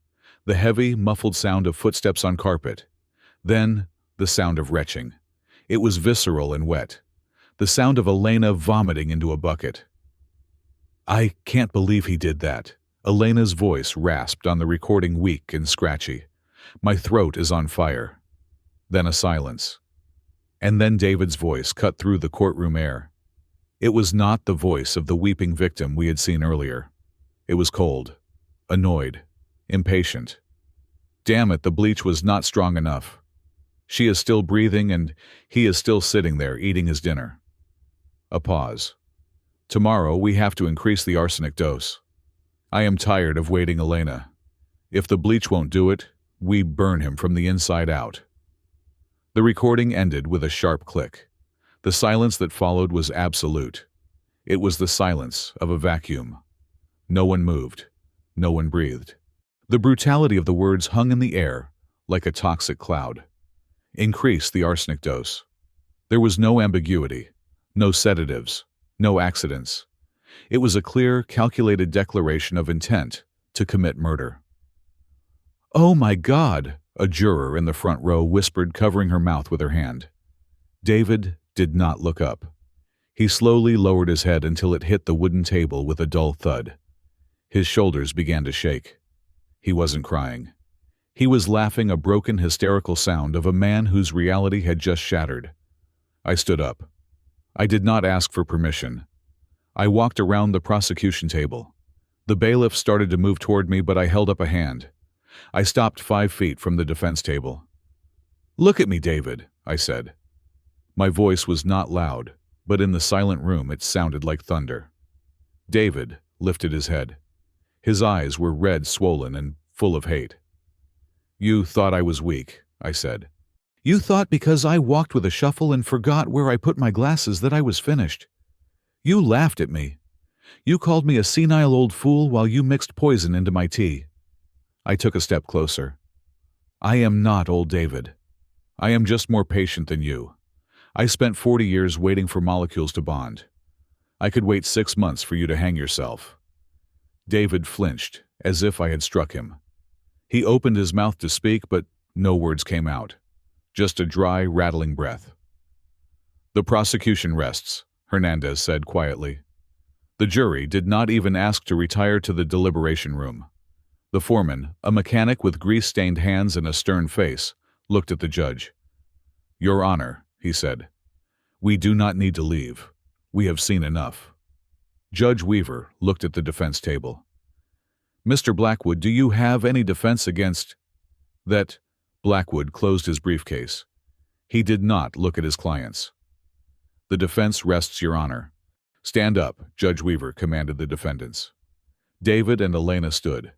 The heavy, muffled sound of footsteps on carpet. Then, the sound of retching. It was visceral and wet. The sound of Elena vomiting into a bucket. "I can't believe he did that." Elena's voice rasped on the recording, weak and scratchy. "My throat is on fire." Then a silence. And then David's voice cut through the courtroom air. It was not the voice of the weeping victim we had seen earlier. It was cold, annoyed, impatient. "Damn it, the bleach was not strong enough. She is still breathing and he is still sitting there eating his dinner." A pause. "Tomorrow we have to increase the arsenic dose. I am tired of waiting, Elena. If the bleach won't do it, we burn him from the inside out." The recording ended with a sharp click. The silence that followed was absolute. It was the silence of a vacuum. No one moved. No one breathed. The brutality of the words hung in the air like a toxic cloud. Increase the arsenic dose. There was no ambiguity, no sedatives, no accidents. It was a clear, calculated declaration of intent to commit murder. "Oh my God," a juror in the front row whispered, covering her mouth with her hand. David did not look up. He slowly lowered his head until it hit the wooden table with a dull thud. His shoulders began to shake. He wasn't crying. He was laughing, a broken, hysterical sound of a man whose reality had just shattered. I stood up. I did not ask for permission. I walked around the prosecution table. The bailiff started to move toward me, but I held up a hand. I stopped 5 feet from the defense table. "Look at me, David," I said. My voice was not loud, but in the silent room it sounded like thunder. David lifted his head. His eyes were red, swollen, and full of hate. "You thought I was weak," I said. "You thought because I walked with a shuffle and forgot where I put my glasses that I was finished. You laughed at me. You called me a senile old fool while you mixed poison into my tea." I took a step closer. "I am not old David. I am just more patient than you. I spent 40 years waiting for molecules to bond. I could wait 6 months for you to hang yourself." David flinched, as if I had struck him. He opened his mouth to speak, but no words came out. Just a dry, rattling breath. "The prosecution rests," Hernandez said quietly. The jury did not even ask to retire to the deliberation room. The foreman, a mechanic with grease-stained hands and a stern face, looked at the judge. "Your Honor," he said, "we do not need to leave. We have seen enough." Judge Weaver looked at the defense table. "Mr. Blackwood, do you have any defense against that?" Blackwood closed his briefcase. He did not look at his clients. "The defense rests, Your Honor." "Stand up," Judge Weaver commanded the defendants. David and Elena stood.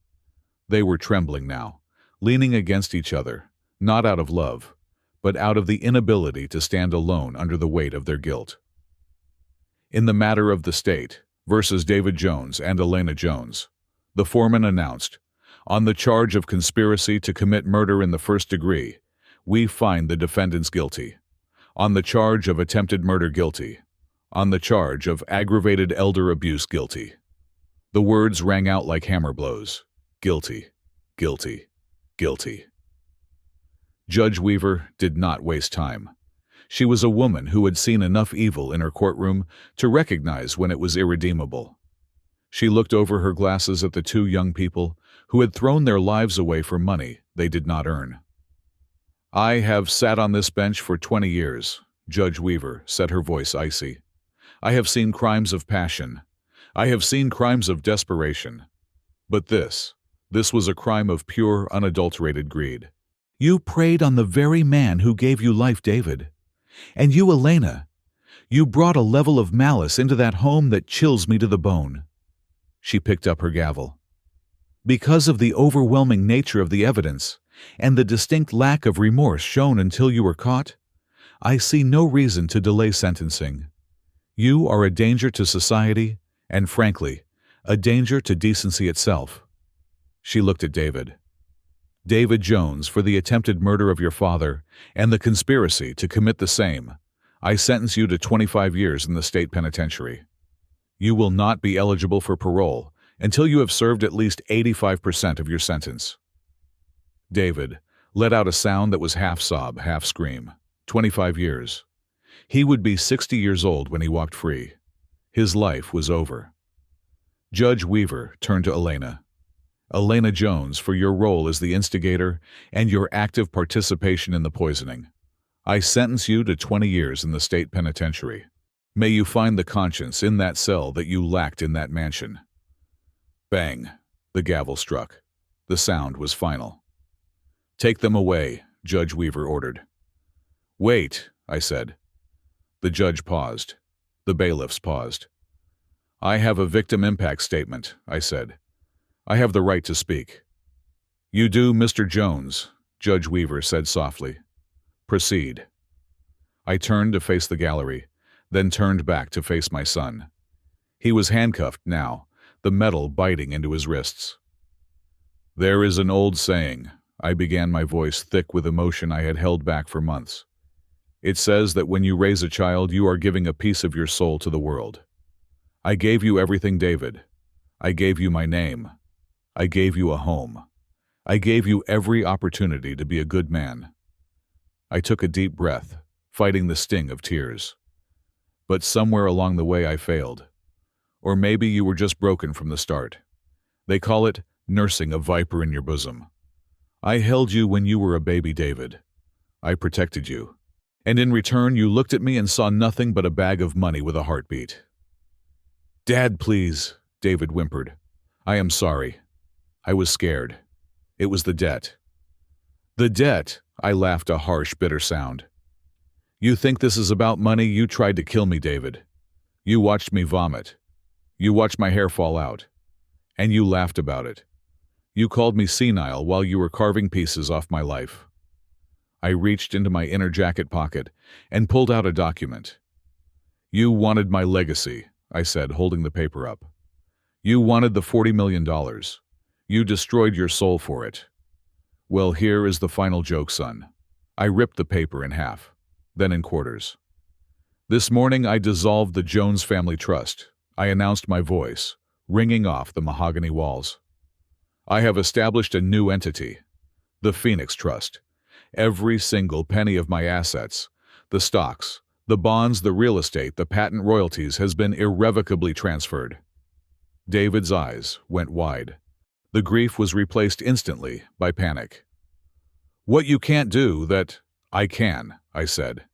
They were trembling now, leaning against each other, not out of love, but out of the inability to stand alone under the weight of their guilt. "In the matter of the state versus David Jones and Elena Jones," the foreman announced, "on the charge of conspiracy to commit murder in the first degree, we find the defendants guilty. On the charge of attempted murder, guilty. On the charge of aggravated elder abuse, guilty." The words rang out like hammer blows. Guilty, guilty, guilty. Judge Weaver did not waste time. She was a woman who had seen enough evil in her courtroom to recognize when it was irredeemable. She looked over her glasses at the 2 young people who had thrown their lives away for money they did not earn. "I have sat on this bench for 20 years, Judge Weaver said, her voice icy. "I have seen crimes of passion. I have seen crimes of desperation. But this was a crime of pure, unadulterated greed. You preyed on the very man who gave you life, David. And you, Elena, you brought a level of malice into that home that chills me to the bone." She picked up her gavel. "Because of the overwhelming nature of the evidence and the distinct lack of remorse shown until you were caught, I see no reason to delay sentencing. You are a danger to society and, frankly, a danger to decency itself." She looked at David. David Jones, for the attempted murder of your father and the conspiracy to commit the same, I sentence you to 25 years in the state penitentiary. You will not be eligible for parole until you have served at least 85% of your sentence." David let out a sound that was half sob, half scream. 25 years. He would be 60 years old when he walked free. His life was over. Judge Weaver turned to Elena. "Elena Jones, for your role as the instigator and your active participation in the poisoning, I sentence you to 20 years in the state penitentiary. May you find the conscience in that cell that you lacked in that mansion." Bang! The gavel struck. The sound was final. "Take them away," Judge Weaver ordered. "Wait," I said. The judge paused. The bailiffs paused. "I have a victim impact statement," I said. "I have the right to speak." "You do, Mr. Jones," Judge Weaver said softly. "Proceed." I turned to face the gallery, then turned back to face my son. He was handcuffed now, the metal biting into his wrists. "There is an old saying," I began, my voice thick with emotion I had held back for months. "It says that when you raise a child, you are giving a piece of your soul to the world. I gave you everything, David. I gave you my name. I gave you a home. I gave you every opportunity to be a good man." I took a deep breath, fighting the sting of tears. "But somewhere along the way I failed. Or maybe you were just broken from the start. They call it nursing a viper in your bosom. I held you when you were a baby, David. I protected you. And in return, you looked at me and saw nothing but a bag of money with a heartbeat." "Dad, please," David whimpered. "I am sorry. I was scared. It was the debt." "The debt," I laughed, a harsh, bitter sound. "You think this is about money? You tried to kill me, David. You watched me vomit. You watched my hair fall out. And you laughed about it. You called me senile while you were carving pieces off my life." I reached into my inner jacket pocket and pulled out a document. "You wanted my legacy," I said, holding the paper up. "You wanted the $40 million. You destroyed your soul for it. Well, here is the final joke, son." I ripped the paper in half, then in quarters. "This morning I dissolved the Jones Family Trust," I announced, my voice ringing off the mahogany walls. "I have established a new entity, the Phoenix Trust. Every single penny of my assets, the stocks, the bonds, the real estate, the patent royalties, has been irrevocably transferred." David's eyes went wide. The grief was replaced instantly by panic. "What you can't do, that I can," I said.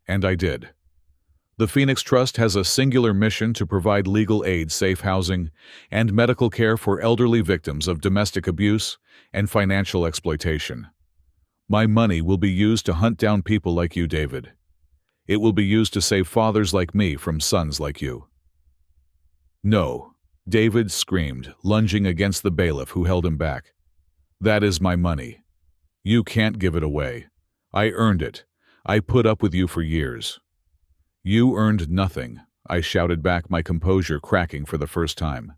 And I did. The Phoenix Trust has a singular mission to provide legal aid, safe housing, and medical care for elderly victims of domestic abuse and financial exploitation. My money will be used to hunt down people like you, David. It will be used to save fathers like me from sons like you." "No," David screamed, lunging against the bailiff who held him back. "That is my money. You can't give it away. I earned it. I put up with you for years." "You earned nothing," I shouted back, my composure cracking for the first time.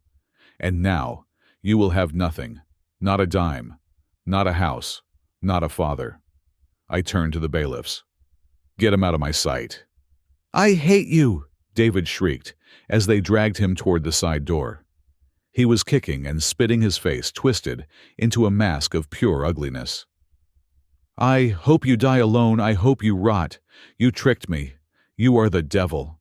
"And now, you will have nothing. Not a dime. Not a house. Not a father." I turned to the bailiffs. "Get him out of my sight." "I hate you!" David shrieked as they dragged him toward the side door. He was kicking and spitting, his face twisted into a mask of pure ugliness. "I hope you die alone. I hope you rot. You tricked me. You are the devil."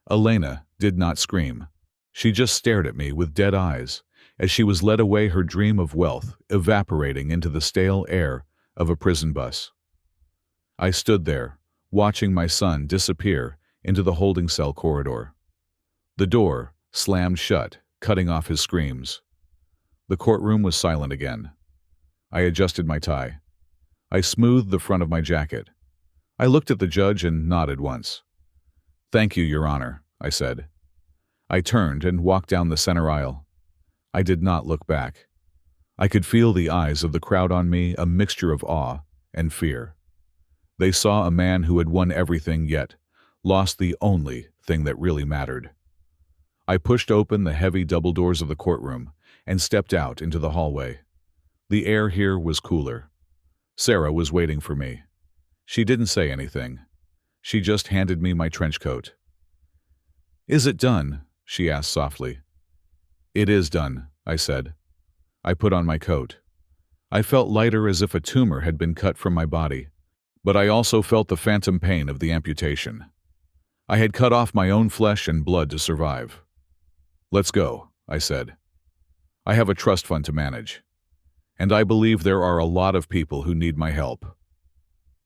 Elena did not scream. She just stared at me with dead eyes as she was led away, her dream of wealth evaporating into the stale air of a prison bus. I stood there, watching my son disappear into the holding cell corridor. The door slammed shut, cutting off his screams. The courtroom was silent again. I adjusted my tie. I smoothed the front of my jacket. I looked at the judge and nodded once. "Thank you, Your Honor," I said. I turned and walked down the center aisle. I did not look back. I could feel the eyes of the crowd on me, a mixture of awe and fear. They saw a man who had won everything yet lost the only thing that really mattered. I pushed open the heavy double doors of the courtroom and stepped out into the hallway. The air here was cooler. Sarah was waiting for me. She didn't say anything. She just handed me my trench coat. "Is it done?" she asked softly. "It is done," I said. I put on my coat. I felt lighter, as if a tumor had been cut from my body, but I also felt the phantom pain of the amputation. I had cut off my own flesh and blood to survive. "Let's go," I said. "I have a trust fund to manage, and I believe there are a lot of people who need my help."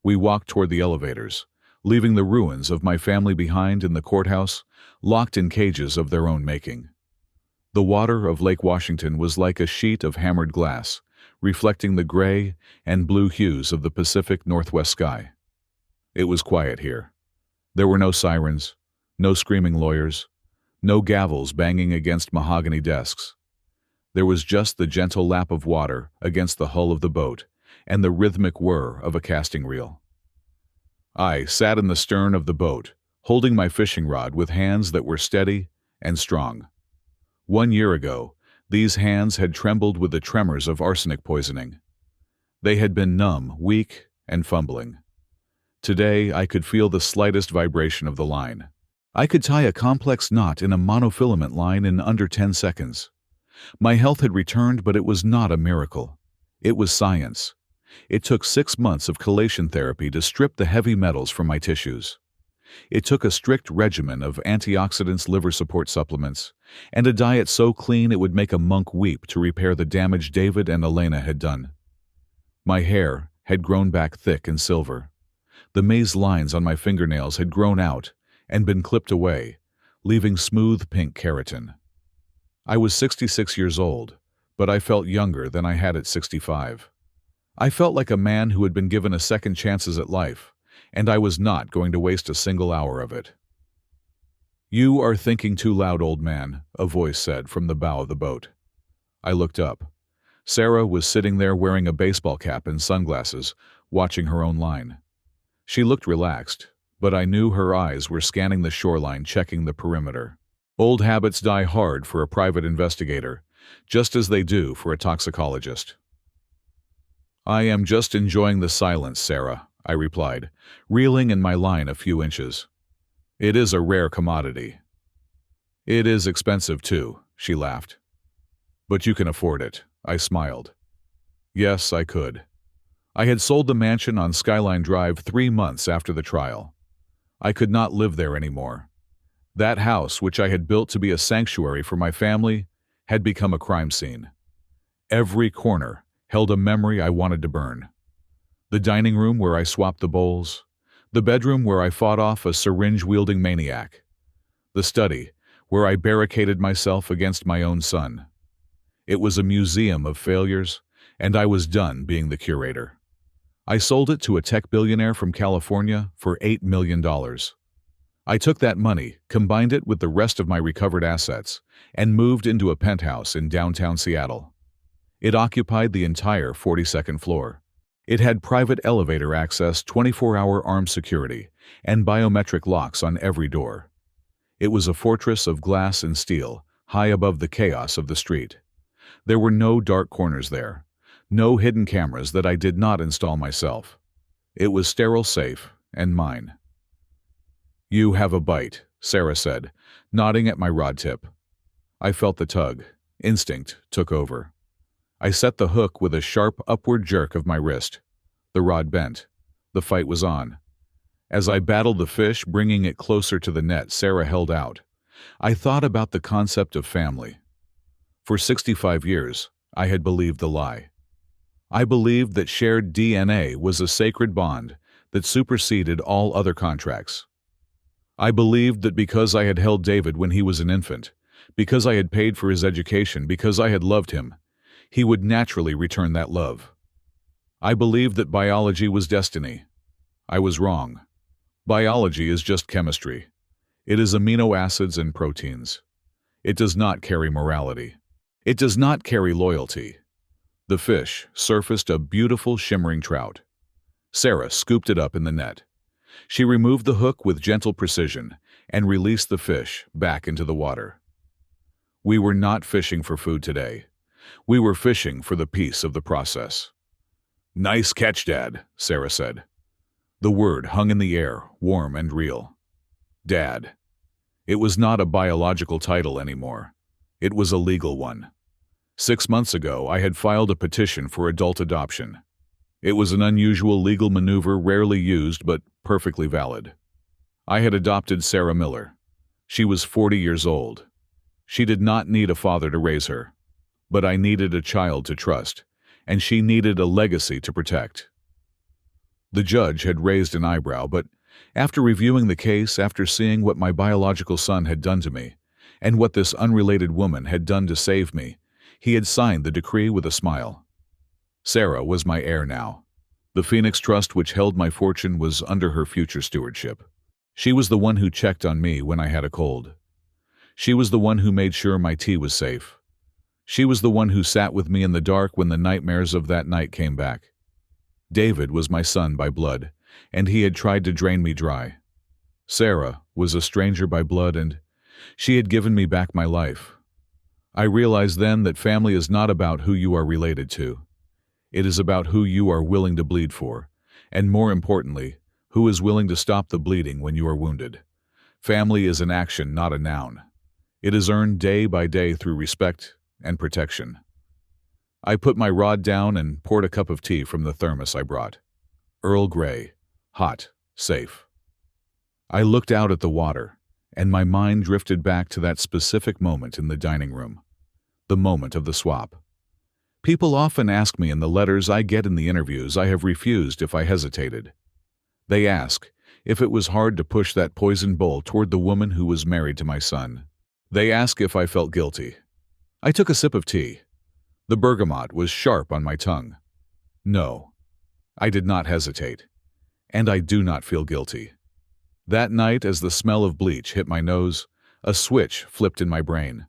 We walked toward the elevators, leaving the ruins of my family behind in the courthouse, locked in cages of their own making. The water of Lake Washington was like a sheet of hammered glass, reflecting the gray and blue hues of the Pacific Northwest sky. It was quiet here. There were no sirens, no screaming lawyers, no gavels banging against mahogany desks. There was just the gentle lap of water against the hull of the boat and the rhythmic whir of a casting reel. I sat in the stern of the boat, holding my fishing rod with hands that were steady and strong. 1 year ago, these hands had trembled with the tremors of arsenic poisoning. They had been numb, weak, and fumbling. Today, I could feel the slightest vibration of the line. I could tie a complex knot in a monofilament line in under 10 seconds. My health had returned, but it was not a miracle. It was science. It took 6 months of chelation therapy to strip the heavy metals from my tissues. It took a strict regimen of antioxidants, liver support supplements, and a diet so clean it would make a monk weep to repair the damage David and Elena had done. My hair had grown back thick and silver. The maze lines on my fingernails had grown out and been clipped away, leaving smooth pink keratin. I was 66 years old, but I felt younger than I had at 65. I felt like a man who had been given a second chances at life, and I was not going to waste a single hour of it. "You are thinking too loud, old man," a voice said from the bow of the boat. I looked up. Sarah was sitting there wearing a baseball cap and sunglasses, watching her own line. She looked relaxed, but I knew her eyes were scanning the shoreline, checking the perimeter. Old habits die hard for a private investigator, just as they do for a toxicologist. "I am just enjoying the silence, Sarah," I replied, reeling in my line a few inches. "It is a rare commodity." "It is expensive too," she laughed. "But you can afford it," I smiled. Yes, I could. I had sold the mansion on Skyline Drive 3 months after the trial. I could not live there anymore. That house, which I had built to be a sanctuary for my family, had become a crime scene. Every corner held a memory I wanted to burn. The dining room where I swapped the bowls, the bedroom where I fought off a syringe-wielding maniac, the study where I barricaded myself against my own son. It was a museum of failures, and I was done being the curator. I sold it to a tech billionaire from California for $8 million. I took that money, combined it with the rest of my recovered assets, and moved into a penthouse in downtown Seattle. It occupied the entire 42nd floor. It had private elevator access, 24-hour armed security, and biometric locks on every door. It was a fortress of glass and steel, high above the chaos of the street. There were no dark corners there, no hidden cameras that I did not install myself. It was sterile, safe, and mine. "You have a bite," Sarah said, nodding at my rod tip. I felt the tug. Instinct took over. I set the hook with a sharp upward jerk of my wrist. The rod bent. The fight was on. As I battled the fish, bringing it closer to the net Sarah held out, I thought about the concept of family. For 65 years, I had believed the lie. I believed that shared DNA was a sacred bond that superseded all other contracts. I believed that because I had held David when he was an infant, because I had paid for his education, because I had loved him, he would naturally return that love. I believed that biology was destiny. I was wrong. Biology is just chemistry. It is amino acids and proteins. It does not carry morality. It does not carry loyalty. The fish surfaced a beautiful shimmering trout. Sarah scooped it up in the net. She removed the hook with gentle precision and released the fish back into the water. We were not fishing for food today. We were fishing for the peace of the process. "Nice catch, Dad," Sarah said. The word hung in the air, warm and real. Dad. It was not a biological title anymore. It was a legal one. 6 months ago, I had filed a petition for adult adoption. It was an unusual legal maneuver rarely used but perfectly valid. I had adopted Sarah Miller. She was 40 years old. She did not need a father to raise her. But I needed a child to trust, and she needed a legacy to protect. The judge had raised an eyebrow, but after reviewing the case, after seeing what my biological son had done to me, and what this unrelated woman had done to save me, he had signed the decree with a smile. Sarah was my heir now. The Phoenix Trust which held my fortune was under her future stewardship. She was the one who checked on me when I had a cold. She was the one who made sure my tea was safe. She was the one who sat with me in the dark when the nightmares of that night came back. David was my son by blood, and he had tried to drain me dry. Sarah was a stranger by blood, and she had given me back my life. I realized then that family is not about who you are related to. It is about who you are willing to bleed for, and more importantly, who is willing to stop the bleeding when you are wounded. Family is an action, not a noun. It is earned day by day through respect and protection. I put my rod down and poured a cup of tea from the thermos I brought. Earl Grey, hot, safe. I looked out at the water, and my mind drifted back to that specific moment in the dining room, the moment of the swap. People often ask me in the letters I get in the interviews I have refused if I hesitated. They ask if it was hard to push that poison bowl toward the woman who was married to my son. They ask if I felt guilty. I took a sip of tea. The bergamot was sharp on my tongue. No, I did not hesitate, and I do not feel guilty. That night, as the smell of bleach hit my nose, a switch flipped in my brain.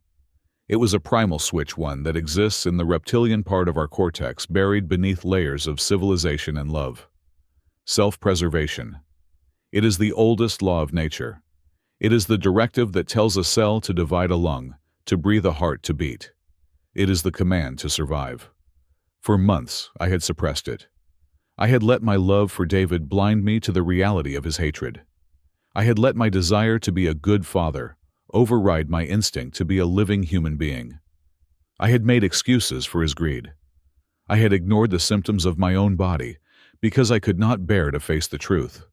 It was a primal switch, one that exists in the reptilian part of our cortex buried beneath layers of civilization and love. Self-preservation. It is the oldest law of nature. It is the directive that tells a cell to divide a lung, to breathe a heart to beat. It is the command to survive. For months, I had suppressed it. I had let my love for David blind me to the reality of his hatred. I had let my desire to be a good father override my instinct to be a living human being. I had made excuses for his greed. I had ignored the symptoms of my own body because I could not bear to face the truth.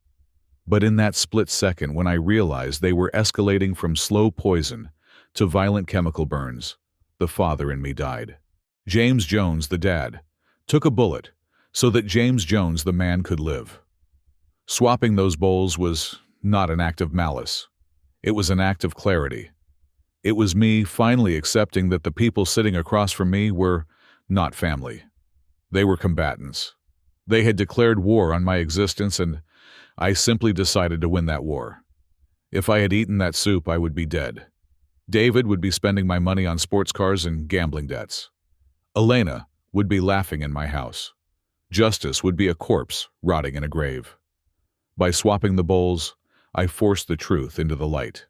But in that split second when I realized they were escalating from slow poison to violent chemical burns, the father in me died. James Jones, the dad, took a bullet so that James Jones, the man, could live. Swapping those bowls was not an act of malice. It was an act of clarity. It was me finally accepting that the people sitting across from me were not family. They were combatants. They had declared war on my existence, and I simply decided to win that war. If I had eaten that soup, I would be dead. David would be spending my money on sports cars and gambling debts. Elena would be laughing in my house. Justice would be a corpse rotting in a grave. By swapping the bowls, I forced the truth into the light.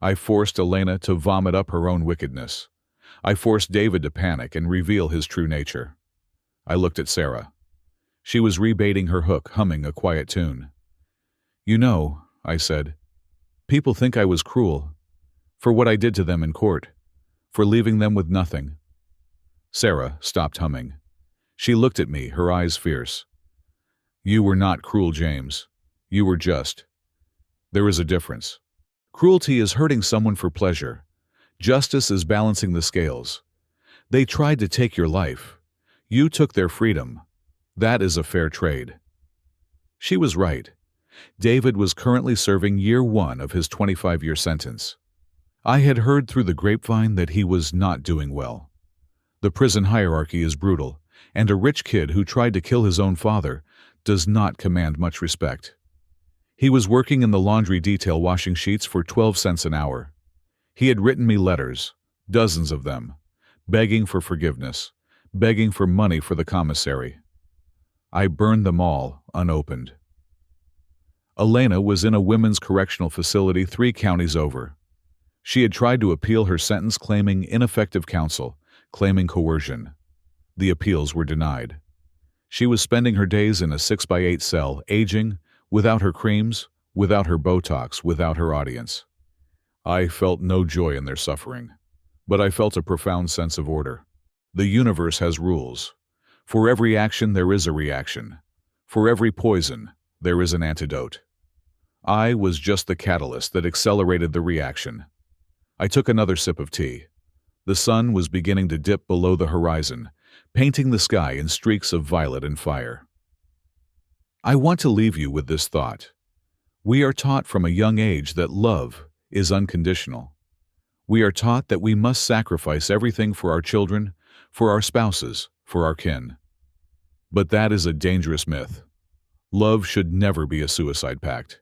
I forced Elena to vomit up her own wickedness. I forced David to panic and reveal his true nature. I looked at Sarah. She was rebaiting her hook, humming a quiet tune. "You know," I said, "people think I was cruel, for what I did to them in court, for leaving them with nothing." Sarah stopped humming. She looked at me, her eyes fierce. "You were not cruel, James. You were just. There is a difference. Cruelty is hurting someone for pleasure. Justice is balancing the scales. They tried to take your life. You took their freedom. That is a fair trade." She was right. David was currently serving year 1 of his 25-year sentence. I had heard through the grapevine that he was not doing well. The prison hierarchy is brutal, and a rich kid who tried to kill his own father does not command much respect. He was working in the laundry detail washing sheets for 12 cents an hour. He had written me letters, dozens of them, begging for forgiveness, begging for money for the commissary. I burned them all unopened. Elena was in a women's correctional facility 3 counties over. She had tried to appeal her sentence claiming ineffective counsel, claiming coercion. The appeals were denied. She was spending her days in a 6x8 cell, aging, without her creams, without her Botox, without her audience. I felt no joy in their suffering, but I felt a profound sense of order. The universe has rules. For every action there is a reaction. For every poison there is an antidote. I was just the catalyst that accelerated the reaction. I took another sip of tea. The sun was beginning to dip below the horizon, painting the sky in streaks of violet and fire. I want to leave you with this thought. We are taught from a young age that love is unconditional. We are taught that we must sacrifice everything for our children, for our spouses, for our kin. But that is a dangerous myth. Love should never be a suicide pact.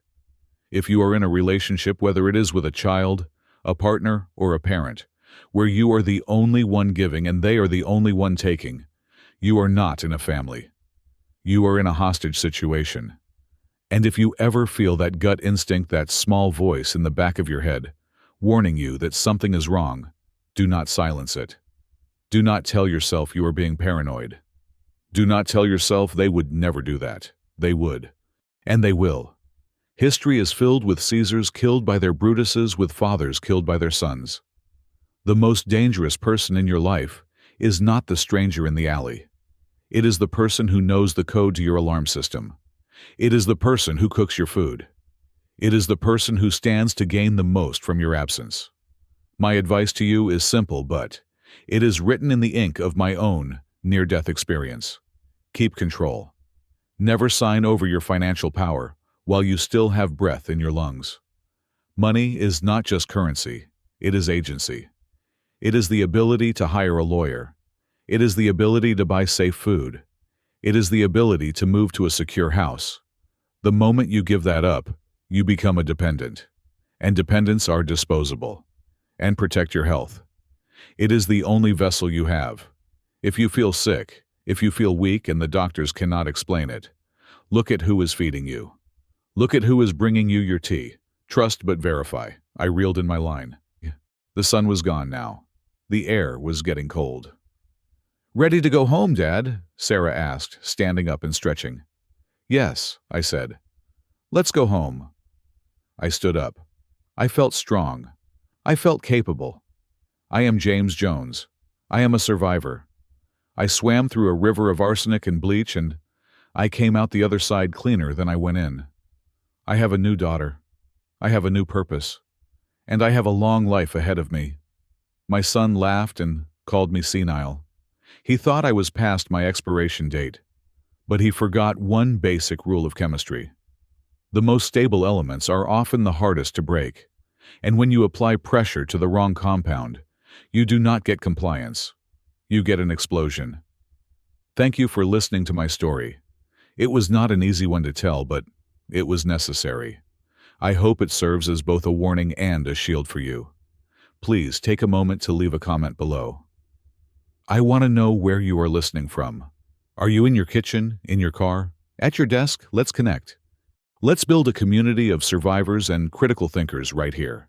If you are in a relationship, whether it is with a child, a partner, or a parent, where you are the only one giving and they are the only one taking, you are not in a family. You are in a hostage situation. And if you ever feel that gut instinct, that small voice in the back of your head, warning you that something is wrong, do not silence it. Do not tell yourself you are being paranoid. Do not tell yourself they would never do that. They would. And they will. History is filled with Caesars killed by their Brutuses, with fathers killed by their sons. The most dangerous person in your life is not the stranger in the alley. It is the person who knows the code to your alarm system. It is the person who cooks your food. It is the person who stands to gain the most from your absence. My advice to you is simple, but it is written in the ink of my own near-death experience. Keep control. Never sign over your financial power while you still have breath in your lungs. Money is not just currency, it is agency. It is the ability to hire a lawyer. It is the ability to buy safe food. It is the ability to move to a secure house. The moment you give that up, you become a dependent. And dependents are disposable. And protect your health. It is the only vessel you have. If you feel sick, if you feel weak and the doctors cannot explain it, look at who is feeding you. Look at who is bringing you your tea. Trust but verify. I reeled in my line. The sun was gone now. The air was getting cold. "Ready to go home, Dad?" Sarah asked, standing up and stretching. "Yes," I said. "Let's go home." I stood up. I felt strong. I felt capable. I am James Jones. I am a survivor. I swam through a river of arsenic and bleach, and I came out the other side cleaner than I went in. I have a new daughter. I have a new purpose. And I have a long life ahead of me. My son laughed and called me senile. He thought I was past my expiration date, but he forgot one basic rule of chemistry. The most stable elements are often the hardest to break, and when you apply pressure to the wrong compound, you do not get compliance. You get an explosion. Thank you for listening to my story. It was not an easy one to tell, but it was necessary. I hope it serves as both a warning and a shield for you. Please take a moment to leave a comment below. I want to know where you are listening from. Are you in your kitchen, in your car, at your desk? Let's connect. Let's build a community of survivors and critical thinkers right here.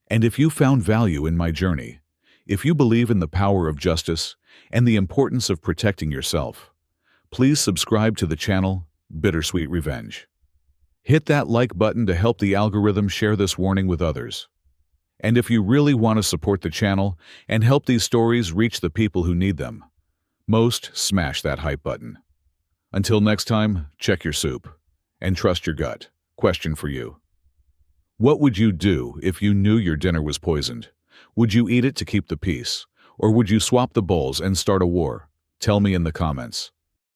And if you found value in my journey, if you believe in the power of justice and the importance of protecting yourself, please subscribe to the channel Bittersweet Revenge. Hit that like button to help the algorithm share this warning with others. And if you really want to support the channel and help these stories reach the people who need them, most smash that hype button. Until next time, check your soup and trust your gut. Question for you. What would you do if you knew your dinner was poisoned? Would you eat it to keep the peace? Or would you swap the bowls and start a war? Tell me in the comments.